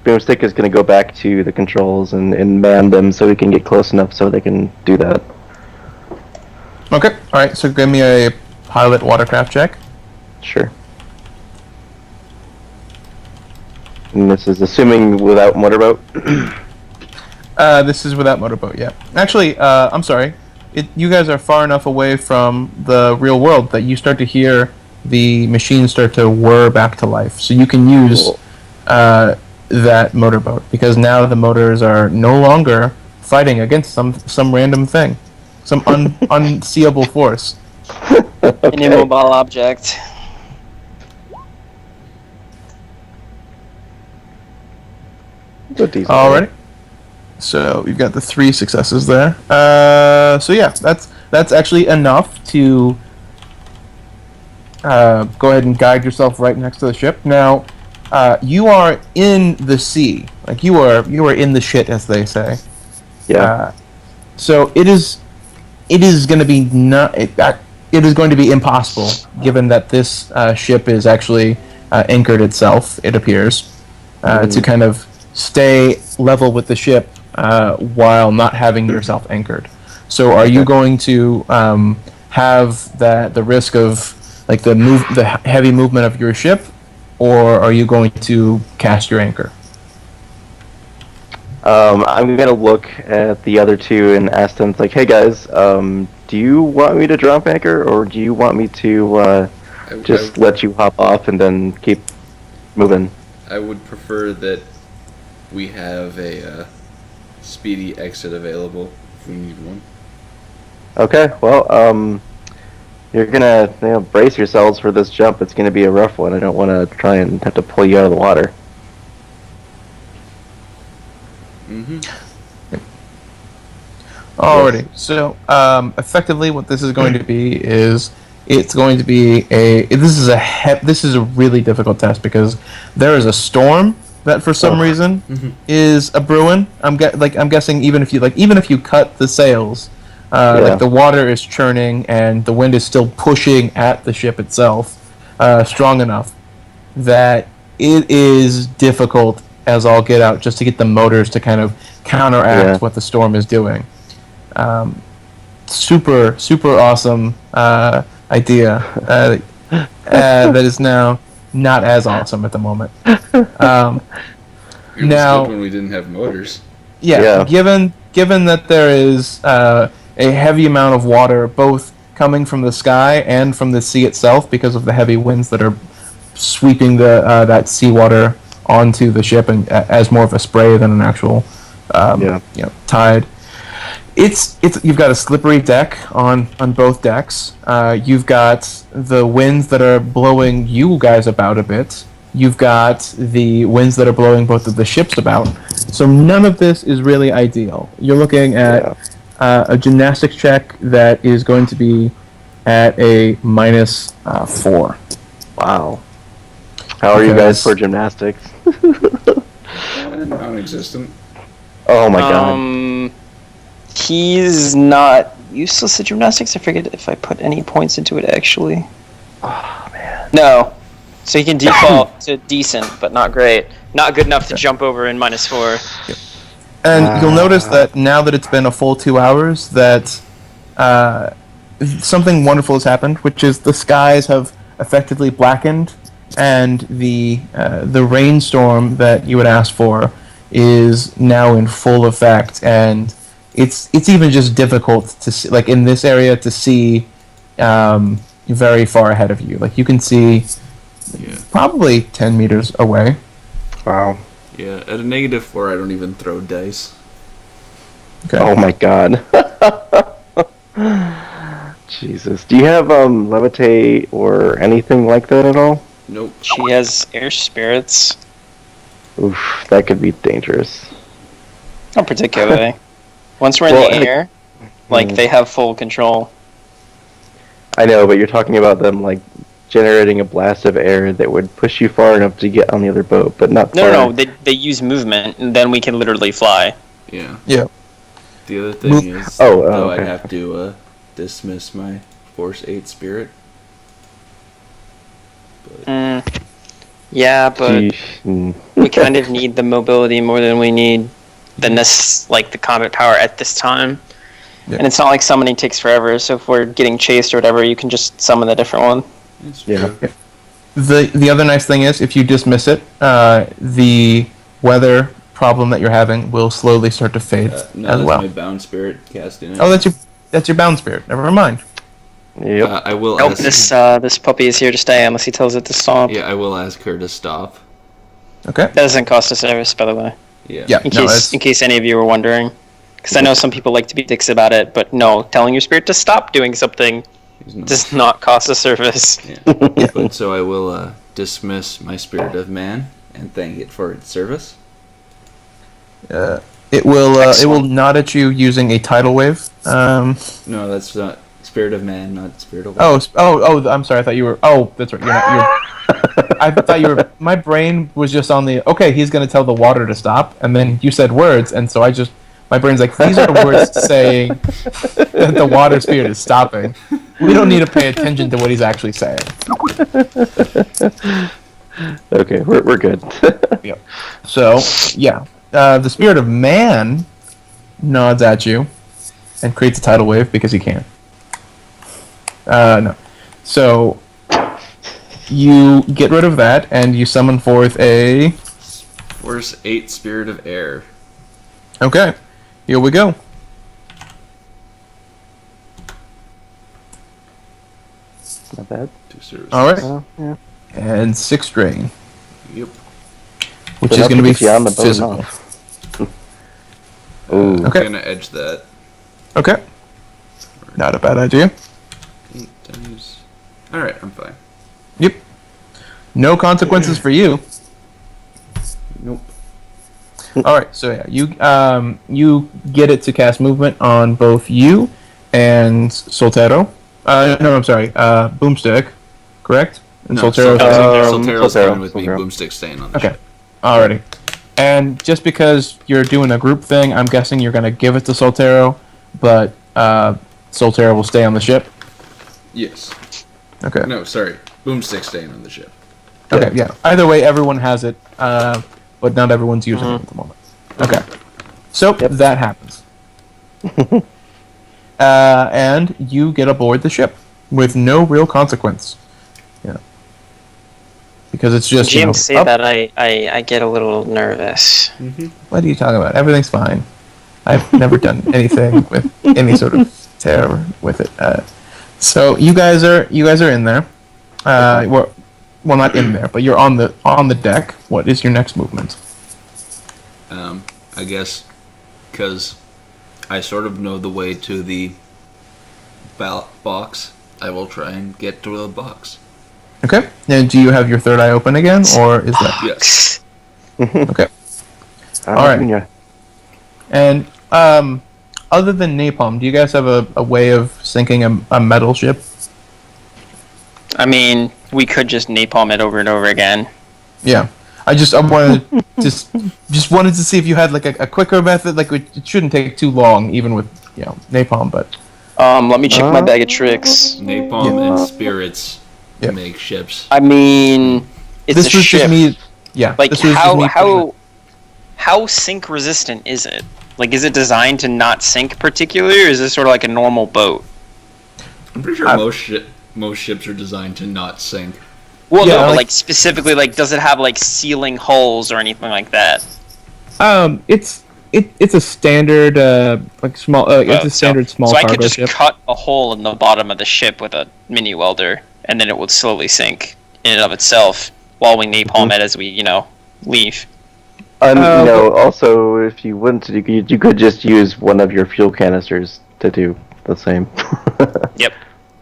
Boomstick is going to go back to the controls and man them so we can get close enough so they can do that. Okay. All right. So give me a pilot watercraft check. Sure. And this is assuming without motorboat. This is without motorboat. Yeah. Actually, I'm sorry. You guys are far enough away from the real world that you start to hear the machines start to whir back to life. So you can use that motorboat because now the motors are no longer fighting against some random thing, some unseeable force. Okay. An immobile object. Alrighty. So you've got the 3 successes there. So yeah, that's actually enough to go ahead and guide yourself right next to the ship. Now, you are in the sea, like you are in the shit, as they say. Yeah. So it is going to be it is going to be impossible, given that this ship is actually anchored itself. It appears to kind of stay level with the ship while not having yourself anchored. So are you going to have the risk of like the heavy movement of your ship, or are you going to cast your anchor? I'm going to look at the other two and ask them, like, hey guys, do you want me to drop anchor, or do you want me to just let you hop off and then keep moving? I would prefer that we have a speedy exit available if we need one. Okay, well, you're gonna brace yourselves for this jump. It's gonna be a rough one. I don't want to try and have to pull you out of the water. Alrighty. So, effectively, what this is going to be is it's going to be this is a really difficult test because there is a storm that for some reason is a brewing. I'm guessing even if you cut the sails, Like the water is churning and the wind is still pushing at the ship itself strong enough that it is difficult as all get out just to get the motors to kind of counteract what the storm is doing. Super awesome idea that is now not as awesome at the moment. It was now, good when we didn't have motors. Given that there is a heavy amount of water both coming from the sky and from the sea itself because of the heavy winds that are sweeping that seawater onto the ship and as more of a spray than an actual tide. It's you've got a slippery deck on both decks. You've got the winds that are blowing you guys about a bit. You've got the winds that are blowing both of the ships about. So none of this is really ideal. You're looking at a gymnastics check that is going to be at a -4. Wow. How are you guys for gymnastics? Non-existent. Oh my god. He's not useless at gymnastics. I forget if I put any points into it, actually. Oh, man. No. So he can default to decent, but not great. Not good enough to jump over in -4. And you'll notice that now that it's been a full 2 hours, that something wonderful has happened, which is the skies have effectively blackened, and the rainstorm that you had asked for is now in full effect, and it's even just difficult to see, like in this area, to see very far ahead of you. Like you can see probably 10 meters away. Wow. Yeah, at a -4, I don't even throw dice. Okay. Oh my god. Jesus. Do you have levitate or anything like that at all? Nope. She has air spirits. Oof, that could be dangerous. Not particularly. Once we're in the air, they have full control. I know, but you're talking about them like generating a blast of air that would push you far enough to get on the other boat, but not far. No, they use movement, and then we can literally fly. Yeah. Yeah. The other thing is, though, I have to dismiss my Force 8 spirit. But... Yeah, but we kind of need the mobility more than we need the combat power at this time. Yeah. And it's not like summoning takes forever, so if we're getting chased or whatever, you can just summon a different one. Yeah. The other nice thing is, if you dismiss it, the weather problem that you're having will slowly start to fade as well. That's my bound spirit casting it. Oh, that's your bound spirit. Never mind. Yep. I will. Nope. This puppy is here to stay unless he tells it to stop. Yeah, I will ask her to stop. Okay. That doesn't cost a service, by the way. Yeah. In case any of you were wondering, because I know some people like to be dicks about it, but no, telling your spirit to stop doing something does not cost a service. Yeah. But so I will dismiss my spirit of man and thank it for its service. It will nod at you using a tidal wave. No, that's not spirit of man, not spirit of wave. Oh! I'm sorry. I thought you were. Oh, that's right. You're. I thought you were. My brain was just on the. Okay, he's going to tell the water to stop, and then you said words, and so my brain's like, these are words saying that the water spirit is stopping. We don't need to pay attention to what he's actually saying. Okay, we're good. Yep. So yeah. The spirit of man nods at you and creates a tidal wave because he can. No. So you get rid of that and you summon forth a Force 8 spirit of air. Okay. Here we go. Not bad. 2 services. All right. Yeah. And 6 drain. Yep. Which is going to be physical. Ooh. Okay. I'm gonna edge that. Okay. Not a bad idea. Alright, I'm fine. Yep. No consequences for you. Nope. Alright, so yeah, you get it to cast movement on both you and Soltero. No, I'm sorry, Boomstick, correct? And Soltero's fine with me, Boomstick staying on the ship. Alrighty. And just because you're doing a group thing, I'm guessing you're going to give it to Soltero, but Solterra will stay on the ship. Yes. Okay. No, sorry. Boomstick staying on the ship. Okay, yeah. Either way, everyone has it, but not everyone's using it at the moment. Okay. So, that happens. And you get aboard the ship with no real consequence. Yeah. Because it's just, GM say that, I get a little nervous. What are you talking about? Everything's fine. I've never done anything with any sort of terror with it. So you guys are in there. Well, not in there, but you're on the deck. What is your next movement? I guess because I sort of know the way to the box, I will try and get to the box. Okay. And do you have your third eye open again, or is that... Yes. Okay. All right. And other than napalm, do you guys have a way of sinking a metal ship? I mean, we could just napalm it over and over again. Yeah. I wanted just wanted to see if you had like a quicker method. Like it shouldn't take too long, even with napalm. But let me check my bag of tricks. Napalm and spirits make ships. I mean, it's a ship. Just me. Yeah. Like how sink resistant is it? Like, is it designed to not sink particularly, or is this sort of like a normal boat? I'm pretty sure most ships are designed to not sink. Well, no, but like specifically, like, does it have like sealing holes or anything like that? It's a standard small. It's a standard small. So I could just ship. cut a hole in the bottom of the ship with a mini welder, and then it would slowly sink in and of itself while we napalm it as we leave. Also, if you wanted to, you could just use one of your fuel canisters to do the same. Yep.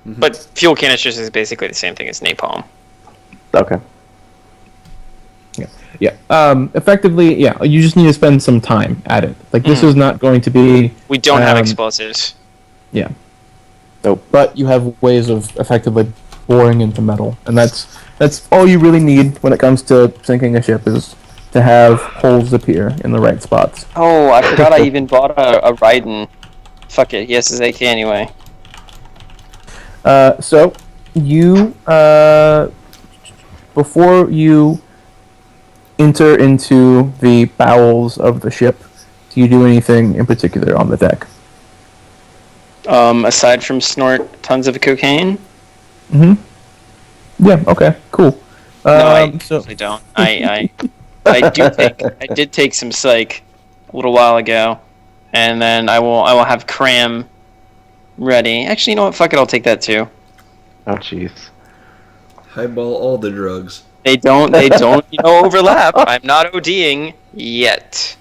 But fuel canisters is basically the same thing as napalm. Okay. Yeah. Effectively, you just need to spend some time at it. Like, this is not going to be... We don't have explosives. Yeah. Nope. But you have ways of effectively boring into metal. And that's all you really need when it comes to sinking a ship, is to have holes appear in the right spots. Oh, I forgot I even bought a Raiden. Fuck it, he has his AK anyway. So, you... before you enter into the bowels of the ship, do you do anything in particular on the deck? Aside from snort tons of cocaine? Yeah, okay, cool. No, I actually don't. I did take some psych a little while ago, and then I will have cram ready. Actually, you know what? Fuck it, I'll take that too. Oh, jeez. Highball all the drugs. They don't overlap. I'm not ODing yet.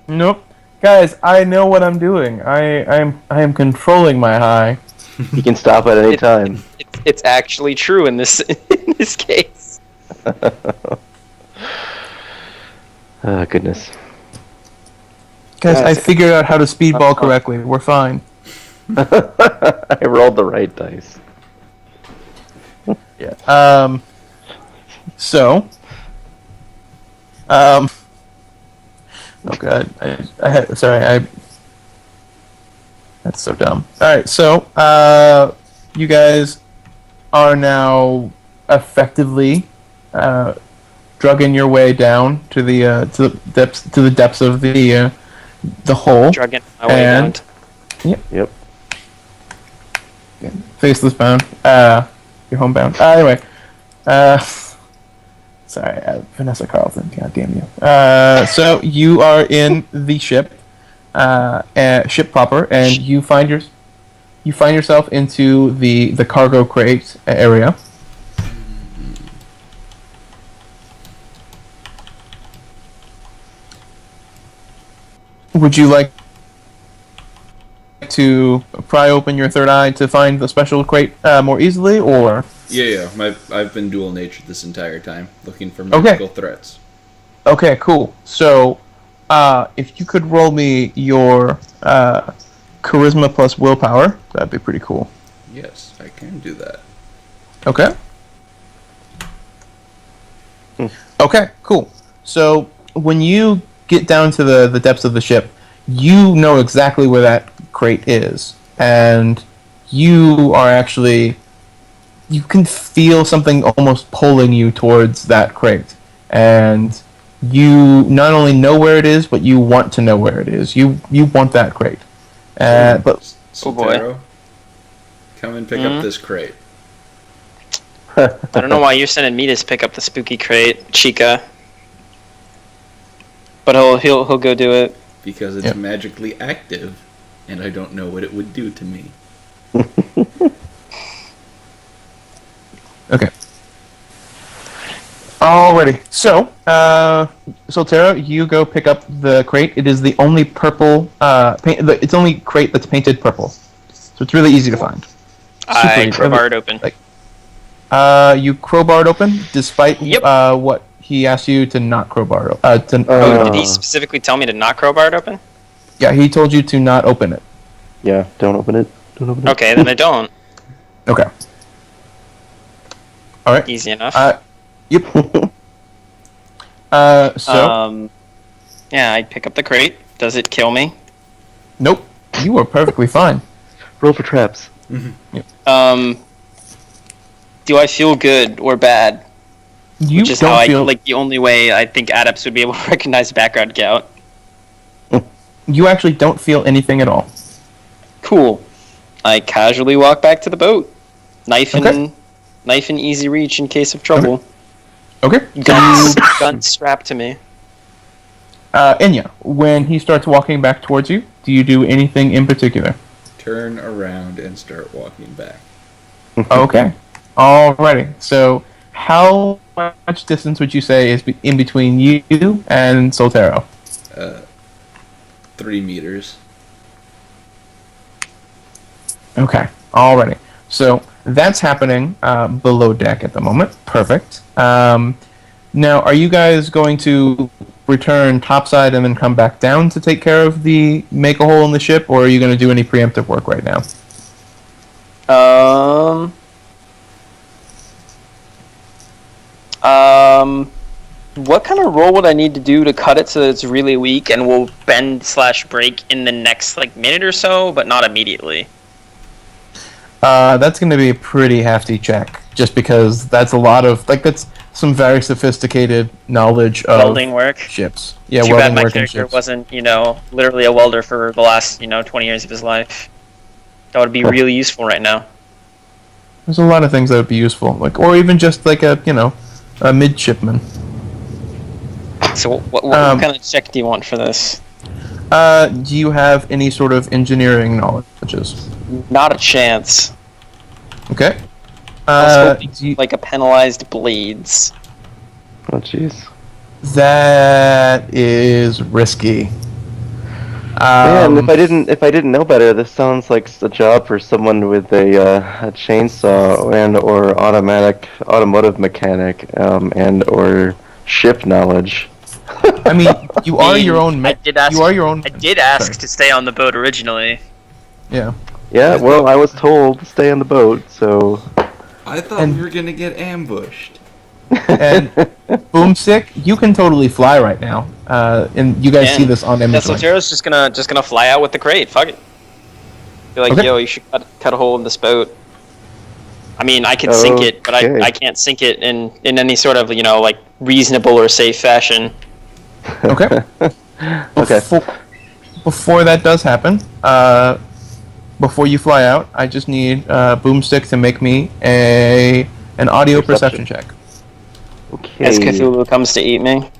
Nope. Guys, I know what I'm doing. I am controlling my high. You can stop at any time. It's actually true in this case. Oh, goodness. Guys, I figured out how to speedball correctly. We're fine. I rolled the right dice. Yeah. So. Oh god. That's so dumb. Alright, so, you guys are now effectively, drugging your way down to the depths of the hole. Drugging my way down. Yep. Faceless bound. You're homebound. Anyway. Sorry, Vanessa Carlton. God damn you. So you are in the ship, ship proper, and you find yourself into the cargo crate area. Would you like to pry open your third eye to find the special crate more easily, or? Yeah. I've been dual natured this entire time, looking for magical threats. Okay, cool. So, if you could roll me your charisma plus willpower, that'd be pretty cool. Yes, I can do that. Okay. Okay, cool. So, when you get down to the depths of the ship, you know exactly where that crate is. and you are actually, you can feel something almost pulling you towards that crate, and you not only know where it is, but you want to know where it is. You want that crate. But Soltero, come and pick up this crate. I don't know why you're sending me to pick up the spooky crate, Chica. But he'll go do it. Because it's magically active, and I don't know what it would do to me. Okay. Alrighty. So, Soltero, you go pick up the crate. It is the only purple, it's the only crate that's painted purple. So it's really easy to find. I crowbar it open. You crowbar it open, despite what he asked you to not crowbar it. Did he specifically tell me to not crowbar it open? Yeah, he told you to not open it. Yeah, don't open it. Don't open it. Okay, then I don't. Okay. All right. Easy enough. Yep. Yeah, I pick up the crate. Does it kill me? Nope. You are perfectly fine. Roll for traps. Do I feel good or bad? You Which is don't how feel... the only way I think adepts would be able to recognize background gout. You actually don't feel anything at all. Cool. I casually walk back to the boat. Knife in easy reach in case of trouble. Okay. Gun strapped to me. Enya, when he starts walking back towards you, do you do anything in particular? Turn around and start walking back. Okay. Alrighty. So, how much distance would you say is in between you and Soltero? 3 meters. Okay. Alrighty. So, that's happening below deck at the moment. Perfect. Now, are you guys going to return topside and then come back down to take care of the make a hole in the ship, or are you going to do any preemptive work right now? What kind of roll would I need to do to cut it so that it's really weak and will bend/break in the next minute or so, but not immediately? That's going to be a pretty hefty check, just because that's a lot of that's some very sophisticated knowledge of welding work. Ships. Yeah, Too welding bad my work character ships. wasn't, literally a welder for the last, 20 years of his life. That would be really useful right now. There's a lot of things that would be useful, or even just a midshipman. So what kind of check do you want for this? Do you have any sort of engineering knowledges? Not a chance. Okay. I was hoping a penalized blades. Oh, jeez. That is risky. Man, if I didn't know better, this sounds like a job for someone with a chainsaw or automotive mechanic and or ship knowledge. I mean, you are your own. I did ask. You are your own. I did ask to stay on the boat originally. Yeah. Yeah. Well, I was told to stay on the boat, so. I thought we were gonna get ambushed. And Boomstick, you can totally fly right now. And you guys see this on image. Soltero's just gonna fly out with the crate. Fuck it. Be like, yo, you should cut a hole in this boat. I mean, I can sink it, but I can't sink it in any sort of reasonable or safe fashion. Okay. Okay. Before that does happen, before you fly out, I just need Boomstick to make me an audio perception check. Okay. As Cthulhu comes to eat me.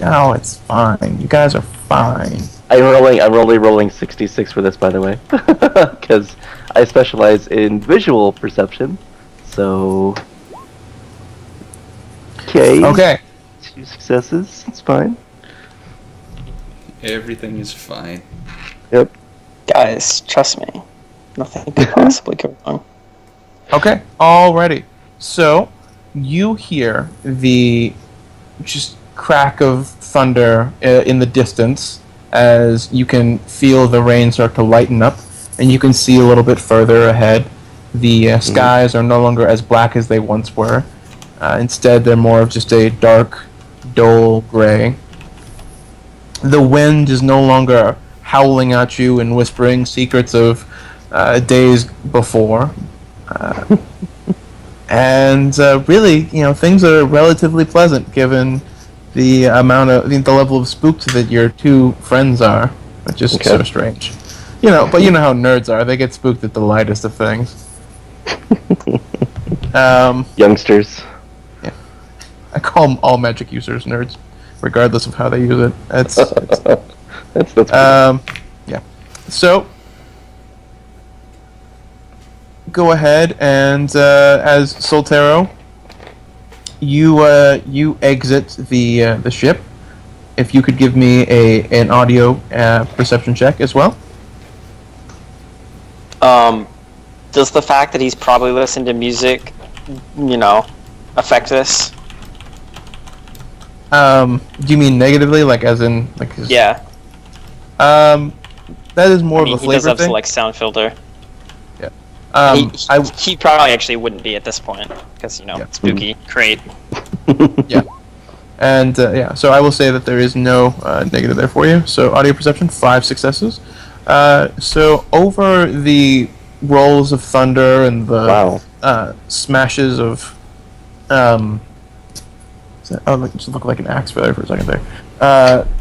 Oh, it's fine. You guys are fine. I'm only rolling 66 for this, by the way, because I specialize in visual perception. So. Okay. 2 successes. It's fine. Everything is fine. Yep. Guys, trust me. Nothing could possibly go wrong. Okay, alrighty. So, you hear the just crack of thunder in the distance as you can feel the rain start to lighten up, and you can see a little bit further ahead. The skies are no longer as black as they once were. Instead, they're more of just a dark, dull gray. The wind is no longer howling at you and whispering secrets of days before. And really, things are relatively pleasant given the the level of spooked that your two friends are, which is sort of strange. But you know how nerds are; they get spooked at the lightest of things. Youngsters. Yeah, I call all magic users nerds, regardless of how they use it. That's yeah. So go ahead and as Soltero, you exit the ship. If you could give me an audio perception check as well. Does the fact that he's probably listened to music, affect this? Do you mean negatively, like as in like? Yeah. That is more of a he flavor does have thing. select sound filter. Yeah. He probably actually wouldn't be at this point because spooky crate. Yeah. And so I will say that there is no negative there for you. So audio perception, 5 successes. So over the rolls of thunder and the smashes of it just looked like an axe for a second there.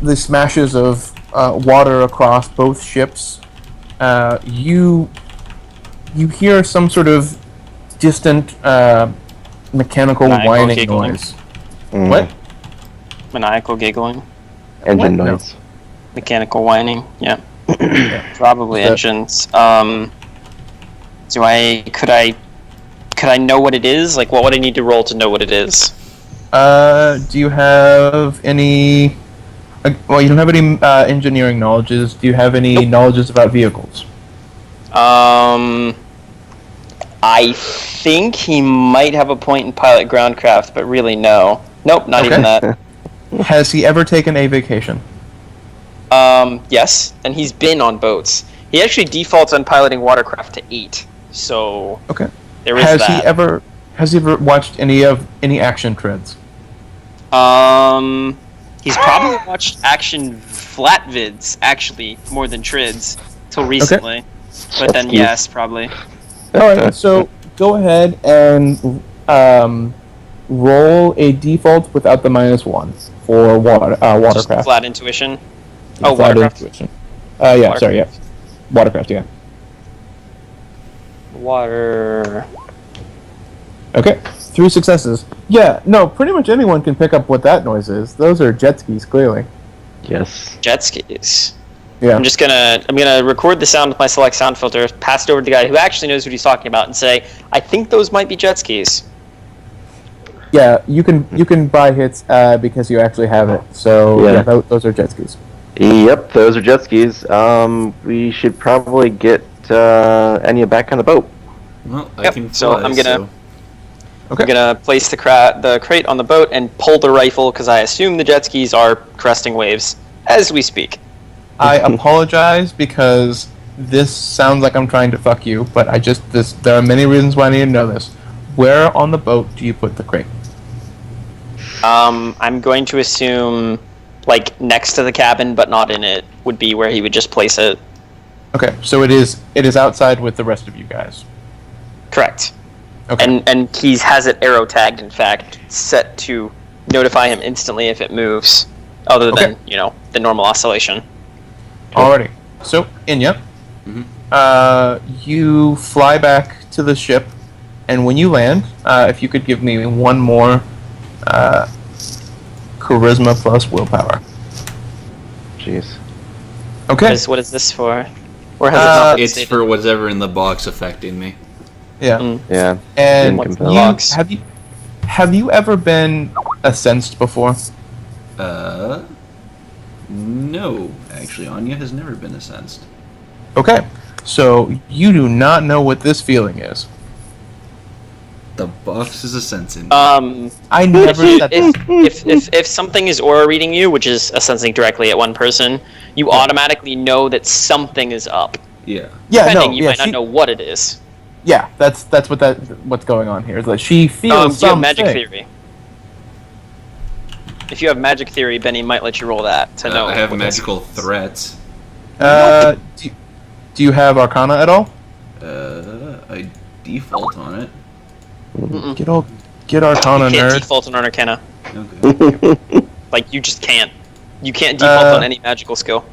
The smashes of water across both ships. You hear some sort of distant mechanical whining giggling. noise. What? Maniacal giggling. Engine What? noise. Mechanical whining. Yeah. Probably engines. Could I know what it is? Like, what would I need to roll to know what it is? Do you have any? Well, you don't have any engineering knowledges. Do you have any knowledges about vehicles? I think he might have a point in pilot groundcraft, but really no. Nope, not even that. Has he ever taken a vacation? Yes, and he's been on boats. He actually defaults on piloting watercraft to 8. So there is has that. Has he ever watched any action treads? He's probably watched action flat vids actually more than trids till recently. But then yes, probably. All right, so go ahead and roll a default without the -1 for watercraft. Just flat intuition. Yeah, watercraft. Intuition. Yeah, sorry, yeah. Watercraft, yeah. Water. Okay, 3 successes. Yeah, no, pretty much anyone can pick up what that noise is. Those are jet skis, clearly. Yes. Jet skis. Yeah. I'm gonna record the sound with my select sound filter, pass it over to the guy who actually knows what he's talking about, and say, I think those might be jet skis. Yeah, you can buy hits because you actually have it. So yeah, those are jet skis. Yep, those are jet skis. We should probably get Enya back on the boat. Well, I can fly, so I'm gonna Okay. I'm gonna place the crate on the boat and pull the rifle because I assume the jet skis are cresting waves as we speak. I apologize because this sounds like I'm trying to fuck you, but there are many reasons why I need to know this. Where on the boat do you put the crate? I'm going to assume like next to the cabin but not in it would be where he would just place it. Okay, so it is outside with the rest of you guys. Correct. Okay. And he has it arrow tagged, in fact, set to notify him instantly if it moves, other than the normal oscillation. Alrighty. So Enya, you fly back to the ship, and when you land, if you could give me one more charisma plus willpower. Jeez. Okay. What is this for? Or has it not been It's stated? for whatever in the box affecting me. Yeah. Yeah. And What's in the box? have you ever been sensed before? No. Actually, Anya has never been sensed. Okay. So you do not know what this feeling is. The box is a sensing. I never said that. If something is aura reading you, which is sensing directly at one person, you automatically know that something is up. Yeah. Yeah, Depending, no, you might not know what it is. Yeah, that's what's going on here. Is that she feels Do you have something. magic theory? If you have magic theory, Benny might let you roll that to know. I have what magical this is. threats. Do you have Arcana at all? I default on it. Get Arcana, You can't nerd. default on Arcana. Okay. Like, you just can't. You can't default on any magical skill.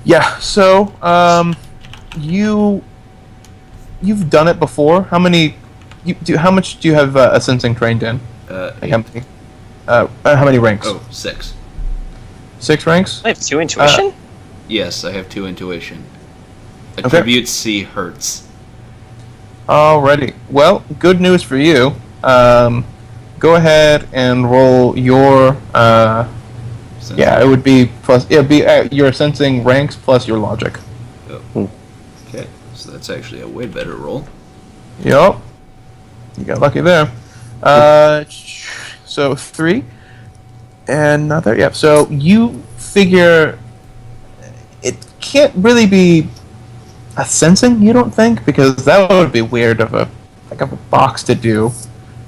Yeah. So, you've done it before. How many? How much do you have a sensing trained in? Like how many? How many ranks? Oh, 6. 6 ranks. I have 2 intuition? Yes, I have 2 intuition. Okay. Attribute C hurts. Alrighty. Well, good news for you. Go ahead and roll your. Since Yeah, it would be plus. It'd be your sensing ranks plus your logic. Oh. Okay, so that's actually a way better roll. Yup. You got lucky there. So 3, and not there. Yeah. So you figure it can't really be a sensing. You don't think, because that would be weird of a box to do.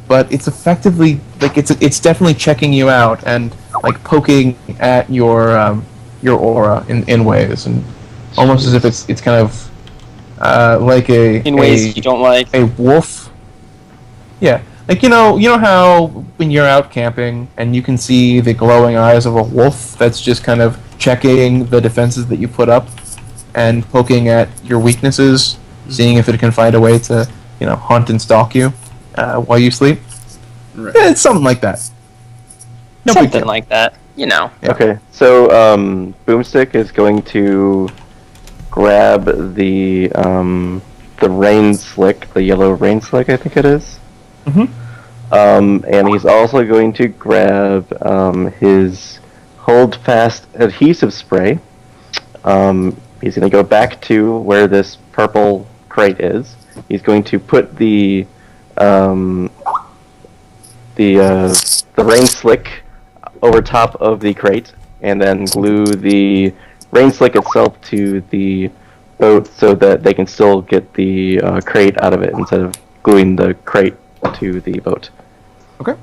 But it's effectively like it's definitely checking you out and like poking at your aura in ways, and almost as if it's kind of like In ways you don't like. a wolf. Yeah, like you know how when you're out camping and you can see the glowing eyes of a wolf that's just kind of checking the defenses that you put up and poking at your weaknesses, seeing if it can find a way to hunt and stalk you while you sleep. Right. Yeah, it's something like that. No big Something deal. like that. Yeah. Okay, so Boomstick is going to grab the rain slick, the yellow rain slick, I think it is. And he's also going to grab his hold fast adhesive spray. He's going to go back to where this purple crate is. He's going to put the rain slick over top of the crate, and then glue the rain slick itself to the boat so that they can still get the crate out of it instead of gluing the crate to the boat. Okay.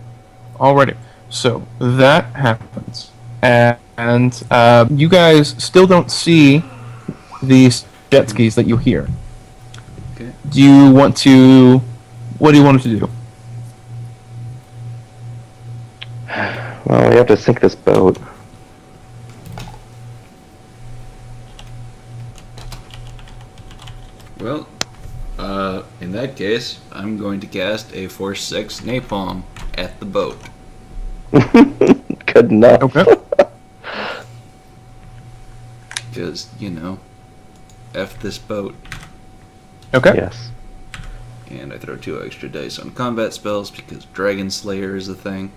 Alrighty. So that happens, and you guys still don't see these jet skis that you hear. Okay. Do you want to? What do you want to do? Well, we have to sink this boat. Well, in that case, I'm going to cast a Force 6 Napalm at the boat. Good enough. Okay. Because, F this boat. Okay. Yes. And I throw 2 extra dice on combat spells because Dragon Slayer is a thing.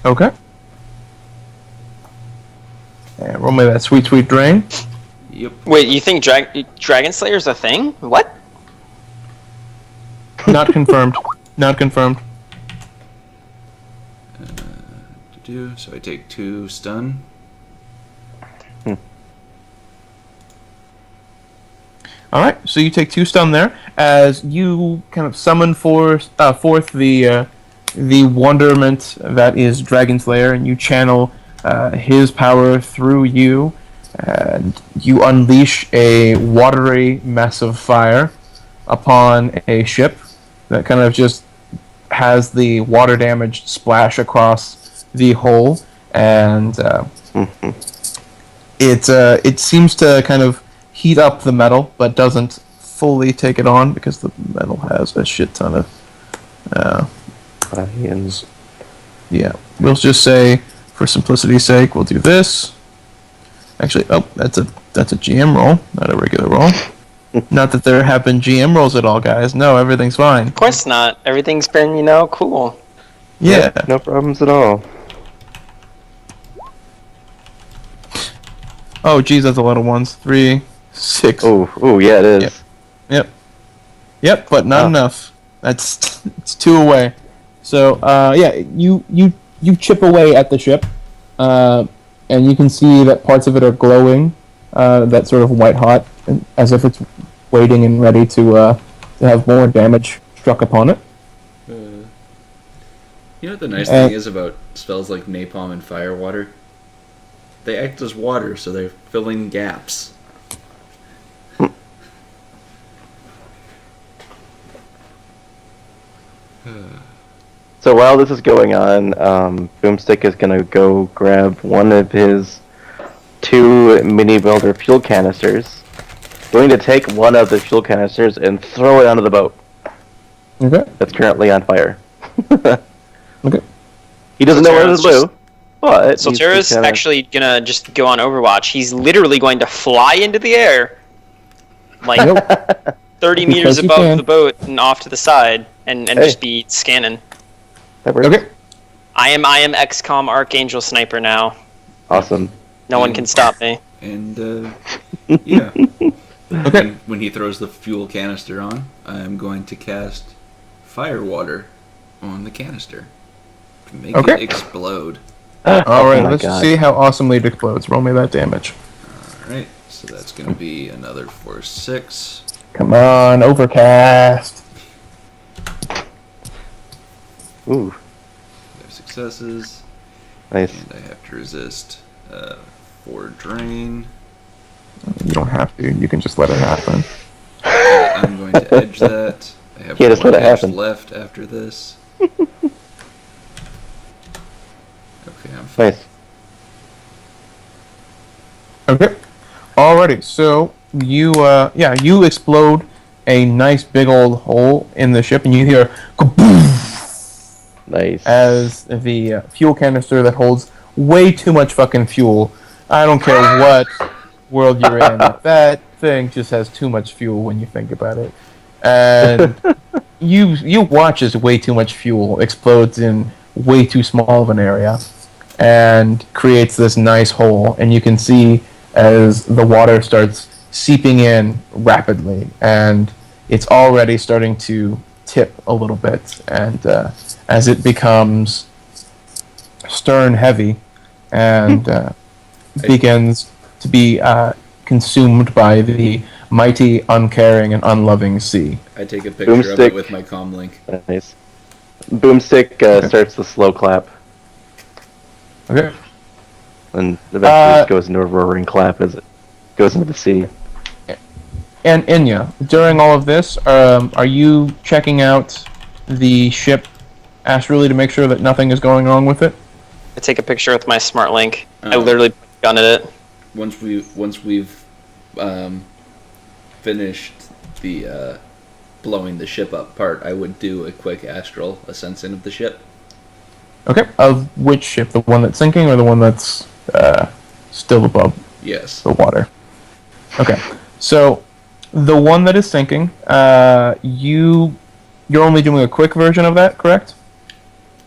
Okay. And roll me that sweet, sweet drain. Yep. Wait, you think Dragon Slayer's a thing? What? Not confirmed. Not confirmed. So I take 2 stun. Alright, so you take 2 stun there as you kind of summon forth the wonderment that is Dragon Slayer, and you channel his power through you, and you unleash a watery mess of fire upon a ship that kind of just has the water damage splash across the hull, and it seems to kind of heat up the metal, but doesn't fully take it on because the metal has a shit ton of Ions. yeah. We'll just say, for simplicity's sake, we'll do this. Actually, that's a GM roll, not a regular roll. Not that there have been GM rolls at all, guys. No, everything's fine. Of course not. Everything's been, cool. Yeah. No problems at all. Oh, geez, that's a lot of ones. 3, 6. Oh, yeah, it is. Yep, but not enough. It's 2 away. So, you chip away at the ship, and you can see that parts of it are glowing, that sort of white hot, as if it's waiting and ready to have more damage struck upon it. You know what the nice thing is about spells like Napalm and Firewater? They act as water, so they're filling gaps. So while this is going on, Boomstick is gonna go grab one of his 2 mini welder fuel canisters. Going to take one of the fuel canisters and throw it onto the boat. Okay. That's currently on fire. Okay. He doesn't know where it blew, but Soltero's actually gonna just go on Overwatch. He's literally going to fly into the air, like 30 meters above the boat and off to the side, and just be scanning. Okay. I am XCOM Archangel Sniper now. Awesome. No one can stop me. And yeah. Okay. When he throws the fuel canister on, I'm going to cast Fire Water on the canister to make it explode. Alright, let's see how awesomely it explodes. Roll me that damage. Alright, so that's going to be another 4-6. Come on, Overcast. Ooh. 5 successes. Nice. And I have to resist 4 drain. You don't have to. You can just let it happen. I'm going to edge that. I have just one let it edge happen. left after this. Okay, I'm fine. Nice. Okay. Alrighty, so you explode a nice big old hole in the ship, and you hear kaboof Nice. as the fuel canister that holds way too much fucking fuel. I don't care what world you're in. That thing just has too much fuel when you think about it. And you watch as way too much fuel explodes in way too small of an area and creates this nice hole, and you can see as the water starts seeping in rapidly, and it's already starting to tip a little bit, and as it becomes stern heavy and begins to be consumed by the mighty, uncaring, and unloving sea. I take a picture of it with my comm link. Nice. Boomstick starts the slow clap, Okay. and eventually it goes into a roaring clap as it goes into the sea. And Inya, during all of this, are you checking out the ship astrally to make sure that nothing is going wrong with it? I take a picture with my smart link. I literally put a gun at it. Once we've finished the blowing the ship up part, I would do a quick astral assessing of the ship. Okay. Of which ship? The one that's sinking or the one that's still above Yes. the water? Okay. So, the one that is sinking, you're only doing a quick version of that, correct?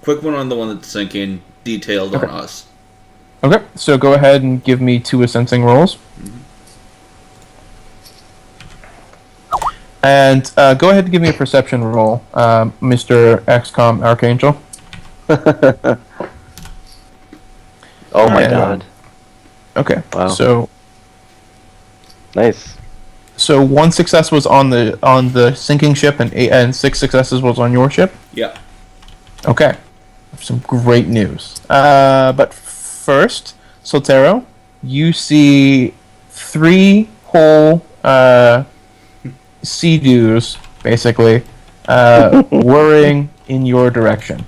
Quick one on the one that's sinking, detailed on us. Okay, so go ahead and give me 2 sensing rolls. And go ahead and give me a perception roll, Mr. XCOM Archangel. Oh my god. Okay, Wow. so Nice. so 1 success was on the sinking ship, and 6 successes was on your ship. Yeah. Okay, some great news. But first, Soltero, you see 3 whole sea dews, basically, whirring in your direction.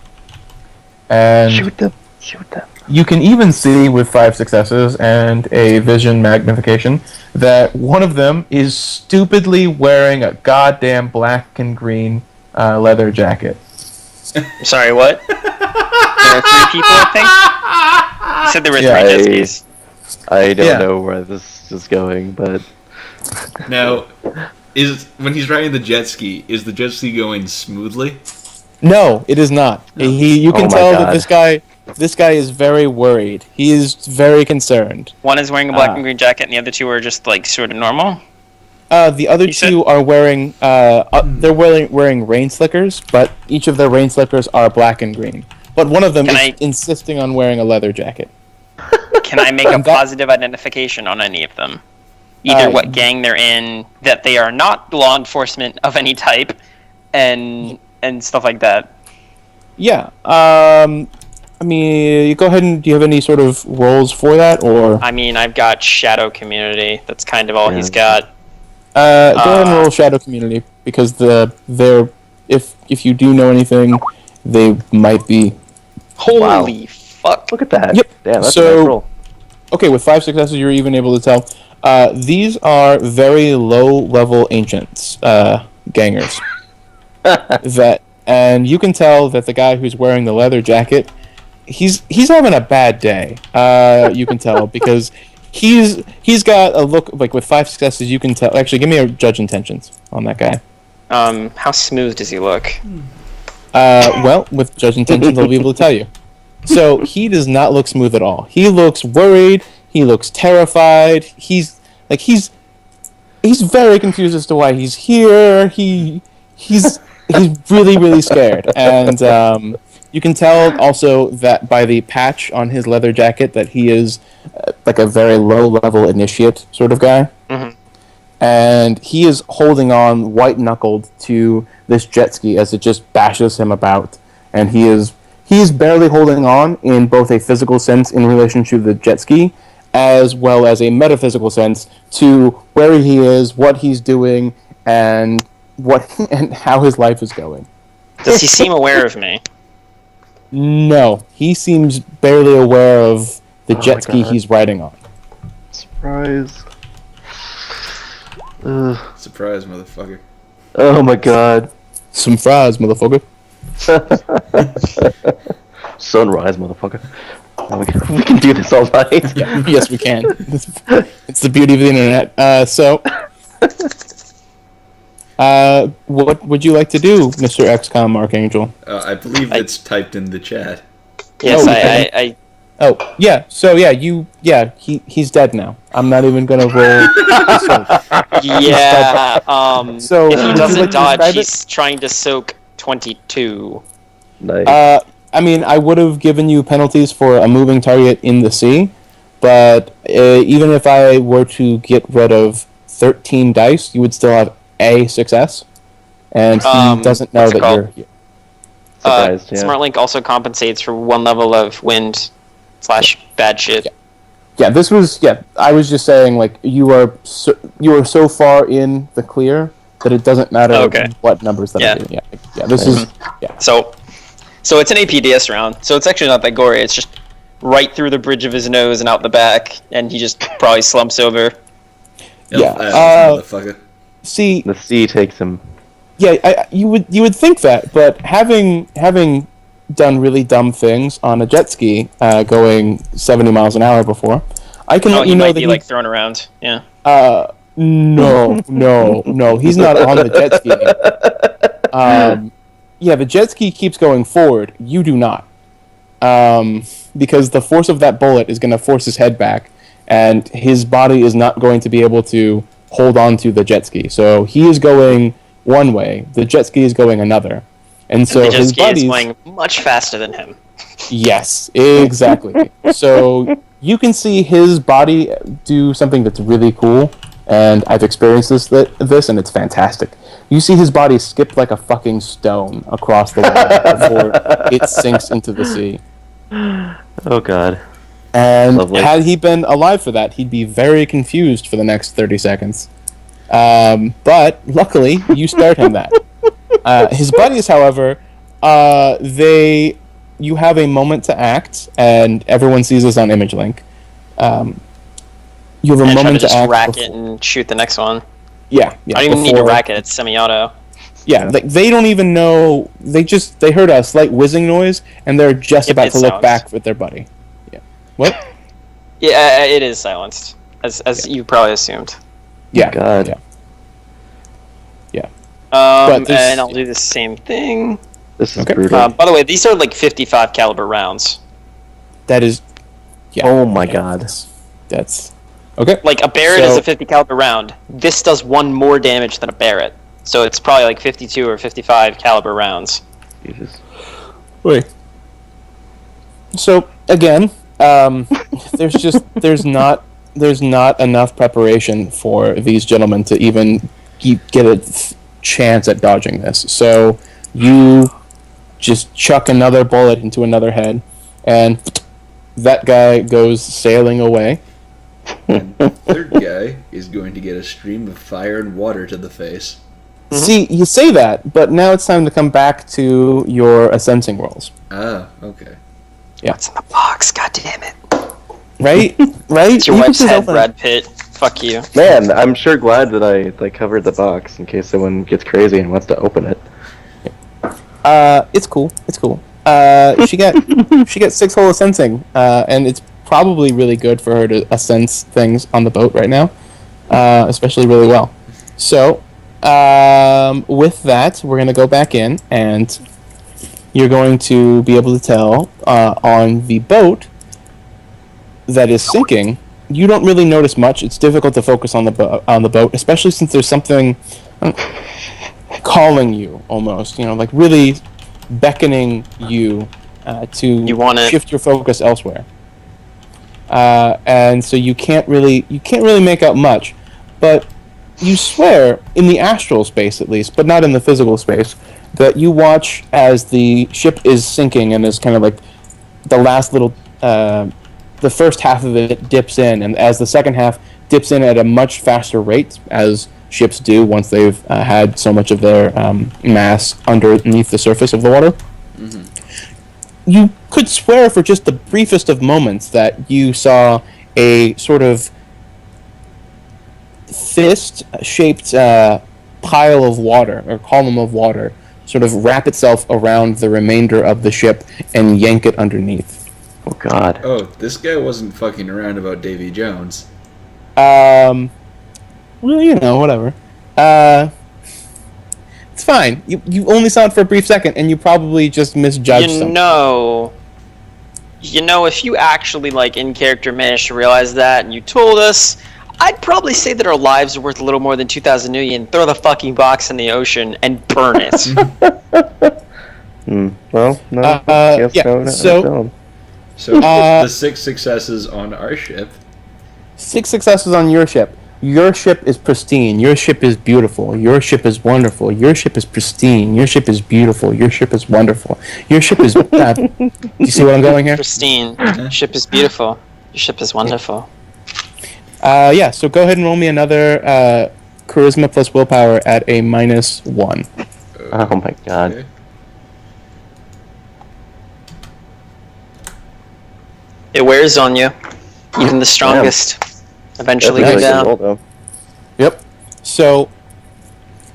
And Shoot them. Shoot them. you can even see, with 5 successes and a vision magnification, that one of them is stupidly wearing a goddamn black and green leather jacket. Sorry, what? There are 3 people, I think? You said there were 3 jet skis. I don't know where this is going, but... Now, when he's riding the jet ski, is the jet ski going smoothly? No, it is not. You can Oh my tell God. that this guy is very worried. He is very concerned. One is wearing a black and green jacket, and the other 2 are just like sort of normal. The other 2 are wearing they're wearing rain slickers, but each of their rain slickers are black and green. But one of them is insisting on wearing a leather jacket. Can I make a positive identification on any of them? Either what gang they're in, that they are not law enforcement of any type, and stuff like that. Yeah. I mean, you go ahead and do you have any sort of roles for that, or? I mean, I've got Shadow Community. That's kind of all he's got. Go ahead and roll Shadow Community, because if you do know anything, they might be. Holy fuck! Look at that. Yep. Damn, that's a So- nice roll. Okay, with 5 successes, you're even able to tell. These are very low-level ancients, gangers. And you can tell that the guy who's wearing the leather jacket, he's having a bad day. You can tell because he's got a look like with 5 successes. You can tell. Actually, give me a judge intentions on that guy. How smooth does he look? Well, with judge intentions, I'll be able to tell you. So he does not look smooth at all. He looks worried. He looks terrified. He's very confused as to why he's here. He's really, really scared. And you can tell also that by the patch on his leather jacket that he is like a very low-level initiate sort of guy. Mm-hmm. And he is holding on white-knuckled to this jet ski as it just bashes him about. And he's barely holding on in both a physical sense in relation to the jet ski, as well as a metaphysical sense to where he is, what he's doing, and how his life is going. Does he seem aware of me? No, he seems barely aware of the Oh jet my ski God. he's riding on. Surprise. Ugh. Surprise, motherfucker. Oh my god. Some fries, motherfucker. Sunrise, motherfucker. We can do this all night. Yeah, yes, we can. It's the beauty of the internet. What would you like to do, Mr. XCOM Archangel? I believe it's typed in the chat. Yes, Oh, I Oh, yeah. So he's dead now. I'm not even gonna roll. yeah. So, If he would you doesn't like to dodge, describe it? he's trying to soak 22. Nice. I mean, I would have given you penalties for a moving target in the sea, but even if I were to get rid of 13 dice, you would still have a success, and he doesn't know what's it that called? you're. Surprised, yeah. SmartLink also compensates for 1 level of wind / bad shit. Yeah, this was. Yeah, I was just saying, like you are so far in the clear that it doesn't matter what numbers that Yeah. are getting. Yeah. This is. Yeah. So it's an APDS round. So it's actually not that gory. It's just right through the bridge of his nose and out the back, and he just probably slumps over. Yeah, Motherfucker. See, The sea takes him. yeah, you would think that, but having done really dumb things on a jet ski going 70 miles an hour before, I can let he you know might that be like thrown around. Yeah. No, he's not on the jet ski anymore. Yeah, the jet ski keeps going forward. You do not. Because the force of that bullet is going to force his head back, and his body is not going to be able to hold on to the jet ski. So he is going one way, the jet ski is going another. And so the jet his ski is buddies... going much faster than him. Yes, exactly. So you can see his body do something that's really cool, and I've experienced this, and it's fantastic. You see his body skip like a fucking stone across the water before it sinks into the sea. Oh god. And Lovely. had he been alive for that, he'd be very confused for the next 30 seconds. But luckily, you spared him that. His buddies, however, you have a moment to act, and everyone sees this on ImageLink. You have a And try to moment to just act. rack it and shoot the next one. Yeah. I don't even need to rack it. It's semi-auto. Yeah, like they don't even know. They heard a slight whizzing noise, and they're just about it to look sounds. back with their buddy. Yeah. What? Yeah, it is silenced, as you probably assumed. Yeah. God. Yeah. And I'll do the same thing. This is Okay. brutal. By the way, these are like 55 caliber rounds. That is. Yeah. Oh my god. That's okay. Like a Barrett is So- a 50 caliber round. This does 1 more damage than a Barrett, so it's probably like 52 or 55 caliber rounds. Jesus. Wait. So again, there's not enough preparation for these gentlemen to even get a chance at dodging this. So you just chuck another bullet into another head, and that guy goes sailing away. Third guy is going to get a stream of fire and water to the face. See, you say that, but now it's time to come back to your sensing rolls. Oh, okay. Yeah. What's in the box? God damn it! Right? Right? It's your You wife's put yourself head, Brad Pitt. Fuck you. Man, I'm sure glad that I covered the box in case someone gets crazy and wants to open it. It's cool. It's cool. She got 6 holes of sensing, and it's probably really good for her to sense things on the boat right now, especially really well. So, with that, we're gonna go back in, and you're going to be able to tell on the boat that is sinking. You don't really notice much. It's difficult to focus on the boat, especially since there's something calling you almost. Like really beckoning you to shift your focus elsewhere. And so you can't really make out much, but you swear in the astral space at least, but not in the physical space, that you watch as the ship is sinking and is kind of like the last little. The first half of it dips in, and as the second half dips in at a much faster rate, as ships do once they've had so much of their mass underneath the surface of the water. Mm-hmm. You could swear for just the briefest of moments that you saw a sort of fist-shaped pile of water, or column of water, sort of wrap itself around the remainder of the ship and yank it underneath. Oh, God. Oh, this guy wasn't fucking around about Davy Jones. Well, whatever. It's fine. You only saw it for a brief second, and you probably just misjudged something. If you actually, in character, managed to realize that, and you told us, I'd probably say that our lives are worth a little more than 2,000 million. Throw the fucking box in the ocean and burn it. Well, no. So the 6 successes on our ship. 6 successes on your ship. Your ship is pristine. Your ship is beautiful. Your ship is wonderful. Your ship is pristine. Your ship is beautiful. Your ship is wonderful. Your ship is... do you see what I'm going here? Pristine. Your ship is beautiful. Your ship is wonderful. So go ahead and roll me another charisma plus willpower at a -1. Oh my God. Okay. It wears on you. Even the strongest eventually go down. Yep. So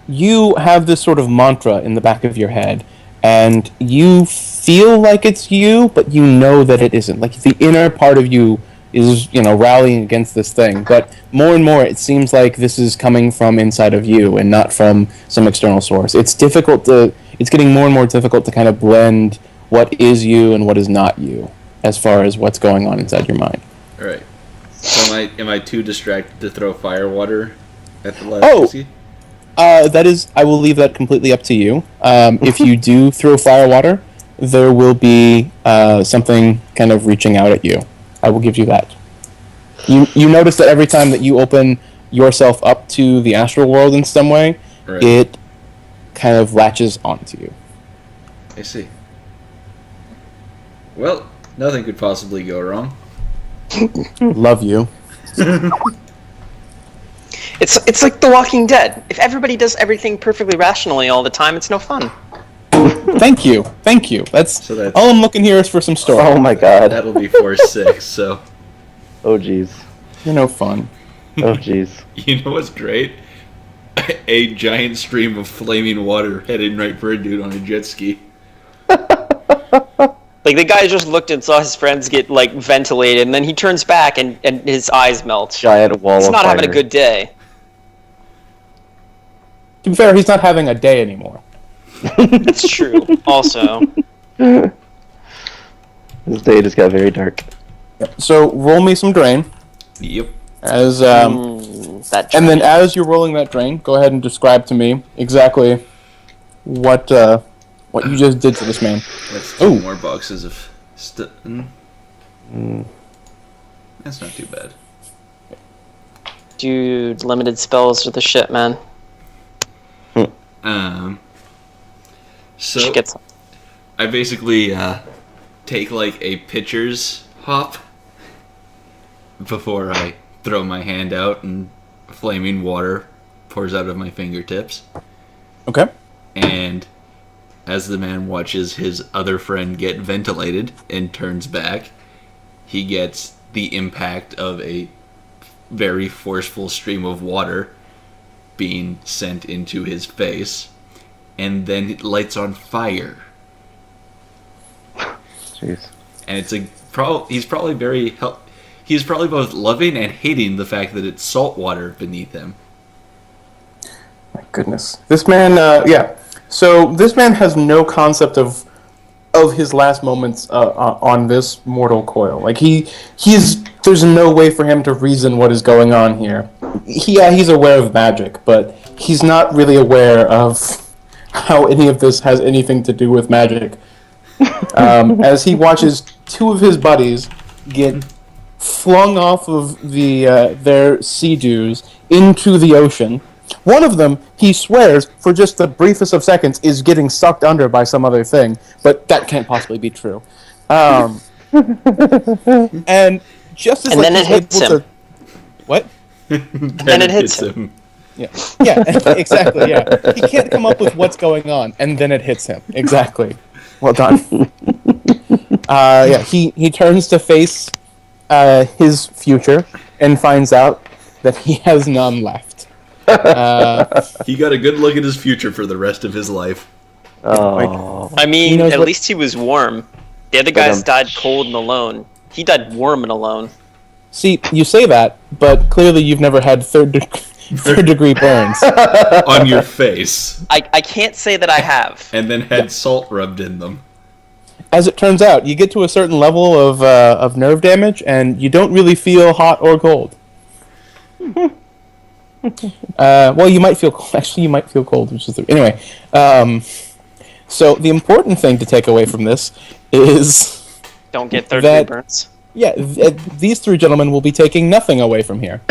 you have this sort of mantra in the back of your head, and you feel like it's you, but you know that it isn't. Like the inner part of you is, rallying against this thing. But more and more, it seems like this is coming from inside of you and not from some external source. It's getting more and more difficult to kind of blend what is you and what is not you, as far as what's going on inside your mind. All right. So am I too distracted to throw fire water at the last whiskey? That is, I will leave that completely up to you. If you do throw fire water, there will be something kind of reaching out at you. I will give you that. You notice that every time that you open yourself up to the astral world in some way, right, it kind of latches onto you. I see. Well, nothing could possibly go wrong. Love you. It's like The Walking Dead. If everybody does everything perfectly rationally all the time, it's no fun. Thank you. That's all I'm looking here is for some story. Oh my God. That'll be 4-6, so... Oh jeez. You're no fun. Oh jeez. You know what's great? A giant stream of flaming water heading right for a dude on a jet ski. The guy just looked and saw his friends get, ventilated, and then he turns back and his eyes melt. Giant wall of fire. He's not having a good day. To be fair, he's not having a day anymore. That's true, also. This day just got very dark. So, roll me some drain. Yep. And then as you're rolling that drain, go ahead and describe to me exactly what you just did to this man. That's 2 more boxes of That's not too bad. Dude, limited spells are the shit, man. So I basically take a pitcher's hop before I throw my hand out and flaming water pours out of my fingertips. Okay. And as the man watches his other friend get ventilated and turns back, he gets the impact of a very forceful stream of water being sent into his face, and then it lights on fire. Jeez. And it's he's probably both loving and hating the fact that it's salt water beneath him. My goodness. This man, So this man has no concept of his last moments on this mortal coil. Like there's no way for him to reason what is going on here. He's aware of magic, but he's not really aware of how any of this has anything to do with magic. As he watches two of his buddies get flung off of their sea-doos into the ocean. One of them, he swears, for just the briefest of seconds, is getting sucked under by some other thing, but that can't possibly be true. And just as and then it hits him. What? Then it hits him. Yeah, exactly. Yeah, he can't come up with what's going on, and then it hits him. Exactly. Well done. He turns to face his future and finds out that he has none left. He got a good look at his future for the rest of his life. Oh. I mean, at least he was warm. The other guys died cold and alone. He died warm and alone. See, you say that, but clearly you've never had third degree burns on your face. I can't say that I have. And then had salt rubbed in them. As it turns out, you get to a certain level of nerve damage, and you don't really feel hot or cold. Well, you might feel cold. Actually, you might feel cold, which is anyway. So the important thing to take away from this is don't get third degree burns. Yeah, these three gentlemen will be taking nothing away from here.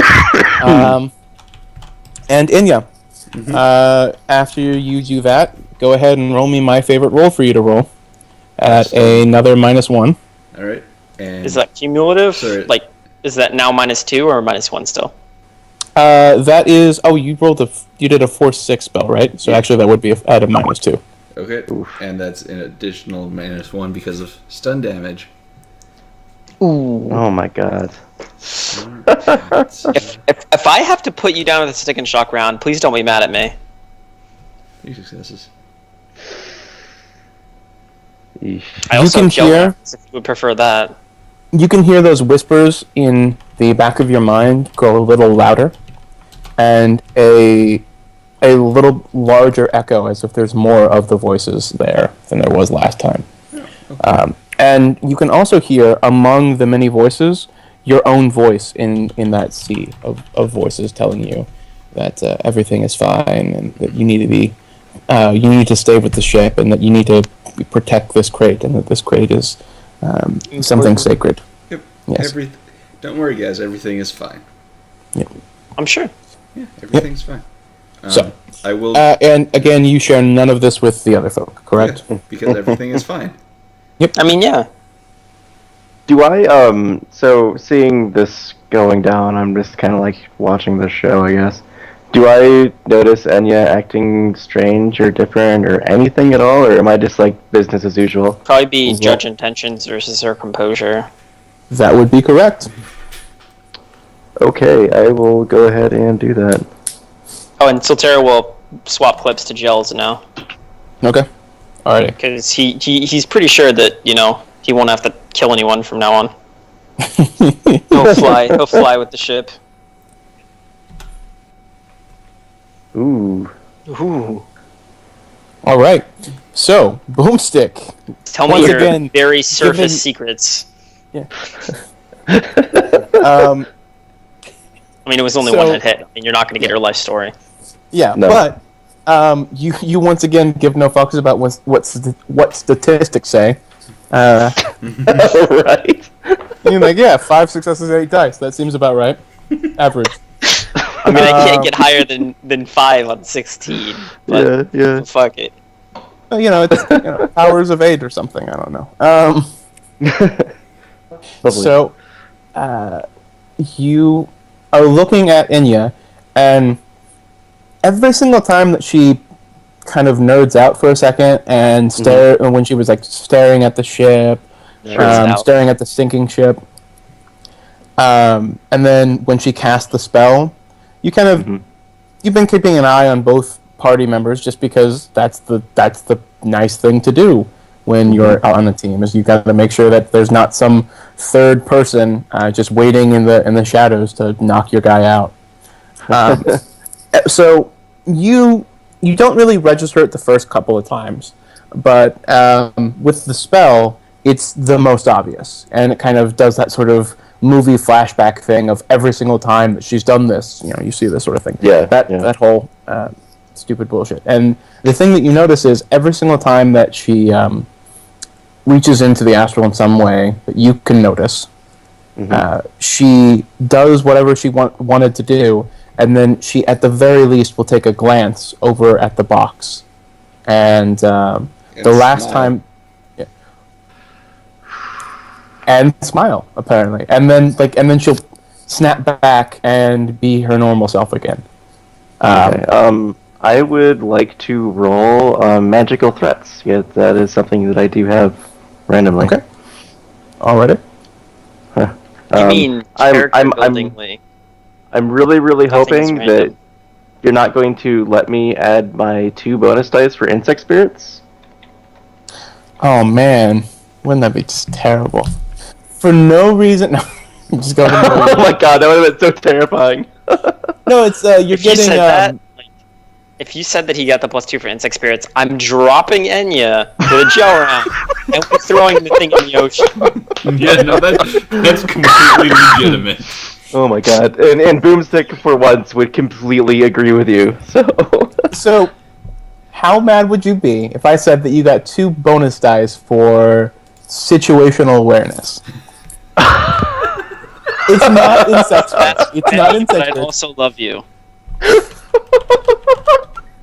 And Inya, after you do that, go ahead and roll me my favorite roll for you to roll at another -1. All right. And is that cumulative? Like, is that now -2 or -1 still? That is. Oh, you did a Force 6 spell, right? So actually, that would be at a -2. Okay. Oof. And that's an additional -1 because of stun damage. Ooh. Oh my god. If I have to put you down with a stick and shock round, please don't be mad at me. 3 successes. I also kill him, if you would prefer that. You can hear those whispers in the back of your mind go a little louder, and a little larger echo, as if there's more of the voices there than there was last time. Okay. And you can also hear, among the many voices, your own voice in that sea of voices telling you that everything is fine, and that you need to be, you need to stay with the ship, and that you need to protect this crate, and that this crate is something sacred. Yep. Yes. Don't worry, guys. Everything is fine. Yep. I'm sure. Yeah, everything's fine. So I will. And again, you share none of this with the other folk, correct? Yeah, because everything is fine. Yep. I mean, yeah. Do I so seeing this going down, I'm just kind of like watching the show, I guess. Do I notice Enya acting strange or different or anything at all, or am I just like business as usual? Probably be judge intentions versus her composure. That would be correct. Okay, I will go ahead and do that. Oh, and Siltera will swap clips to gels now. Okay. Alrighty. Because he's pretty sure that, he won't have to kill anyone from now on. He'll fly with the ship. Ooh. All right. So, Boomstick. Tell me your very surface secrets. Yeah. I mean, it was only one hit. I mean, you're not going to get her life story. Yeah, no. But you once again give no fucks about what statistics say. Right. You're like, 5 successes, 8 dice. That seems about right. Average. I mean, I can't get higher than 5 on 16. But yeah. Fuck it. It's powers of 8 or something. I don't know. So, you are looking at Enya, and every single time that she kind of nerds out for a second and when she was like staring at the ship, staring at the sinking ship. And then when she cast the spell, you kind of you've been keeping an eye on both party members just because that's the nice thing to do when you're out on a team, is you got to make sure that there's not some third person just waiting in the shadows to knock your guy out. So you don't really register it the first couple of times, but with the spell, it's the most obvious, and it kind of does that sort of movie flashback thing of every single time that she's done this, you see this sort of thing. That whole stupid bullshit. And the thing that you notice is every single time that she reaches into the astral in some way that you can notice, she does whatever she wanted to do, and then she, at the very least, will take a glance over at the box. And the last time... Yeah. And smile, apparently. And then she'll snap back and be her normal self again. I would like to roll magical threats. Yeah, that is something that I do have randomly. Okay. Alrighty. You mean character-buildingly? I'm really, really Nothing is hoping random. that you're not going to let me add my 2 bonus dice for insect spirits. Oh, man. Wouldn't that be just terrible? For no reason... No. Just go ahead and Oh my god, that would have been so terrifying. No, it's, you're If you getting... said that, if you said that he got the +2 for insect spirits, I'm dropping Enya with a gel round, and we're throwing the thing in the ocean. Yeah, no, that's completely legitimate. Oh my god. And Boomstick, for once, would completely agree with you, so... So, how mad would you be if I said that you got 2 bonus dice for situational awareness? It's not insect spirits. It's not insect But I'd spirits. also love you.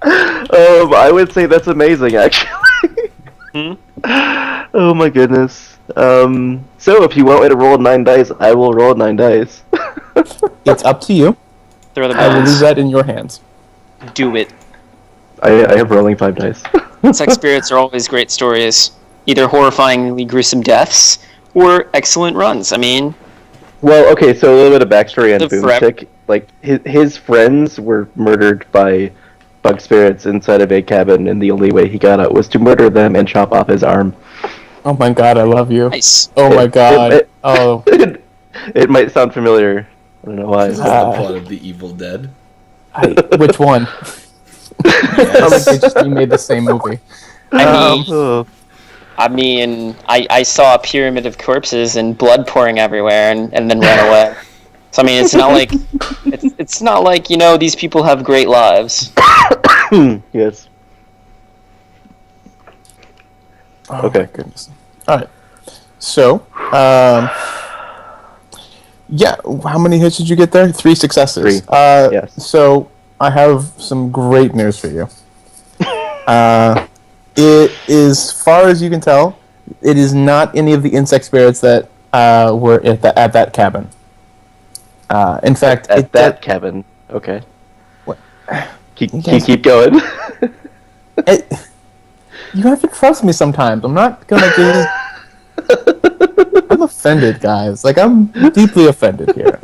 I would say that's amazing, actually. Oh my goodness. So if you want me to roll 9 dice, I will roll 9 dice. It's up to you. Throw the I will leave bones. that in your hands. Do it. I am rolling 5 dice. Insect spirits are always great stories. Either horrifyingly gruesome deaths, or excellent runs. I mean... Well, okay, so a little bit of backstory on The Boomstick. Like, his friends were murdered by bug spirits inside of a cabin, and the only way he got out was to murder them and chop off his arm. Oh my god, I love you. Nice. Oh my god. Oh. It might sound familiar. I don't know why. Is that the plot of The Evil Dead? Which one? I think they just remade the same movie. I mean, I saw a pyramid of corpses and blood pouring everywhere, and then ran away. So I mean, it's not like it's not like these people have great lives. Yes. Oh, Okay. my goodness. Alright. So, yeah, how many hits did you get there? 3 successes. 3. Yes. So, I have some great news for you. It is, far as you can tell, it is not any of the insect spirits that were at that cabin. In fact, At that cabin. Okay. What? Keep going. You have to trust me sometimes. I'm not gonna do. I'm offended, guys. Like, I'm deeply offended here.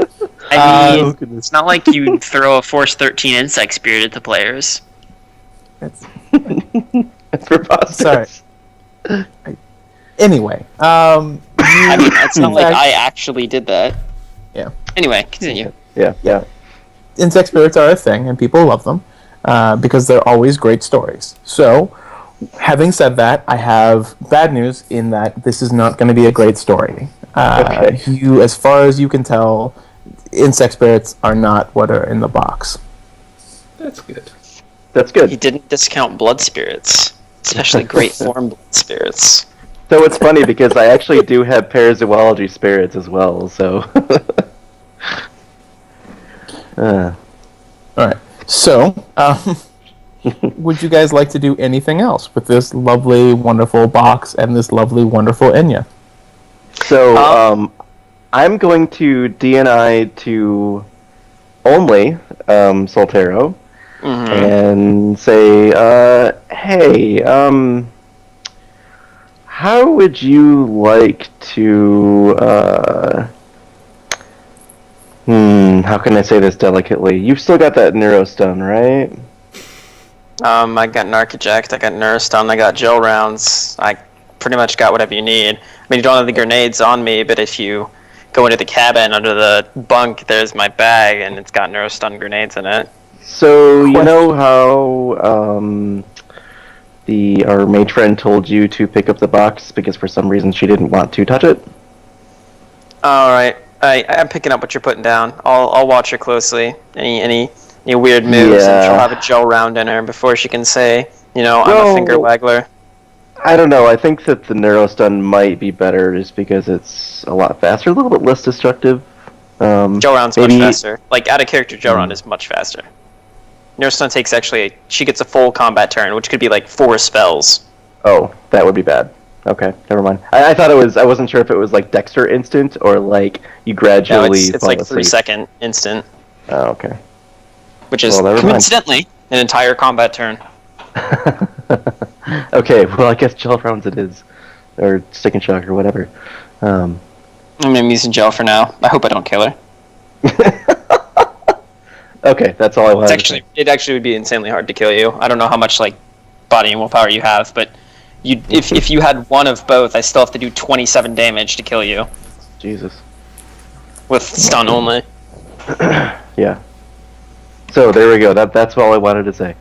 I mean, it's not like you throw a Force 13 insect spirit at the players. It's, It's preposterous. Sorry. Anyway, I mean, it's not like fact- I actually did that. Yeah. Anyway, continue. Yeah. insect spirits are a thing, and people love them because they're always great stories. So, having said that, I have bad news in that this is not going to be a great story. Okay. You, as far as you can tell, insect spirits are not what are in the box. That's good. That's He good. didn't discount blood spirits, especially great form blood spirits. So it's funny because I actually do have parazoology spirits as well, so... Alright, so, would you guys like to do anything else with this lovely, wonderful box and this lovely, wonderful Enya? So, I'm going to DNI to only Soltero, and say, hey, how would you like to, how can I say this delicately? You've still got that neurostone, right? I got Narcojacked, I got Neurostone, I got gel rounds. I pretty much got whatever you need. I mean, you don't have the grenades on me, but if you go into the cabin under the bunk, there's my bag, and it's got Neurostone grenades in it. So, you know how our mage friend told you to pick up the box because for some reason she didn't want to touch it? Alright, I'm picking up what you're putting down. I'll watch her closely. Any weird moves, and she'll have a gel round in her before she can say, I'm a finger waggler. I don't know. I think that the Neurostun might be better just because it's a lot faster, a little bit less destructive. Gel round's much faster. Like, out of character, gel round is much faster. Neurostun takes she gets a full combat turn, which could be like 4 spells. Oh, that would be bad. Okay, never mind. I thought I wasn't sure if it was like Dexter instant or like you gradually. No, it's like 3-second instant. Oh, okay. Which is coincidentally an entire combat turn. Okay, well I guess gel rounds it is, or stick and shock or whatever. I'm using gel for now. I hope I don't kill her. Okay, that's all I wanted. It actually would be insanely hard to kill you. I don't know how much body and willpower you have, but if you had one of both, I still have to do 27 damage to kill you. Jesus. With stun only. Yeah. So there we go. That's all I wanted to say.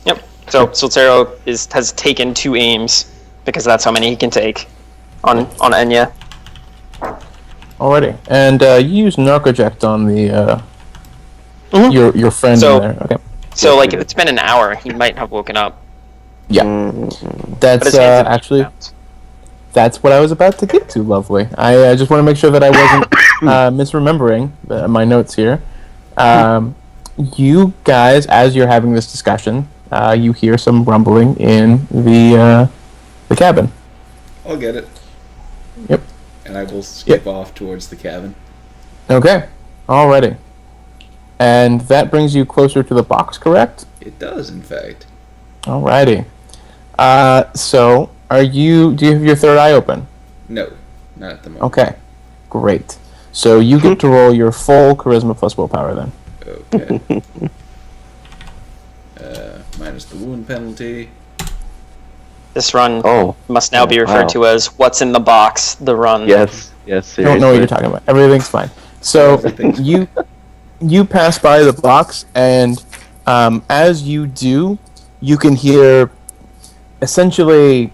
Yep. So Soltero has taken 2 aims because that's how many he can take on Enya. Alrighty, and you use Narcojacked on the your friend in there. Okay. So if it's been an hour, he might have woken up. Yeah. That's actually that's what I was about to get to. Lovely. I just want to make sure that I wasn't misremembering my notes here. You guys, as you're having this discussion, you hear some rumbling in the cabin. I'll get it. Yep. And I will skip off towards the cabin. Okay. Alrighty. And that brings you closer to the box, correct? It does, in fact. Alrighty. So, do you have your third eye open? No, not at the moment. Okay. Great. So you get to roll your full charisma plus willpower then. Okay. Minus the wound penalty. This run must now be referred to as "What's in the box?" The run. Yes. Seriously. I don't know what you're talking about. Everything's fine. So you pass by the box, and as you do, you can hear essentially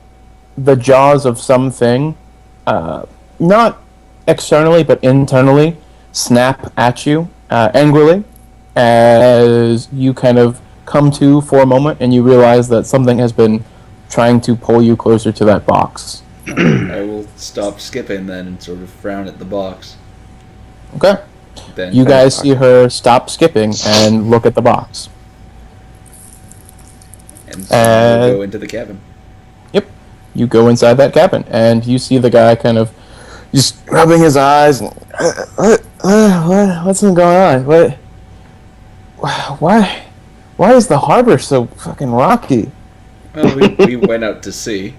the jaws of something, not externally but internally, snap at you angrily as you kind of come to for a moment, and you realize that something has been trying to pull you closer to that box. I will stop skipping then and sort of frown at the box. Okay. Then you guys see her stop skipping and look at the box. And so I'll go into the cabin. Yep. You go inside that cabin, and you see the guy kind of just rubbing his eyes. And, what's been going on? Why is the harbor so fucking rocky? Well, we went out to sea.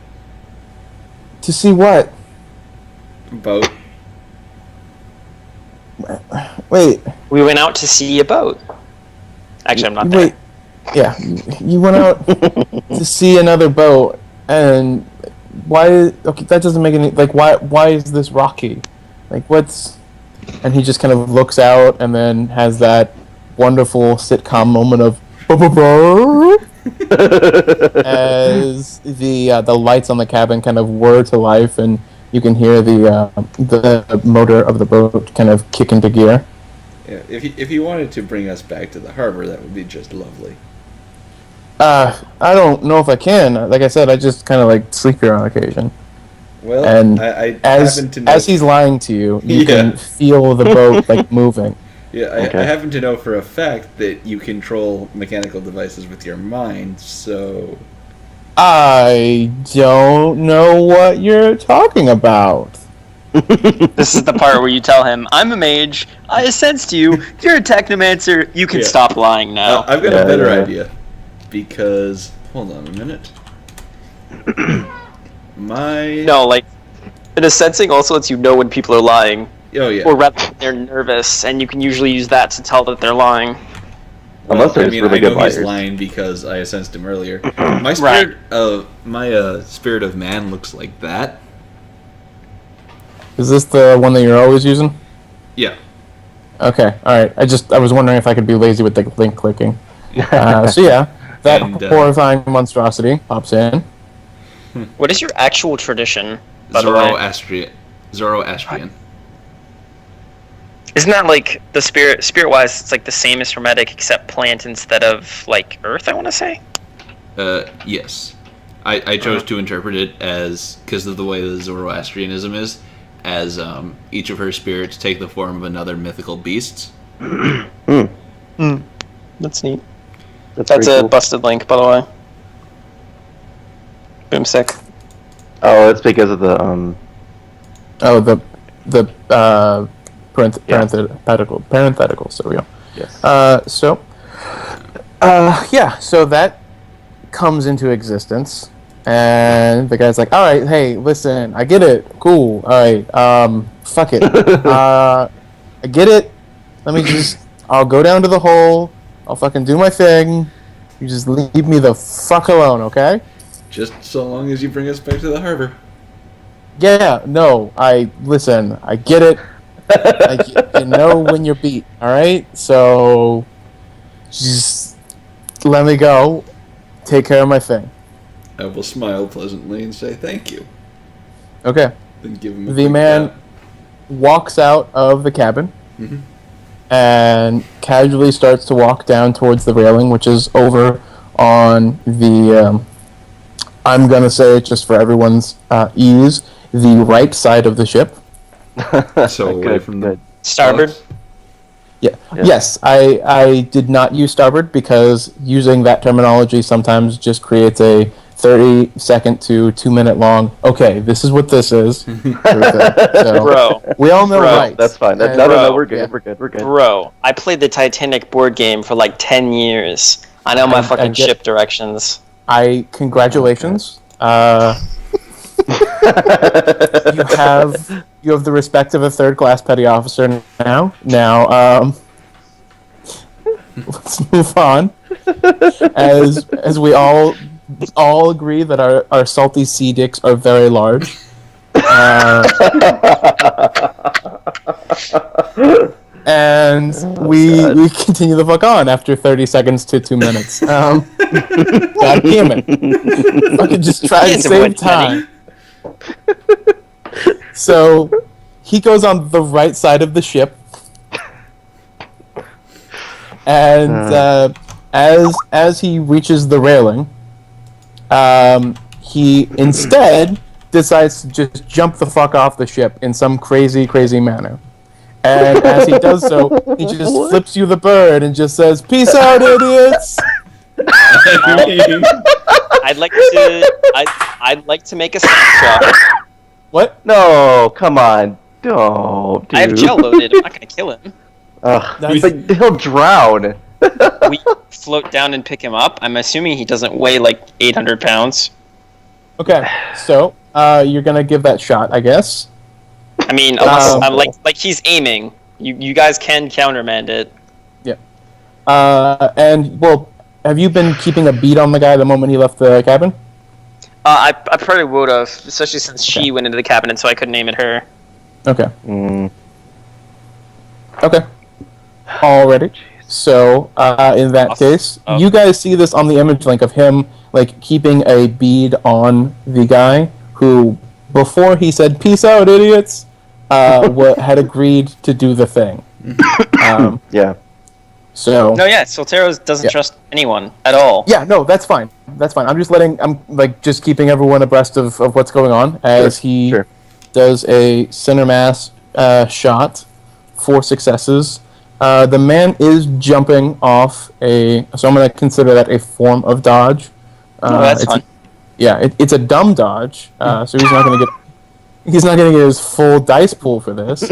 To see what? Boat. Wait. We went out to see a boat. Actually, I'm not there. Wait. Yeah, you went out to see another boat, and why? Okay, that doesn't make any. Why is this rocky? What's? And he just kind of looks out, and then has that wonderful sitcom moment of as the lights on the cabin kind of whir to life, and you can hear the motor of the boat kind of kick into gear. Yeah, if you wanted to bring us back to the harbor, that would be just lovely. I don't know if I can. Like I said, I just kind of sleep here on occasion. Well, and I happen to know... as he's lying to you, you can feel the boat moving. Yeah, I happen to know for a fact that you control mechanical devices with your mind, so... I don't know what you're talking about. This is the part where you tell him, "I'm a mage. I sensed you. You're a technomancer. You can stop lying now." I've got a better idea. Because hold on a minute. No, like the sensing also lets you know when people are lying. Oh yeah. Or rather, they're nervous, and you can usually use that to tell that they're lying. Well, Unless they're I just mean, really I know good liars. he's lying because I sensed him earlier. My spirit, spirit of man looks like that. Is this the one that you're always using? Yeah. Okay, alright. I was wondering if I could be lazy with the link clicking. So yeah, that And, horrifying monstrosity pops in. What is your actual tradition, by the way? Zoroastrian. Isn't that like the spirit-wise, it's like the same as Hermetic, except plant instead of, like, earth, I want to say? Yes. I chose to interpret it as, because of the way the Zoroastrianism is, as each of her spirits take the form of another mythical beast. That's neat. That's a cool. busted link, by the way. Boom, sick. Oh, it's because of the Oh, the parenthetical. So we go. Yes. So that comes into existence, and the guy's like, "All right, hey, listen, I get it, cool, all right, fuck it, I get it. I'll go down to the hole. I'll fucking do my thing. You just leave me the fuck alone, okay?" Just so long as you bring us back to the harbor. Yeah, no, I get it. You know when you're beat, alright? So, just let me go. Take care of my thing. I will smile pleasantly and say thank you. Okay. Then give him a The quick man pat. walks out of the cabin Mhm. and casually starts to walk down towards the railing, which is over on the, I'm gonna say it just for everyone's ease, the right side of the ship. So away from the Starboard? box. Yeah. Yes, I did not use starboard because using that terminology sometimes just creates a 30-second to 2-minute long, okay, this is what this is. So, Bro. we all know right. That's fine. And- No, we're good. Yeah. We're good. Bro, I played the Titanic board game for like 10 years. I know my fucking ship directions. Congratulations. You have the respect of a third-class petty officer now. Now, let's move on. As we all agree that our salty sea dicks are very large. And we continue the fuck on after 30 seconds to 2 minutes. God damn it. Fucking just try to save time. So, he goes on the right side of the ship. And as he reaches the railing, he instead decides to just jump the fuck off the ship in some crazy, crazy manner. And as he does so, he just flips you the bird and just says, "Peace out, idiots!" I'd like to make a snapshot. What? No, come on. No, dude. I have gel loaded. I'm not gonna kill him. But he'll drown. We float down and pick him up. I'm assuming he doesn't weigh like 800 pounds. Okay, so you're gonna give that shot, I guess. I mean, unless like he's aiming. You guys can countermand it. Yeah. And well, have you been keeping a beat on the guy the moment he left the cabin? I probably would have, especially since she went into the cabinet, so I couldn't aim at her. Okay. Okay. Alrighty. So, in that case, you guys see this on the image link of him, like, keeping a bead on the guy who, before he said, "Peace out, idiots," had agreed to do the thing. Yeah. So... No, yeah, Solteros doesn't trust anyone at all. Yeah, no, that's fine. That's fine. I'm just keeping everyone abreast of what's going on as he does a center mass shot, 4 successes. The man is jumping off so I'm going to consider that a form of dodge. That's fine. It's a dumb dodge, so he's not going to get... He's not going to get his full dice pool for this.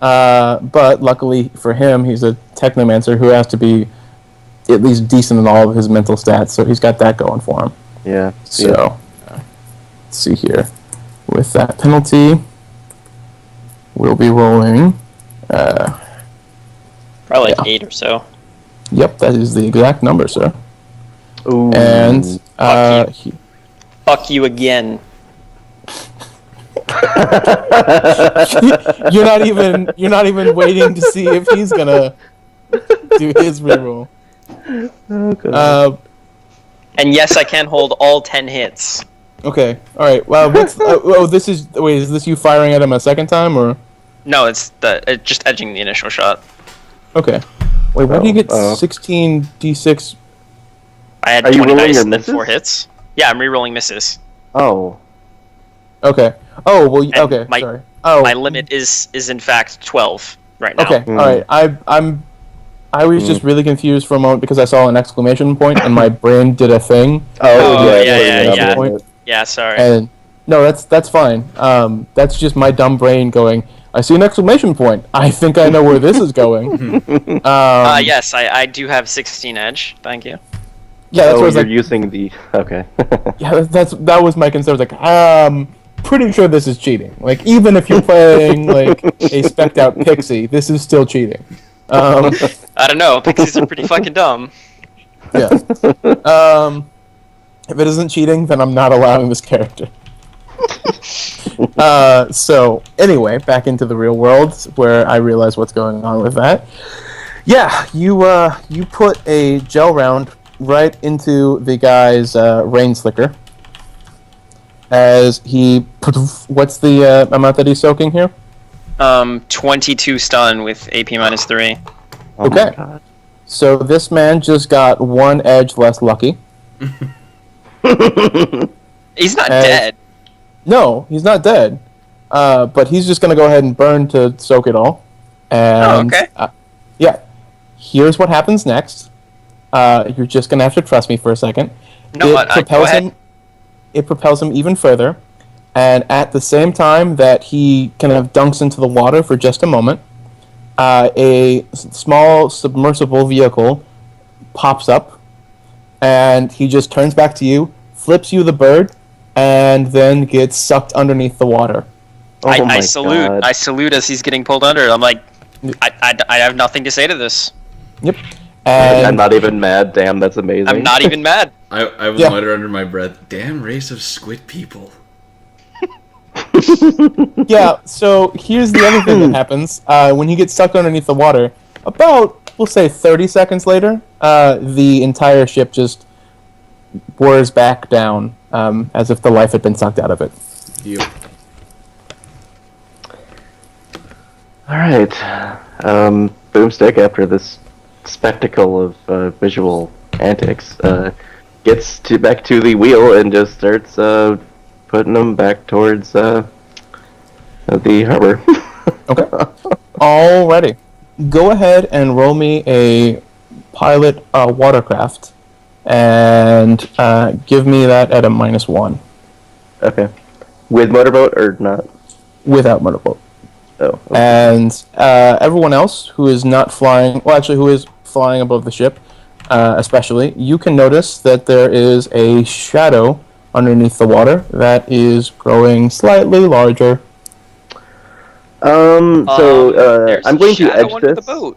But luckily for him, he's a technomancer who has to be at least decent in all of his mental stats, so he's got that going for him. Yeah. So, let's see here. With that penalty, we'll be rolling. Probably like 8 or so. Yep, that is the exact number, sir. Ooh. And Fuck you again. you're not even waiting to see if he's gonna do his reroll. Okay. And yes, I can hold all 10 hits. Okay. All right. Well, what's is this you firing at him a second time or? No, it's just edging the initial shot. Okay. Wait, why do you get 16 d6? I had Are you 20 rolling dice your and then misses? 4 hits. Yeah, I'm re-rolling misses. Oh. Okay. Oh well. And Okay. my- Sorry. Oh. My limit is in fact 12 right now. Okay. All right. I was just really confused for a moment because I saw an exclamation point and my brain did a thing. Oh, yeah. yeah. Point. Yeah, sorry. And no, that's fine. That's just my dumb brain going. I see an exclamation point. I think I know where this is going. Yes, I do have 16 edge. Thank you. Yeah, that's what I was you're like. using the... Okay. Yeah, that was my concern. I was like, pretty sure this is cheating. Like, even if you're playing like a spec'd out pixie, this is still cheating. I don't know. Pixies are pretty fucking dumb. Yeah. If it isn't cheating, then I'm not allowing this character. So anyway, back into the real world where I realize what's going on with that. Yeah, you put a gel round right into the guy's rain slicker. As he, what's the amount that he's soaking here? 22 stun with AP -3. Oh my Okay. God. So this man just got one edge less lucky. He's not And- dead. No, he's not dead. But he's just gonna go ahead and burn to soak it all. And okay. Yeah. Here's what happens next. You're just gonna have to trust me for a second. No, go ahead. It propels him even further, and at the same time that he kind of dunks into the water for just a moment, a small submersible vehicle pops up, and he just turns back to you, flips you the bird, and then gets sucked underneath the water. Oh my I salute. God. I salute as he's getting pulled under. I'm like, I have nothing to say to this. Yep. I'm And not even mad. Damn, that's amazing. I'm not even mad. I would Yeah. mutter under my breath, damn race of squid people. yeah, so here's the other thing that happens. When he gets sucked underneath the water, about, we'll say 30 seconds later, the entire ship just whirs back down, as if the life had been sucked out of it. Yep. Alright. Boomstick, after this spectacle of visual antics, gets back to the wheel and just starts putting them back towards the harbor. Okay. Alrighty. Go ahead and roll me a pilot watercraft, and give me that at a -1. Okay. With motorboat or not? Without motorboat. Oh. Okay. And everyone else who is not flying, well, actually, who is flying above the ship, especially, you can notice that there is a shadow underneath the water that is growing slightly larger. There's I'm a going to shadow edge under this. the boat.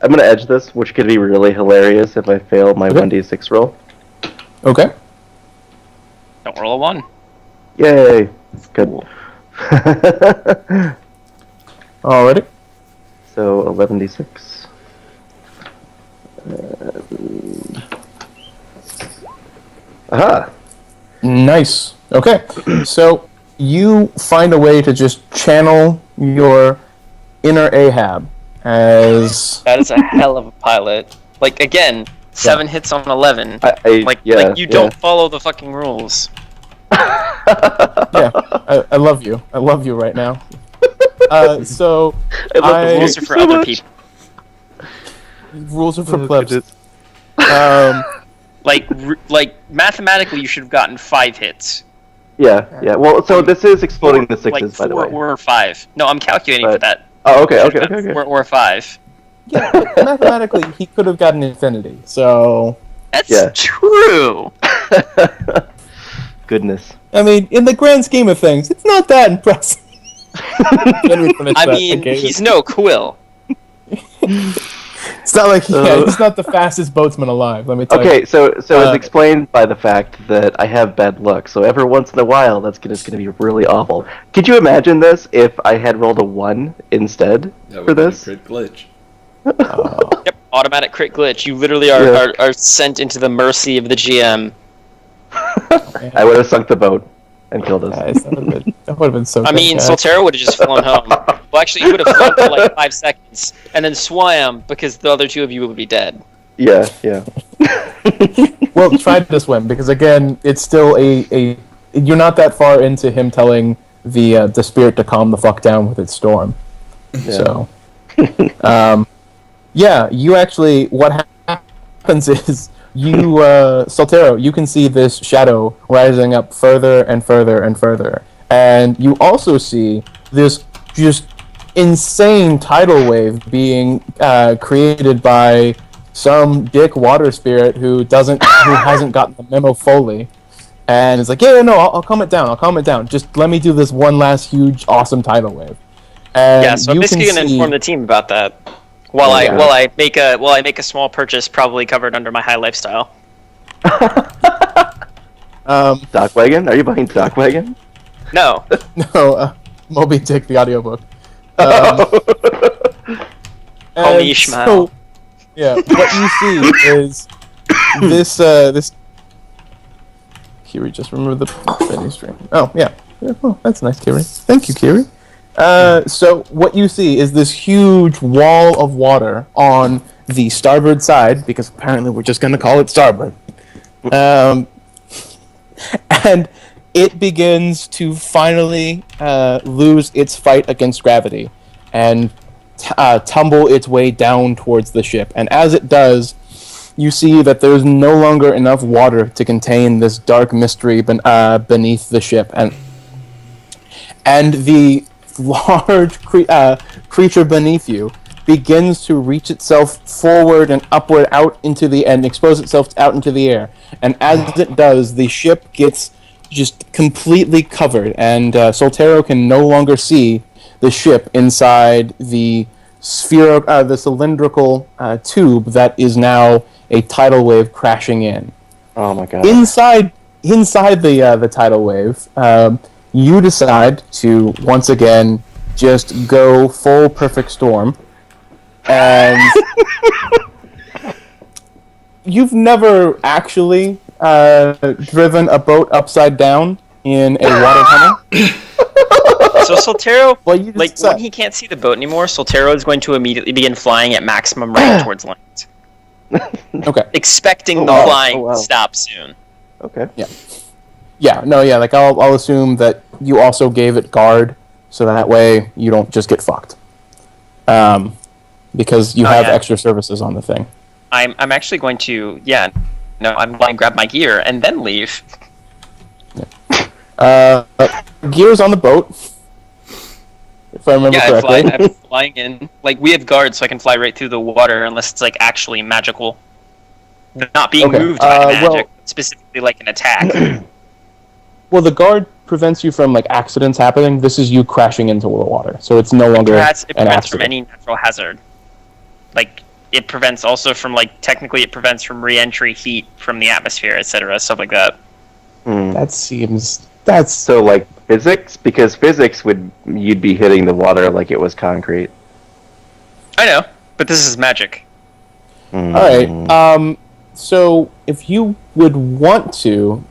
I'm going to edge this, which could be really hilarious if I fail my Okay. 1d6 roll. Okay. Don't roll a 1. Yay! Good. Alrighty. So 11d6. Aha! Nice. Okay. So you find a way to just channel your inner Ahab as That is a hell of a pilot. Like, again, 7 hits on 11. Like you don't follow the fucking rules. yeah. I love you. I love you right now. So I love the Rules are so for other much. people. rules are for Oh, plebs. goodness. Like mathematically, you should have gotten 5 hits. Yeah. Well, so this is exploding the sixes, like by the way. 4 or 5. No, I'm calculating for that. Oh, okay. 4 or 5. Yeah, but mathematically, he could have gotten infinity. So That's true. Goodness. I mean, in the grand scheme of things, it's not that impressive. I mean, he's no Quill. It's not like he's not the fastest boatsman alive. Let me tell you. Okay, so it's explained by the fact that I have bad luck. So every once in a while, that's just going to be really awful. Could you imagine this if I had rolled a 1 instead for this? Crit glitch. Yep, automatic crit glitch. You literally are sent into the mercy of the GM. I would have sunk the boat and killed us. That would have been so. I mean, Soltero would have just flown home. Well, actually, he would have flown for like 5 seconds and then swam because the other 2 of you would be dead. Yeah. Well, try to swim because again, it's still a. You're not that far into him telling the spirit to calm the fuck down with its storm. Yeah. So, you actually what happens is. You, Soltero, you can see this shadow rising up further and further and further. And you also see this just insane tidal wave being created by some dick water spirit who hasn't gotten the memo fully. And it's like, I'll calm it down. Just let me do this one last huge, awesome tidal wave. And so I'm basically going to inform the team about that. While I make a small purchase, probably covered under my high lifestyle. Dock Wagon? Are you buying Dock Wagon? No. No, Moby Dick, the audiobook. Call me Ishmael. So, what you see is this. Kiri just removed the Benny stream. Oh, yeah. Oh, that's nice, Kiri. Thank you, Kiri. So what you see is this huge wall of water on the starboard side, because apparently we're just going to call it starboard. And it begins to finally lose its fight against gravity and tumble its way down towards the ship. And as it does, you see that there's no longer enough water to contain this dark mystery beneath the ship. And the large creature beneath you begins to reach itself forward and upward out into the and expose itself out into the air. And as it does, the ship gets just completely covered, and Soltero can no longer see the ship inside the the cylindrical tube that is now a tidal wave crashing in. Oh my god! Inside the tidal wave. You decide to, once again, just go full perfect storm. And you've never actually driven a boat upside down in a water tunnel? So Soltero, Well, when he can't see the boat anymore, Soltero is going to immediately begin flying at maximum rate towards land. Okay. Expecting the flying to stop soon. Okay. Yeah. Like I'll assume that you also gave it guard, so that way you don't just get fucked. Because you have extra services on the thing. I'm actually going to I'm going to grab my gear and then leave. Gear's on the boat, if I remember correctly. I'm flying in. Like, we have guards, so I can fly right through the water unless it's like actually magical. They're not being moved by magic, specifically like an attack. Well, the guard prevents you from like accidents happening. This is you crashing into the water, so it's no longer it prevents an accident. from any natural hazard. Like, it prevents also from technically it prevents from re-entry heat from the atmosphere, etc., stuff like that. That's so like physics, because physics you'd be hitting the water like it was concrete. I know, but this is magic. All right. So if you would want to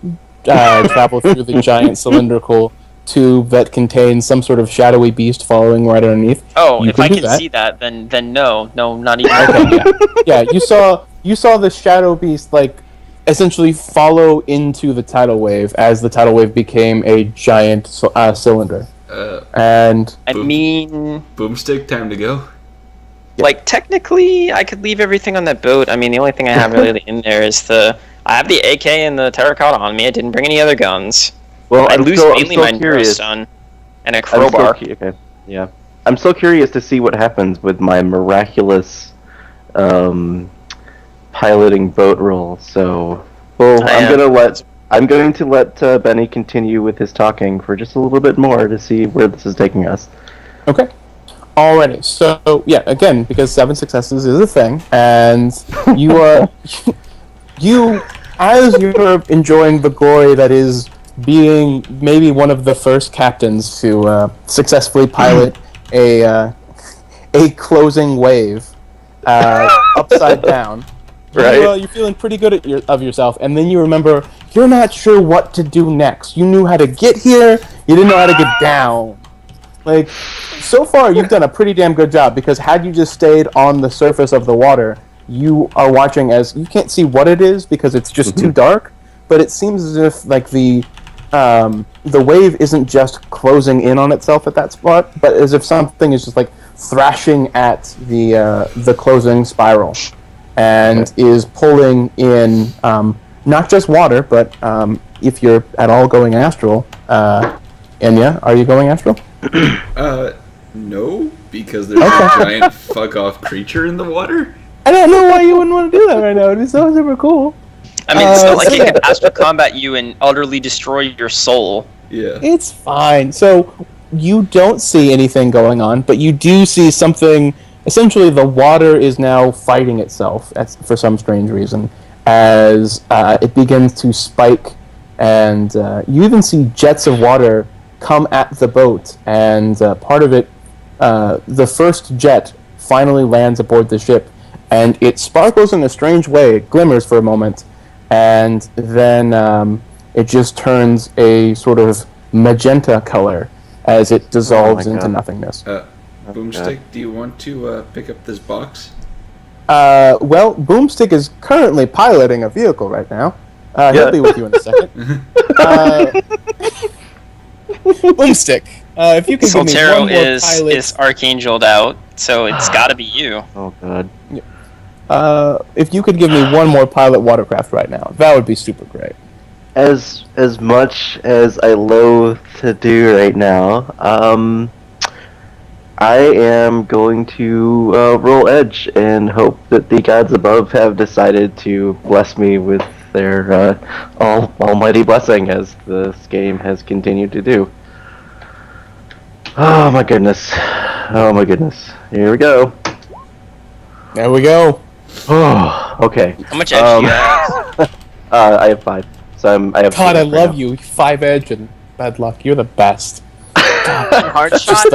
travel through the giant cylindrical tube that contains some sort of shadowy beast following right underneath. Oh, if I can see that, then no, not even. Okay, yeah. You saw the shadow beast essentially follow into the tidal wave as the tidal wave became a giant cylinder. And I mean, boomstick, time to go. Technically, I could leave everything on that boat. I mean, the only thing I have really in there is I have the AK and the terracotta on me. I didn't bring any other guns. Well, I I'm lose still mainly my curious. Neurostone and a crowbar. Okay, yeah. I'm still curious to see what happens with my miraculous piloting boat roll. So, well, I'm going to let Benny continue with his talking for just a little bit more to see where this is taking us. Okay. Alrighty. So yeah, again, because 7 successes is a thing, and you are as you're enjoying the glory that is being maybe one of the first captains to successfully pilot a closing wave upside down. Right. You're feeling pretty good of yourself, and then you remember you're not sure what to do next. You knew how to get here, you didn't know how to get down. Like, so far you've done a pretty damn good job, because had you just stayed on the surface of the water, you are watching as you can't see what it is because it's just too dark, but it seems as if like the wave isn't just closing in on itself at that spot, but as if something is just like thrashing at the closing spiral, and is pulling in not just water, but if you're at all going astral, Enya, are you going astral? No, because there's a giant fuck-off creature in the water. I don't know why you wouldn't want to do that right now. It'd be so super cool. I mean, it's not like it could astral combat you and utterly destroy your soul. Yeah. It's fine. So you don't see anything going on, but you do see something. Essentially, the water is now fighting itself for some strange reason as it begins to spike, and you even see jets of water come at the boat, and part of it, the first jet finally lands aboard the ship, and it sparkles in a strange way. It glimmers for a moment, and then it just turns a sort of magenta color as it dissolves into nothingness. Boomstick, do you want to pick up this box? Well, Boomstick is currently piloting a vehicle right now. He'll be with you in a second. Boomstick, if you can give me one more pilot... is archangeled out, so it's gotta be you. Oh, God. If you could give me one more pilot watercraft right now, that would be super great. As much as I loathe to do right now, I am going to roll edge and hope that the gods above have decided to bless me with their almighty blessing, as this game has continued to do. Oh my goodness. Oh my goodness. Here we go. There we go. Oh, okay. How much edge do you have? I have 5. So I have. God, I love you. 5 edge and bad luck. You're the best. Hardshot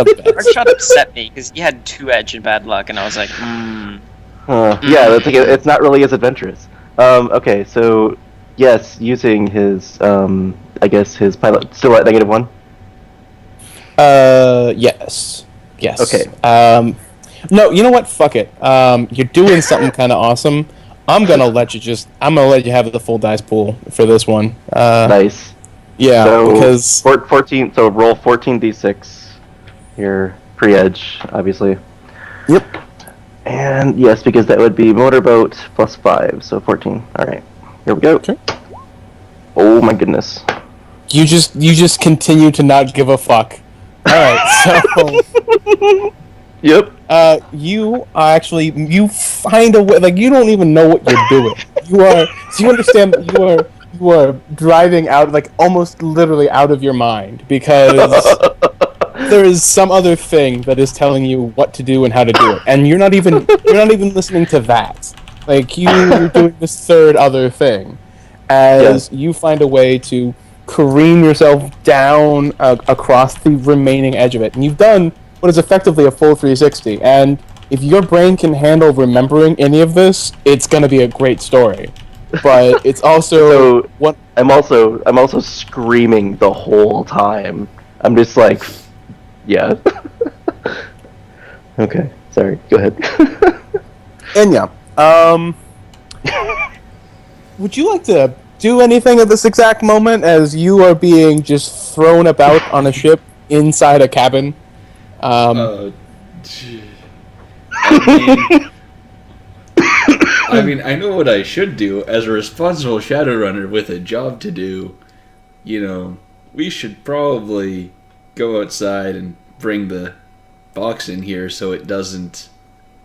upset me because he had 2 edge and bad luck, and I was like, Yeah, it's not really as adventurous. Okay, so yes, using his I guess his pilot still at -1. Yes. Okay. No, you know what? Fuck it. You're doing something kind of awesome. I'm gonna let you have the full dice pool for this one. Nice. Yeah, so because 14. So roll 14d6. Your pre-edge, obviously. Yep. And yes, because that would be motorboat plus 5, so 14. All right, here we go. Okay. Oh my goodness. You just continue to not give a fuck. All right, so. Yep. You find a way. Like, you don't even know what you're doing. You understand that you are driving out, like, almost literally out of your mind, because there is some other thing that is telling you what to do and how to do it, and you're not even listening to that. Like, you're doing this third other thing, as you find a way to careen yourself down across the remaining edge of it, and you've done what is effectively a full 360, and if your brain can handle remembering any of this, it's going to be a great story. But it's also I'm also screaming the whole time. I'm just like, yeah. Okay, sorry. Go ahead. Enya, would you like to do anything at this exact moment as you are being just thrown about on a ship inside a cabin? I mean, I know what I should do as a responsible Shadowrunner with a job to do. You know, we should probably go outside and bring the box in here so it doesn't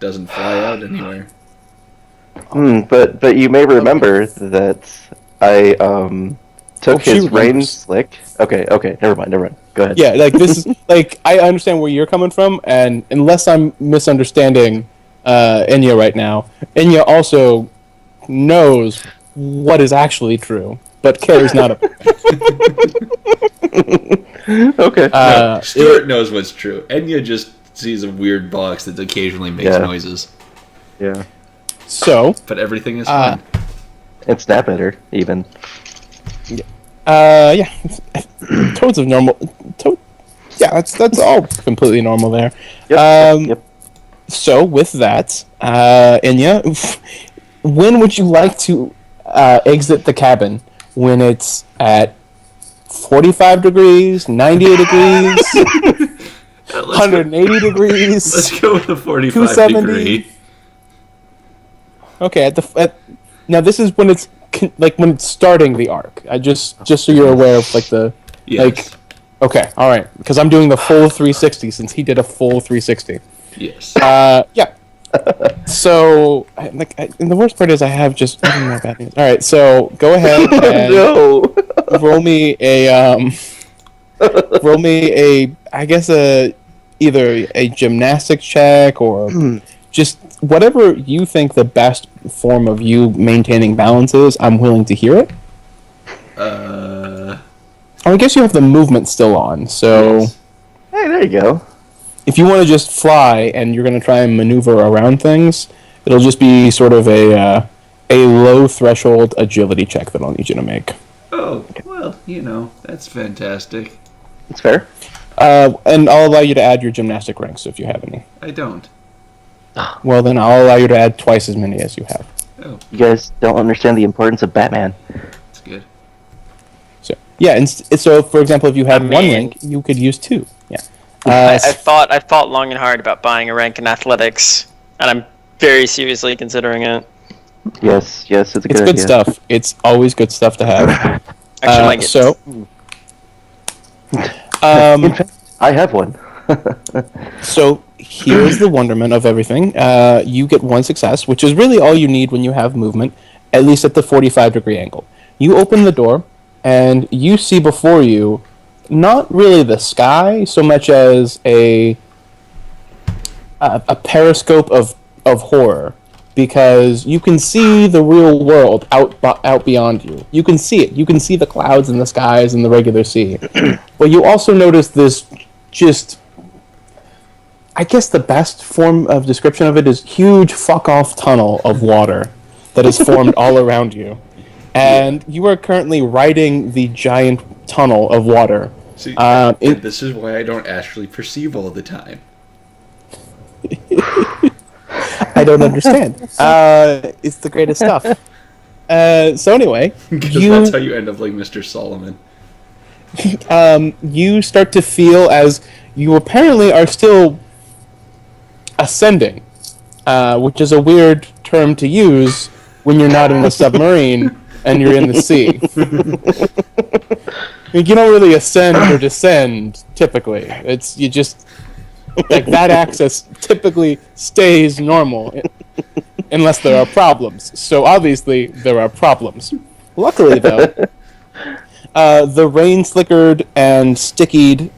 fly out anywhere. But you may remember that I took his rain slick. Okay, never mind. Go ahead. Yeah, like this is like I understand where you're coming from, and unless I'm misunderstanding Enya right now, Enya also knows what is actually true, but cares not about it. Okay. No, Stuart knows what's true. Enya just sees a weird box that occasionally makes noises. Yeah. So, but everything is fine. And snap at her, even. Yeah. Toads of normal. Yeah, that's all completely normal there. Yep. So, with that, Enya, when would you like to exit the cabin? When it's at 45 degrees, 98 degrees, 180 degrees. Let's go with the 45 degree. Okay, now this is when it's when it's starting the arc. Just so you're aware of yes. Okay, all right, because I'm doing the full 360 since he did a full 360. Yes. Yeah. So, and the worst part is I have just my bad news. All right, so go ahead and roll me a I guess either a gymnastics check or just whatever you think the best form of you maintaining balance is. I'm willing to hear it. I guess you have the movement still on, so yes. Hey, there you go. If you want to just fly and you're going to try and maneuver around things, it'll just be sort of a low threshold agility check that I'll need you to make. Oh, well, that's fantastic. That's fair. And I'll allow you to add your gymnastic ranks if you have any. I don't. Well, then I'll allow you to add twice as many as you have. Oh. You guys don't understand the importance of Batman. That's good. So, yeah, and so, for example, if you had one rank, you could use two. Yeah. I thought long and hard about buying a rank in athletics, and I'm very seriously considering it. Yes, it's a good It's good stuff. It's always good stuff to have. Actually, might get so, in fact, I have one. So here's the wonderment of everything. You get one success, which is really all you need when you have movement, at least at the 45-degree angle. You open the door, and you see before you not really the sky so much as a periscope of horror, because you can see the real world out beyond you. You can see it. You can see the clouds and the skies and the regular sea. But you also notice this just... I guess the best form of description of it is huge fuck-off tunnel of water that is formed all around you. And you are currently riding the giant tunnel of water. See, this is why I don't actually perceive all the time. I don't understand. It's the greatest stuff. So anyway, that's how you end up like Mr. Solomon. You start to feel as you apparently are still ascending, which is a weird term to use when you're not in a submarine and you're in the sea. You don't really ascend or descend typically. You just like that axis typically stays normal unless there are problems. So obviously there are problems. Luckily though, the rain slickered and stickied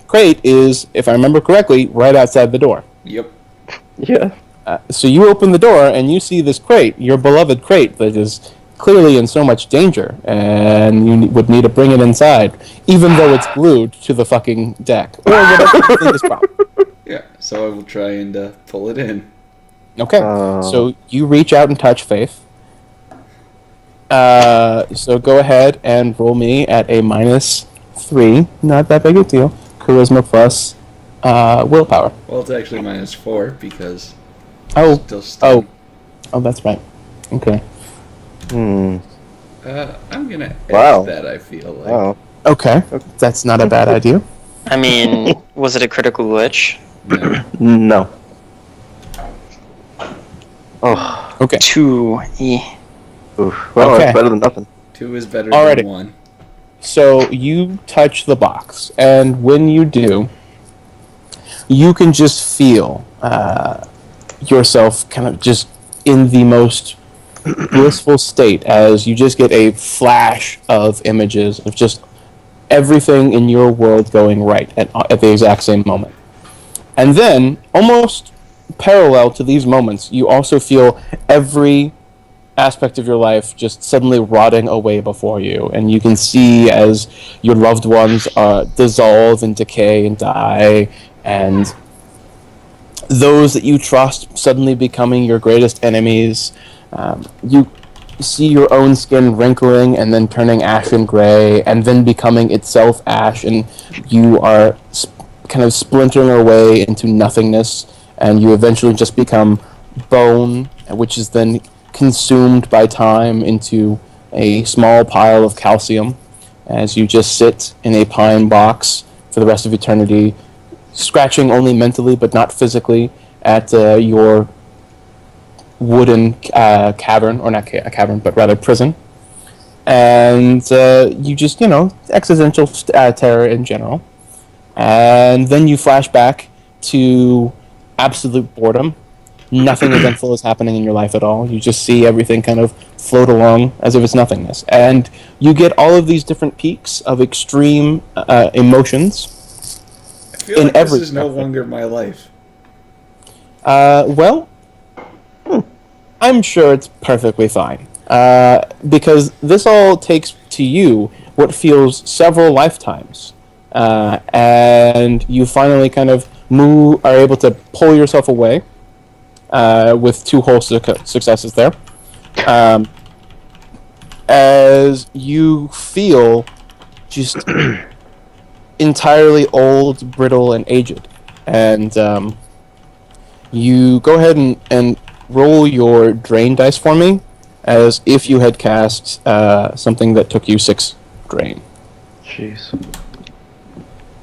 crate is, if I remember correctly, right outside the door. Yep. Yeah. So you open the door and you see this crate, your beloved crate, that is clearly in so much danger, and you would need to bring it inside, even though it's glued to the fucking deck, or whatever you think is problem. Yeah, so I will try and pull it in. Okay, so you reach out and touch Faith. So go ahead and roll me at a -3, not that big a deal, charisma plus willpower. Well, it's actually -4 because Oh, that's right. Okay. I'm gonna Wow. edge that, I feel like. Wow. Okay, that's not a bad idea. I mean, was it a critical glitch? No. Oh. Okay. 2. Oof. Well, Okay. it's better than nothing. 2 is better Alrighty. than 1. So you touch the box, and when you do, you can just feel yourself kind of just in the most blissful state as you just get a flash of images of just everything in your world going right at the exact same moment. And then, almost parallel to these moments, you also feel every aspect of your life just suddenly rotting away before you, and you can see as your loved ones dissolve and decay and die, and those that you trust suddenly becoming your greatest enemies. You see your own skin wrinkling and then turning ashen gray, and then becoming itself ash, and you are kind of splintering away into nothingness, and you eventually just become bone, which is then consumed by time into a small pile of calcium as you just sit in a pine box for the rest of eternity, scratching only mentally but not physically at your wooden cavern, or not a cavern, but rather prison. And you just, existential terror in general. And then you flash back to absolute boredom. Nothing eventful is happening in your life at all. You just see everything kind of float along as if it's nothingness. And you get all of these different peaks of extreme emotions. I feel like this is no longer my life. Well, I'm sure it's perfectly fine. Because this all takes to you what feels several lifetimes. And you finally kind of are able to pull yourself away with 2 whole successes there. As you feel just entirely old, brittle, and aged. And you go ahead and roll your drain dice for me, as if you had cast something that took you 6 drain. Jeez.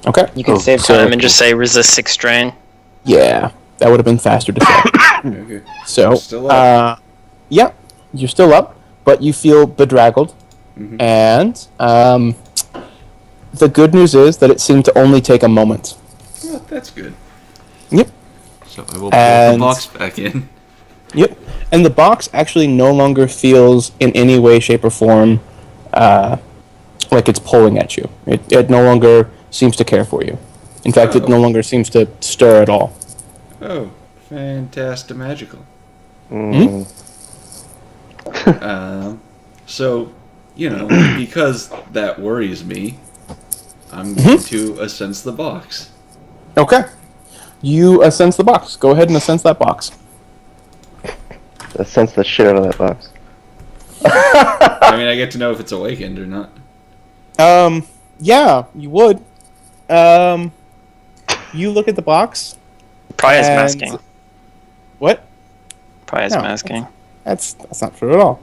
Okay. You can save time and just say resist 6 strain. Yeah, that would have been faster to say. Okay. So, Still up. Yeah, you're still up, but you feel bedraggled. Mm-hmm. And the good news is that it seemed to only take a moment. Well, that's good. Yep. So I will put the box back in. Yep. And the box actually no longer feels in any way, shape, or form like it's pulling at you. It no longer seems to care for you. In fact, it no longer seems to stir at all. Oh, fantastic magical. Mm-hmm. So, because that worries me, I'm going to assense the box. Okay. You assense the box. Go ahead and assense that box. Sense the shit out of that box. I mean, I get to know if it's awakened or not. Yeah, you would. You look at the box. Probably is masking. What? Probably is masking. That's not true at all.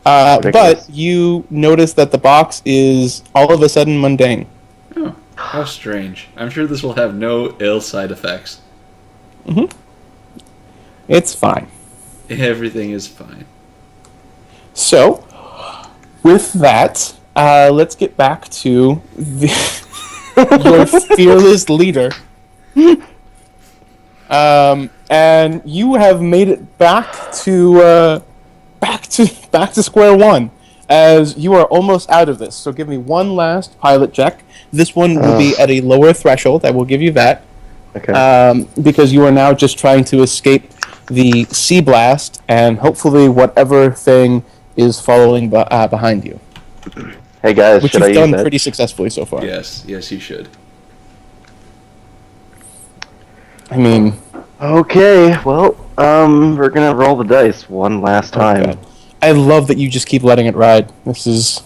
But you notice that the box is all of a sudden mundane. Oh, how strange. I'm sure this will have no ill side effects. Mm-hmm. It's fine. Everything is fine. So, with that, let's get back to your fearless leader. And you have made it back to square one, as you are almost out of this. So give me one last pilot check. This one will be at a lower threshold. I will give you that. Okay. Because you are now just trying to escape the sea blast and hopefully whatever thing is following behind you. Hey guys, which should you've I done use that? pretty successfully so far. Yes, you should. I mean, okay, well, we're gonna roll the dice one last time. God. I love that you just keep letting it ride. This is...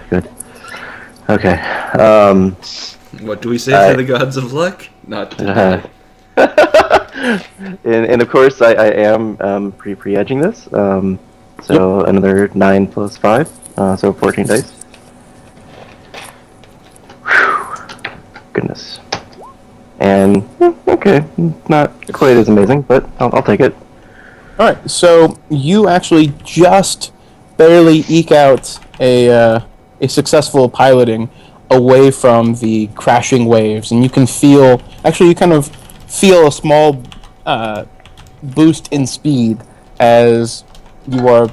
Good. Okay. What do we say to the gods of luck? Not today. And of course, I am pre-edging this. So another 9 plus 5, so 14 dice. Whew. Goodness. And okay, not quite as amazing, but I'll take it. All right, so you actually just barely eke out a successful piloting away from the crashing waves, and you can feel. Actually, you kind of feel a small boost in speed as you are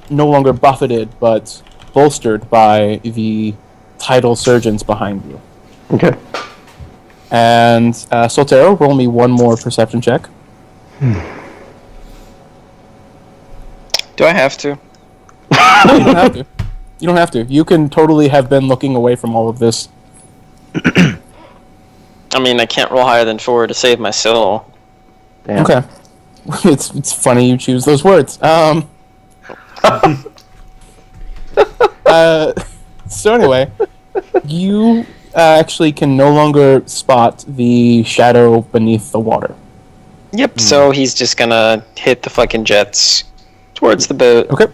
no longer buffeted, but bolstered by the tidal surgeons behind you. Okay. And Soltero, roll me one more perception check. Do I have to? No, you don't have to. You don't have to. You can totally have been looking away from all of this. I mean, I can't roll higher than 4 to save my soul. Damn. Okay. It's funny you choose those words. So anyway, you actually can no longer spot the shadow beneath the water. Yep, so he's just gonna hit the fucking jets towards the boat. Okay.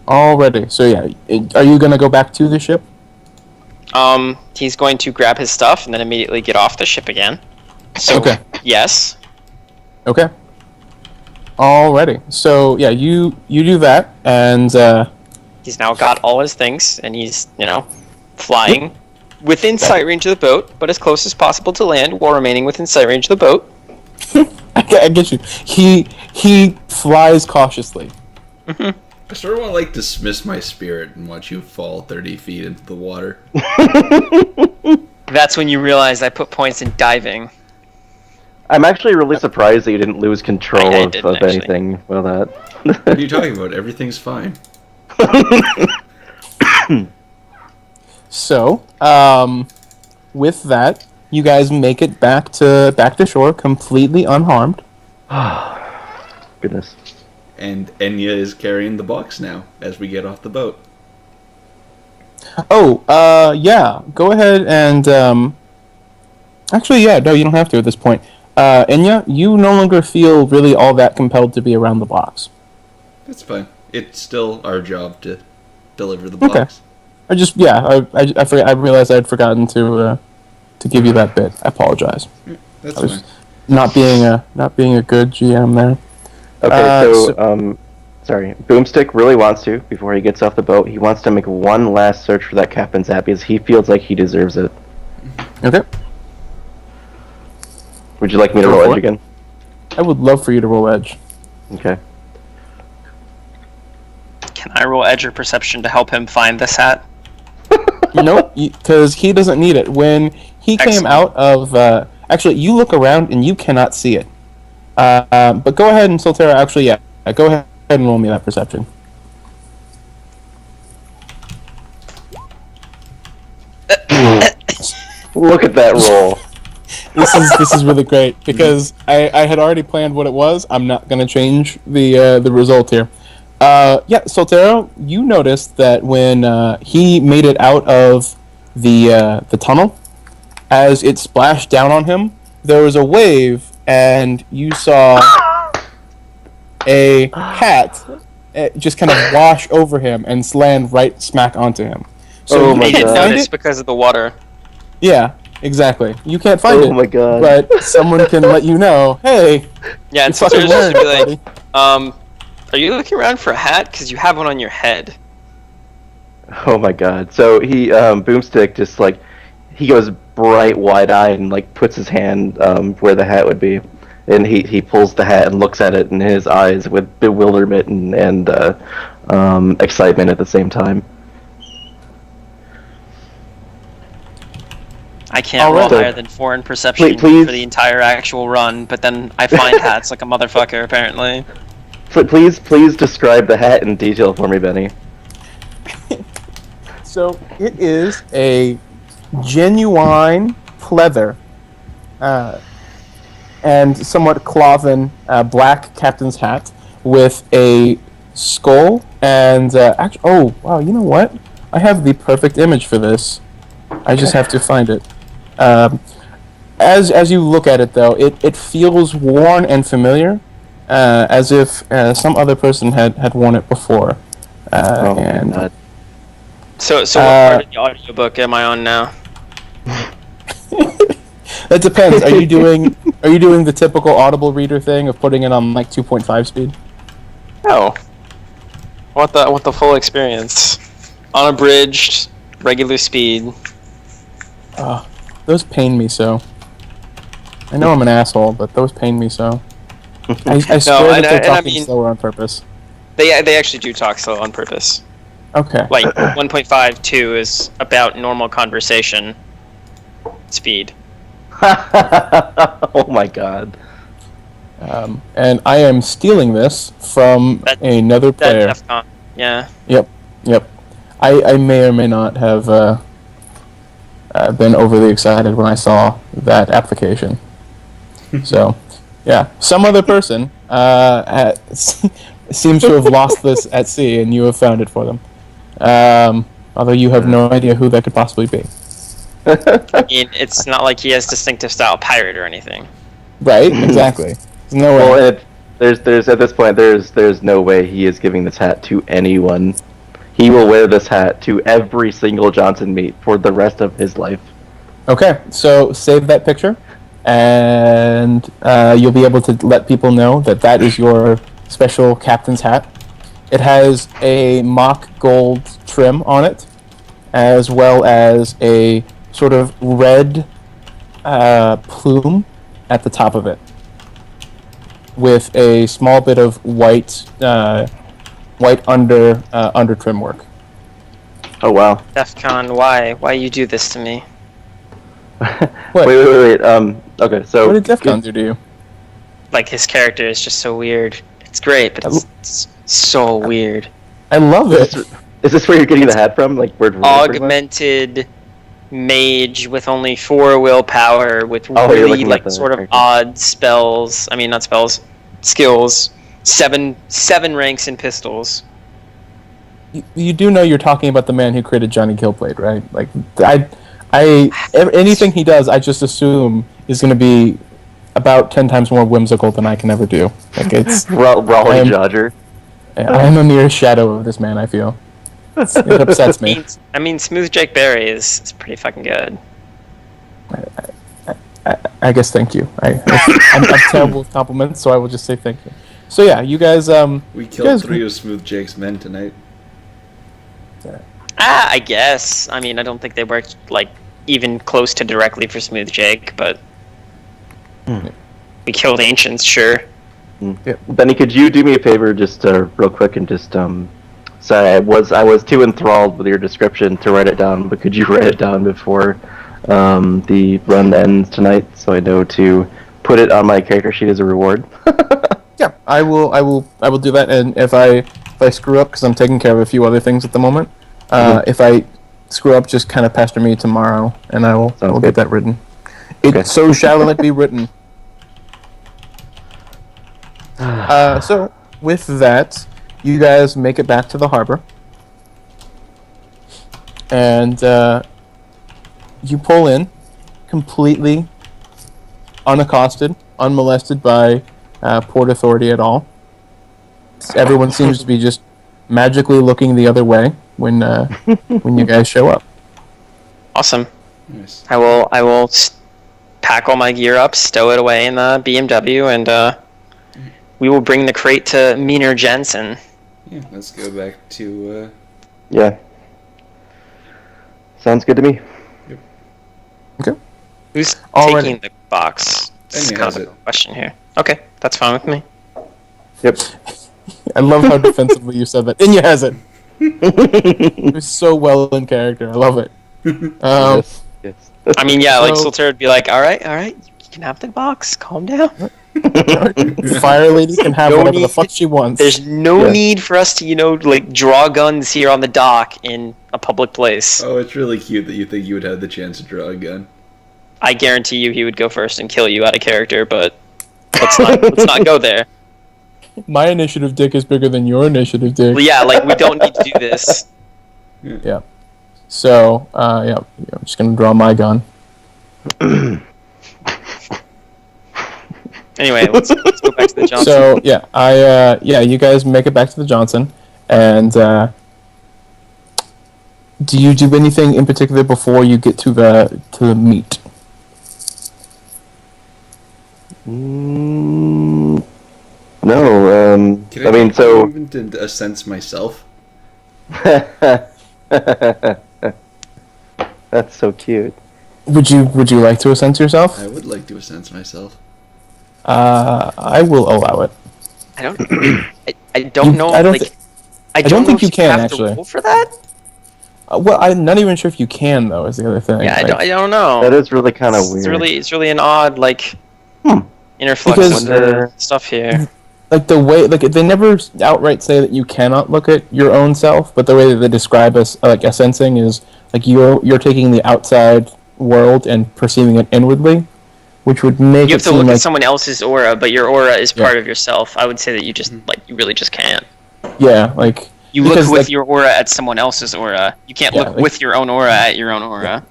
Already. So yeah, are you gonna go back to the ship? He's going to grab his stuff and then immediately get off the ship again. So, Okay. yes. Okay. Alrighty. So yeah, you do that, and He's now got all his things, and he's, flying within sight range of the boat, but as close as possible to land while remaining within sight range of the boat. I get you. He flies cautiously. I sort of want to like dismiss my spirit and watch you fall 30 feet into the water. That's when you realize I put points in diving. I'm actually really surprised that you didn't lose control I of didn't, actually. anything with that. What are you talking about? Everything's fine. So, with that, you guys make it back to shore completely unharmed. Goodness. And Enya is carrying the box now as we get off the boat. Oh, yeah. Go ahead and actually, yeah. No, you don't have to at this point. Enya, you no longer feel really all that compelled to be around the box. That's fine. It's still our job to deliver the box. Okay. I forgot. I realized I had forgotten to give you that bit. I apologize. That's I was fine. not being a good GM there. Okay, sorry. Boomstick really wants to, before he gets off the boat, he wants to make one last search for that Captain's App because he feels like he deserves it. Okay. Would you like me to Go roll for edge it. again? I would love for you to roll edge. Okay. Can I roll edge or perception to help him find this hat? Nope, because he doesn't need it. When he came Excellent. out of... actually, you look around and you cannot see it. But go ahead and Soltera, actually, yeah. Go ahead and roll me that perception. Look at that roll. This is really great because I had already planned what it was. I'm not going to change the result here. Yeah, Soltero, you noticed that when he made it out of the tunnel, as it splashed down on him, there was a wave, and you saw a hat just kind of wash over him and land right smack onto him. So Oh you my He can't didn't God. find notice it. because of the water. Yeah, exactly. You can't find it. Oh my God. But someone can let you know, hey, Yeah, you and so fucking there's just learned, to be like, buddy. are you looking around for a hat? Because you have one on your head. Oh my God. So he, Boomstick just like, he goes bright wide-eyed and like puts his hand where the hat would be. And he pulls the hat and looks at it in his eyes with bewilderment and excitement at the same time. I can't All roll right. higher than 4 in perception Please. for the entire actual run, but then I find hats like a motherfucker, apparently. Please describe the hat in detail for me, Benny. So it is a genuine pleather and somewhat cloven black captain's hat with a skull and oh wow, you know what? I have the perfect image for this. I just have to find it. As you look at it though, it feels worn and familiar, as if some other person had worn it before. Oh And my God. So what part of the audiobook am I on now? That depends. Are you doing the typical Audible reader thing of putting it on like 2.5 speed? No. I want the full experience. Unabridged, regular speed. Those pain me so. I know I'm an asshole, but those pain me so. I swear that they're talking slower on purpose. They actually do talk slow on purpose. Okay. Like 1.52 is about normal conversation speed. Oh my god. And I am stealing this from another player. That DEFCON. Yeah. Yep. I may or may not have been overly excited when I saw that application. So, yeah, some other person seems to have lost this at sea, and you have found it for them. Although you have no idea who that could possibly be. I mean, it's not like he has distinctive style pirate or anything. Right? Exactly. There's no way. Well, there's at this point there's no way he is giving this hat to anyone. He will wear this hat to every single Johnson meet for the rest of his life. Okay, so save that picture, and you'll be able to let people know that is your special captain's hat. It has a mock gold trim on it, as well as a sort of red plume at the top of it, with a small bit of white under trim work. Oh wow! DEFCON, why you do this to me? Wait. Okay, so what did DEFCON do to you? Like, his character is just so weird. It's great, but it's so weird. I love it. Is this where you're getting the hat from? Like word for word? Augmented mage with only 4 willpower with really like sort of odd spells. I mean, not spells, skills. 7 ranks in pistols. You do know you're talking about the man who created Johnny Killblade, right? Like, anything he does, I just assume is going to be about 10 times more whimsical than I can ever do. Like, it's Raleigh Jodger. I am a mere shadow of this man, I feel. It upsets me. I mean, Smooth Jake Berry is pretty fucking good. I guess thank you. I'm terrible with compliments, so I will just say thank you. So yeah, you guys. We killed 3 of Smooth Jake's men tonight. I guess. I mean, I don't think they worked like even close to directly for Smooth Jake, but we killed Ancients, sure. Yeah. Benny, could you do me a favor, just real quick, and just sorry, I was too enthralled with your description to write it down, but could you write it down before the run ends tonight, so I know to put it on my character sheet as a reward? Yeah, I will do that, and if I screw up, because I'm taking care of a few other things at the moment, if I screw up, just kind of pester me tomorrow, and I will get that written. So shall it be written. So with that, you guys make it back to the harbor, and you pull in completely unaccosted, unmolested by Port Authority at all. Everyone seems to be just magically looking the other way when you guys show up. Awesome. Nice. I will pack all my gear up, stow it away in the BMW, and we will bring the crate to Meaner Jensen. Yeah, let's go back to. Yeah. Sounds good to me. Yep. Okay. Who's Already. taking the box? This is Enya kind has of a it. question here. Okay, that's fine with me. Yep. I love how defensively you said that. Enya has it. It was so well in character. I love it. Yes. I mean, yeah, like So- Solter would be like, all right, you can have the box. Calm down. Fire Lady can have No whatever the need- fuck she wants. There's no Yeah. need for us to, like, draw guns here on the dock in a public place. Oh, it's really cute that you think you would have the chance to draw a gun. I guarantee you he would go first and kill you out of character, but let's not go there. My initiative dick is bigger than your initiative dick. Well, yeah, like, we don't need to do this. Yeah. So, I'm just gonna draw my gun. Anyway, let's go back to the Johnson. So you guys make it back to the Johnson, and do you do anything in particular before you get to the meet? No. Can I mean, so. even did a sense myself? That's so cute. Would you like to sense yourself? I would like to sense myself. I will allow it. I don't know. I don't know think if you can have actually. to roll for that. Well, I'm not even sure if you can though. Is the other thing. Yeah, like, I don't know. That is really kind of weird. It's really an odd interflux Because- of the stuff here. Like the way, like they never outright say that you cannot look at your own self, but the way that they describe us, like a sensing, is like you're taking the outside world and perceiving it inwardly, which would make You it have to seem look like at someone else's aura, but your aura is Yeah. part of yourself. I would say that you just you really just can't. yeah, like You look because, with like, your aura at someone else's aura. You can't Yeah, look like- with your own aura at your own aura.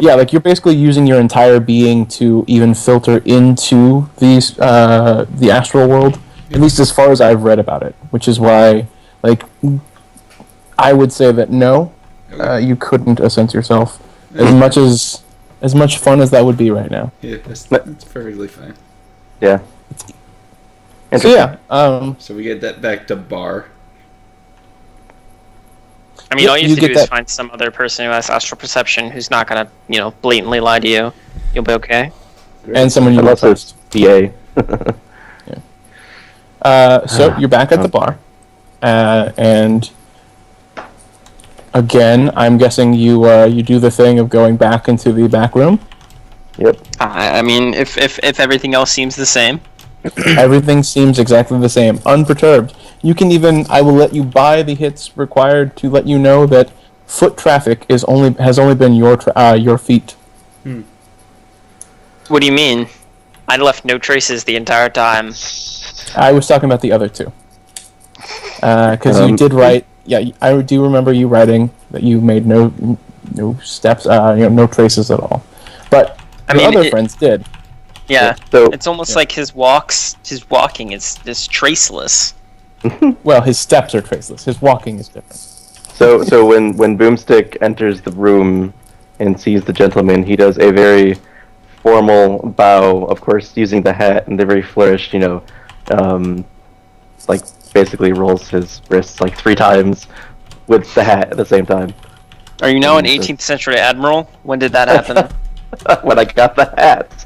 yeah, like you're basically using your entire being to even filter into these the astral world. At least as far as I've read about it, which is why, like, I would say that no, you couldn't sense yourself as much fun as that would be right now. Yeah, that's perfectly fine. Yeah. So yeah, So we get that back to bar. I mean, Yep, all you you have to get do is that- find some other person who has astral perception who's not gonna, blatantly lie to you. You'll be okay. and someone you Unless trust. it's PA. So you're back at the bar, and again, I'm guessing you do the thing of going back into the back room. Yep. I mean, if everything else seems the same. Everything seems exactly the same, unperturbed. You can even, I will let you buy the hits required to let you know that foot traffic has only been your feet. What do you mean? I left no traces the entire time. I was talking about the other two. Because you did write, yeah, I do remember you writing that you made no steps, no traces at all. But your other friends did. Yeah, So it's almost like his walking is traceless. Well, his steps are traceless. His walking is different. so when Boomstick enters the room and sees the gentleman, he does a very formal bow, of course, using the hat and the very flourished, like basically rolls his wrists like 3 times with the hat at the same time. Are you now an 18th century admiral? When did that happen? When I got the hat.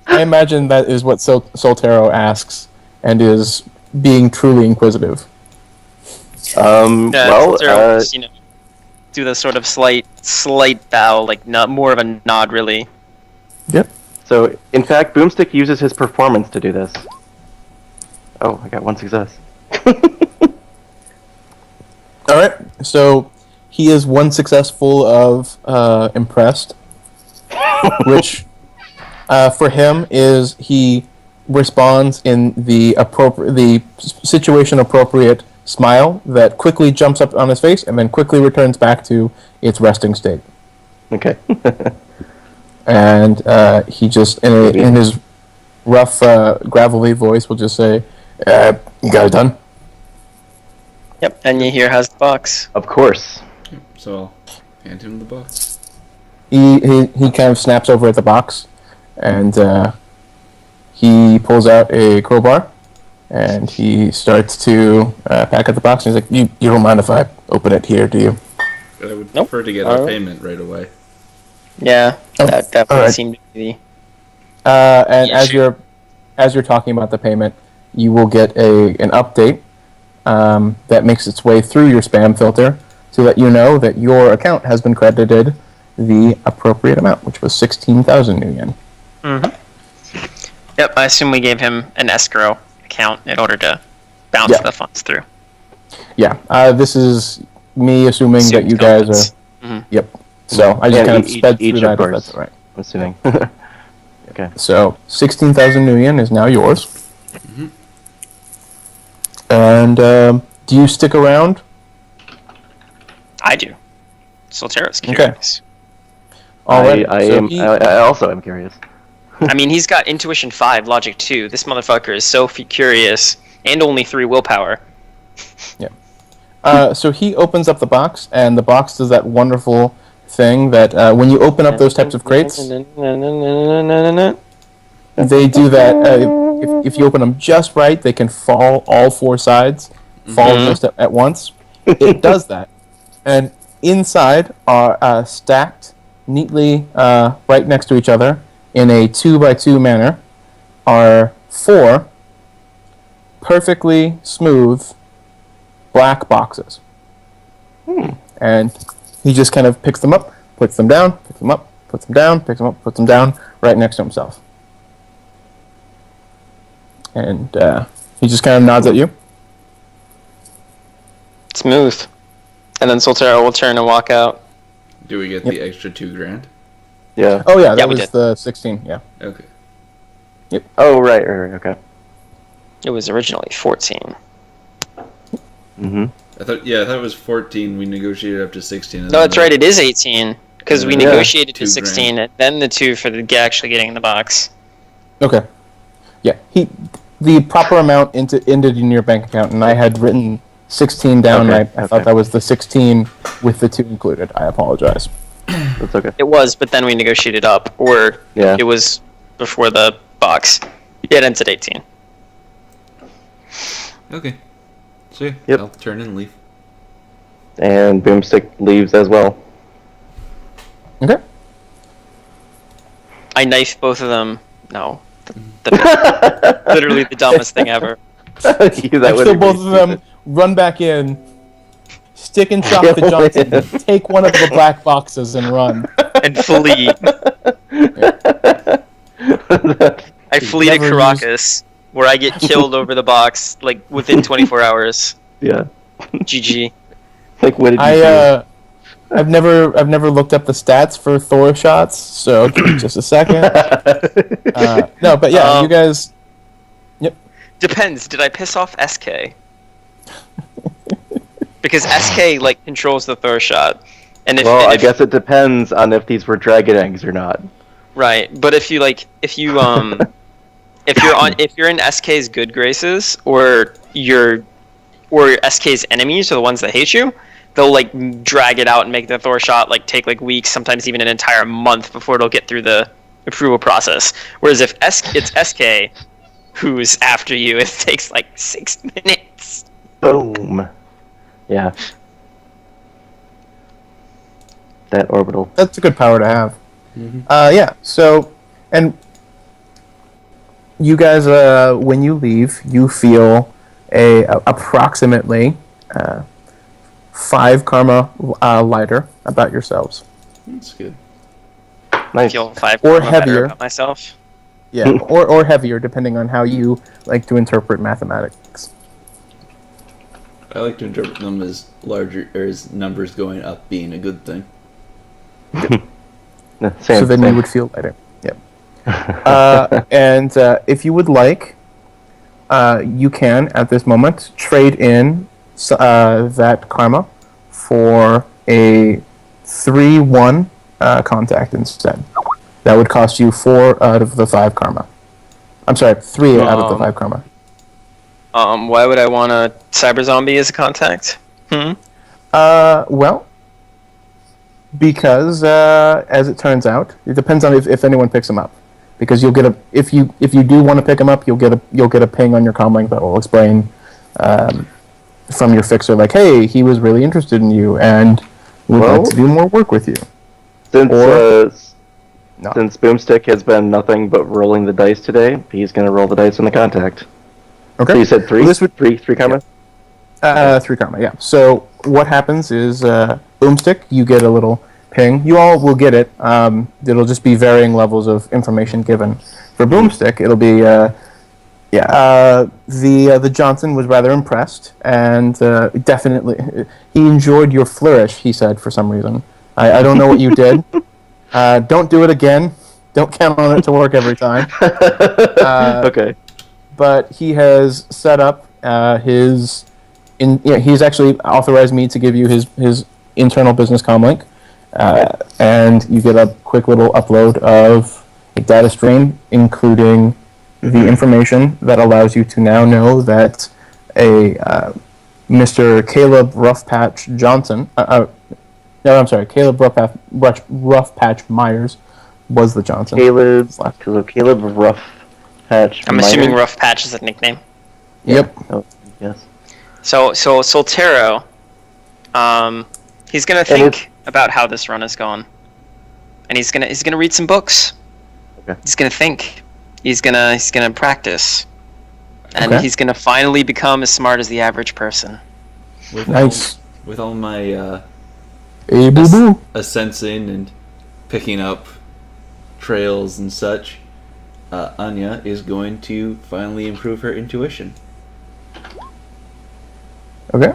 I imagine that is what Soltero asks, and is being truly inquisitive. Well, just, do the sort of slight bow, like not more of a nod, really. Yep. so in fact, Boomstick uses his performance to do this. Oh, I got 1 success. All right. So he is 1 successful of impressed, which for him is he responds in the situation appropriate smile that quickly jumps up on his face and then quickly returns back to its resting state. Okay. And he just in his rough gravelly voice will just say, "You got it done?" Yep, and you hear has the box. Of course. So I'll hand him the box. He kind of snaps over at the box, and he pulls out a crowbar, and he starts to pack at the box. And he's like, "You don't mind if I open it here, do you?" But I would Nope. prefer to get our payment right away. Yeah, that would alright. seem to be. And Yeah, as sure. you're talking about the payment, you will get an update that makes its way through your spam filter to let you know that your account has been credited the appropriate amount, which was 16,000 new yen. Yep, I assume we gave him an escrow account in order to bounce Yeah. the funds through. Yeah, this is me assuming that you guys are. Mhm. Yep. So I just And kind of each- sped each, through that. of If course. that's all right. I'm assuming. Okay. So 16,000 new yen is now yours. And do you stick around? I do. Soltero's Okay. curious. All right. I so am. I also am curious. I mean, he's got Intuition 5, Logic 2. This motherfucker is so curious, and only 3 willpower. So he opens up the box, and the box does that wonderful thing that when you open up those types of crates, They do that. If you open them just right, they can fall all four sides, fall just at once. It does that. And inside are stacked neatly right next to each other in a 2x2 manner are 4 perfectly smooth black boxes. And he just kind of picks them up, puts them down, picks them up, puts them down, picks them up, puts them down, right next to himself. And he just kind of nods at you. Smooth. And then Soltero will turn and walk out. Do we get the extra $2,000? Yeah. Oh yeah, that we was did. the 16. Yeah. Okay. Oh right. Okay. It was originally 14. Mm-hmm. I thought it was 14. We negotiated up to 16. No, that's right. It is 18 because we Yeah. negotiated to $2,000. 16, and then the 2 for the actually getting in the box. Okay. Yeah. The proper amount ended in your bank account, and I had written 16 down. Okay, I thought that was the 16 with the 2 included. I apologize. That's okay. It was, but then we negotiated up, or Yeah. it was before the box. It ends at 18. Okay. So yeah, Yep. I'll turn and leave. And Boomstick leaves as well. Okay. I knife both of them. No. Literally the dumbest thing ever. So both of them run back in, stick and shock the Johnson, take one of the black boxes and run. And flee. I flee to Never Caracas, where I get killed over the box, like, within 24 hours. Yeah. GG. Like, what did you do? I've never looked up the stats for Thor shots, so give me just a second. No, but yeah, you guys. Yep. Depends. Did I piss off SK? Because SK, like, controls the Thor shot. And if, Well, and I if, guess it depends on if these were dragon eggs or not. Right, but if you if you're in SK's good graces, or SK's enemies are the ones that hate you, they'll like drag it out and make the Thor shot like take like weeks, sometimes even an entire month before it'll get through the approval process. Whereas if it's SK who's after you, it takes like 6 minutes. Boom. Yeah. That orbital. That's a good power to have. Yeah. So, and you guys, when you leave, you feel approximately 5 karma lighter about yourselves. That's good. I Nice. feel 5 Or karma better heavier. about myself. Yeah, or heavier, depending on how you like to interpret mathematics. I like to interpret them as larger, or as numbers going up being a good thing. No, So then you would feel lighter. Yep. And if you would like, you can, at this moment, trade in that karma for a 3-1 contact instead. That would cost you 4 out of the 5 karma. I'm sorry, 3 out of the 5 karma. Why would I want a cyber zombie as a contact? Well, because as it turns out, it depends on if anyone picks them up. Because you'll get if you do want to pick them up, you'll get a ping on your comlink that will explain from your fixer, like, hey, he was really interested in you and would like to do more work with you. Since Boomstick has been nothing but rolling the dice today, he's going to roll the dice on the contact. Okay. So you said 3? Well, this would, 3 karma? 3 karma, yeah. So what happens is, Boomstick, you get a little ping. You all will get it. It'll just be varying levels of information given. For Boomstick, it'll be, the Johnson was rather impressed, and definitely, he enjoyed your flourish, he said, for some reason. I don't know what you did. Don't do it again. Don't count on it to work every time. Okay. But he has set up he's actually authorized me to give you his internal business comlink, and you get a quick little upload of a data stream, including the information that allows you to now know that a Mr. Caleb Roughpatch Johnson. No, I'm sorry, Caleb Roughpatch Myers was the Johnson. Caleb Rough Patch. I'm assuming Rough Patch is a nickname. Yep. Oh, yes. So Soltero, he's gonna think about how this run has gone, and he's gonna read some books. Okay. He's gonna think. He's gonna practice, and Okay. he's gonna finally become as smart as the average person. Nice. With all my Hey, boo boo. sensing and picking up trails and such, Anya is going to finally improve her intuition. Okay.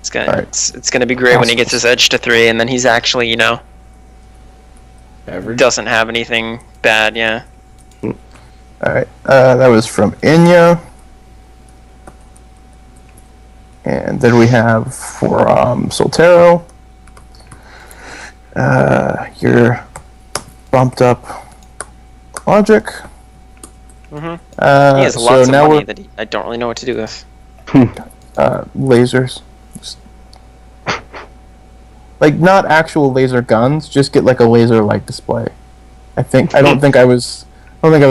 It's gonna Alright. it's gonna be great when he gets his edge to 3, and then he's actually Average. doesn't have anything bad. Yeah. Alright. That was from Inya. And then we have from Soltero. Your bumped up logic. Mm-hmm. He has So lots of now money that I don't really know what to do with. lasers. Like, not actual laser guns, just get like a laser light display. I don't think I was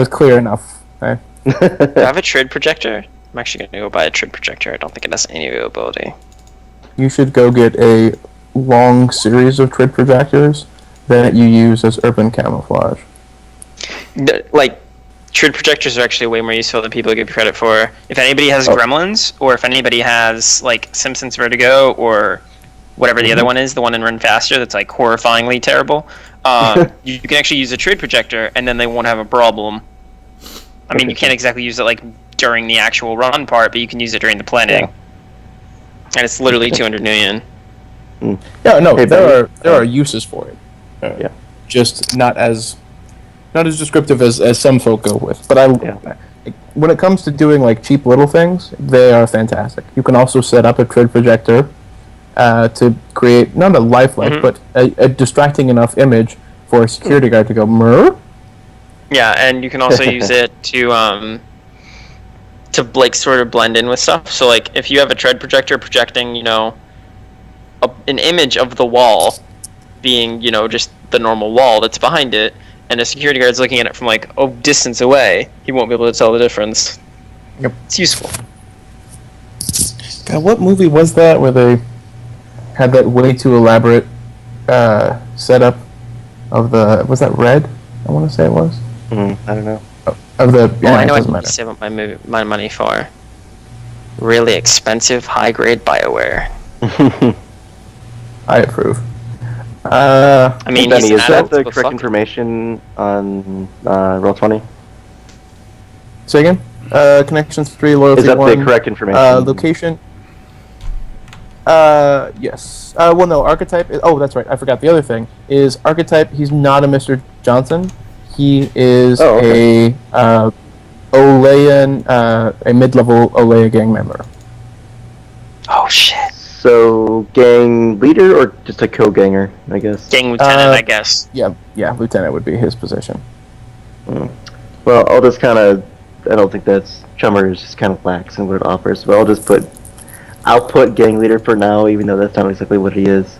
clear enough. Do I have a Trid projector? I'm actually gonna go buy a Trid projector. I don't think it has any availability. You should go get a long series of Trid projectors that you use as urban camouflage. Like, Trid projectors are actually way more useful than people give you credit for. If anybody has Gremlins, or if anybody has like Simpsons Vertigo, or whatever the other one is, the one in Run Faster that's like horrifyingly terrible, you can actually use a Trid projector, and then they won't have a problem. I mean, you can't exactly use it like during the actual run part, but you can use it during the planning. Yeah. And it's literally 200 million. Yeah, no, Hey, there buddy. are uses for it. Yeah. Just not as descriptive as some folk go with. But when it comes to doing like cheap little things, they are fantastic. You can also set up a Trid projector to create not a lifelike, but a distracting enough image for a security guard to go murr. Yeah, and you can also use it to like sort of blend in with stuff. So like if you have a Trid projector projecting, an image of the wall being, just the normal wall that's behind it, and a security guard's looking at it from like a distance away, he won't be able to tell the difference. Yep. It's useful. God, what movie was that where they had that way too elaborate setup of the... Was that Red? I want to say it was. I don't know. Of the... Well, I it know doesn't what matter. to save up my money for. Really expensive, high-grade Bioware. I approve. I mean, Benny, he's an is that adult, the but correct fuck it. information on Roll20? Say again? Connections 3, loyalty Is that 1. the correct information? Location. Yes. Well, no, archetype... that's right. I forgot. The other thing is archetype, he's not a Mr. Johnson. He is a Olean, a mid-level Olea gang member. Oh, shit. So, gang leader or just a co-ganger, I guess? Gang lieutenant, I guess. Yeah, lieutenant would be his position. Well, I'll just kind of... I don't think that's... Chummer is just kind of lax in what it offers, but I'll put gang leader for now, even though that's not exactly what he is.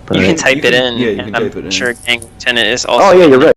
But You can type it in. Yeah, you can I'm type it in. sure gang lieutenant is also... Oh, yeah, you're right.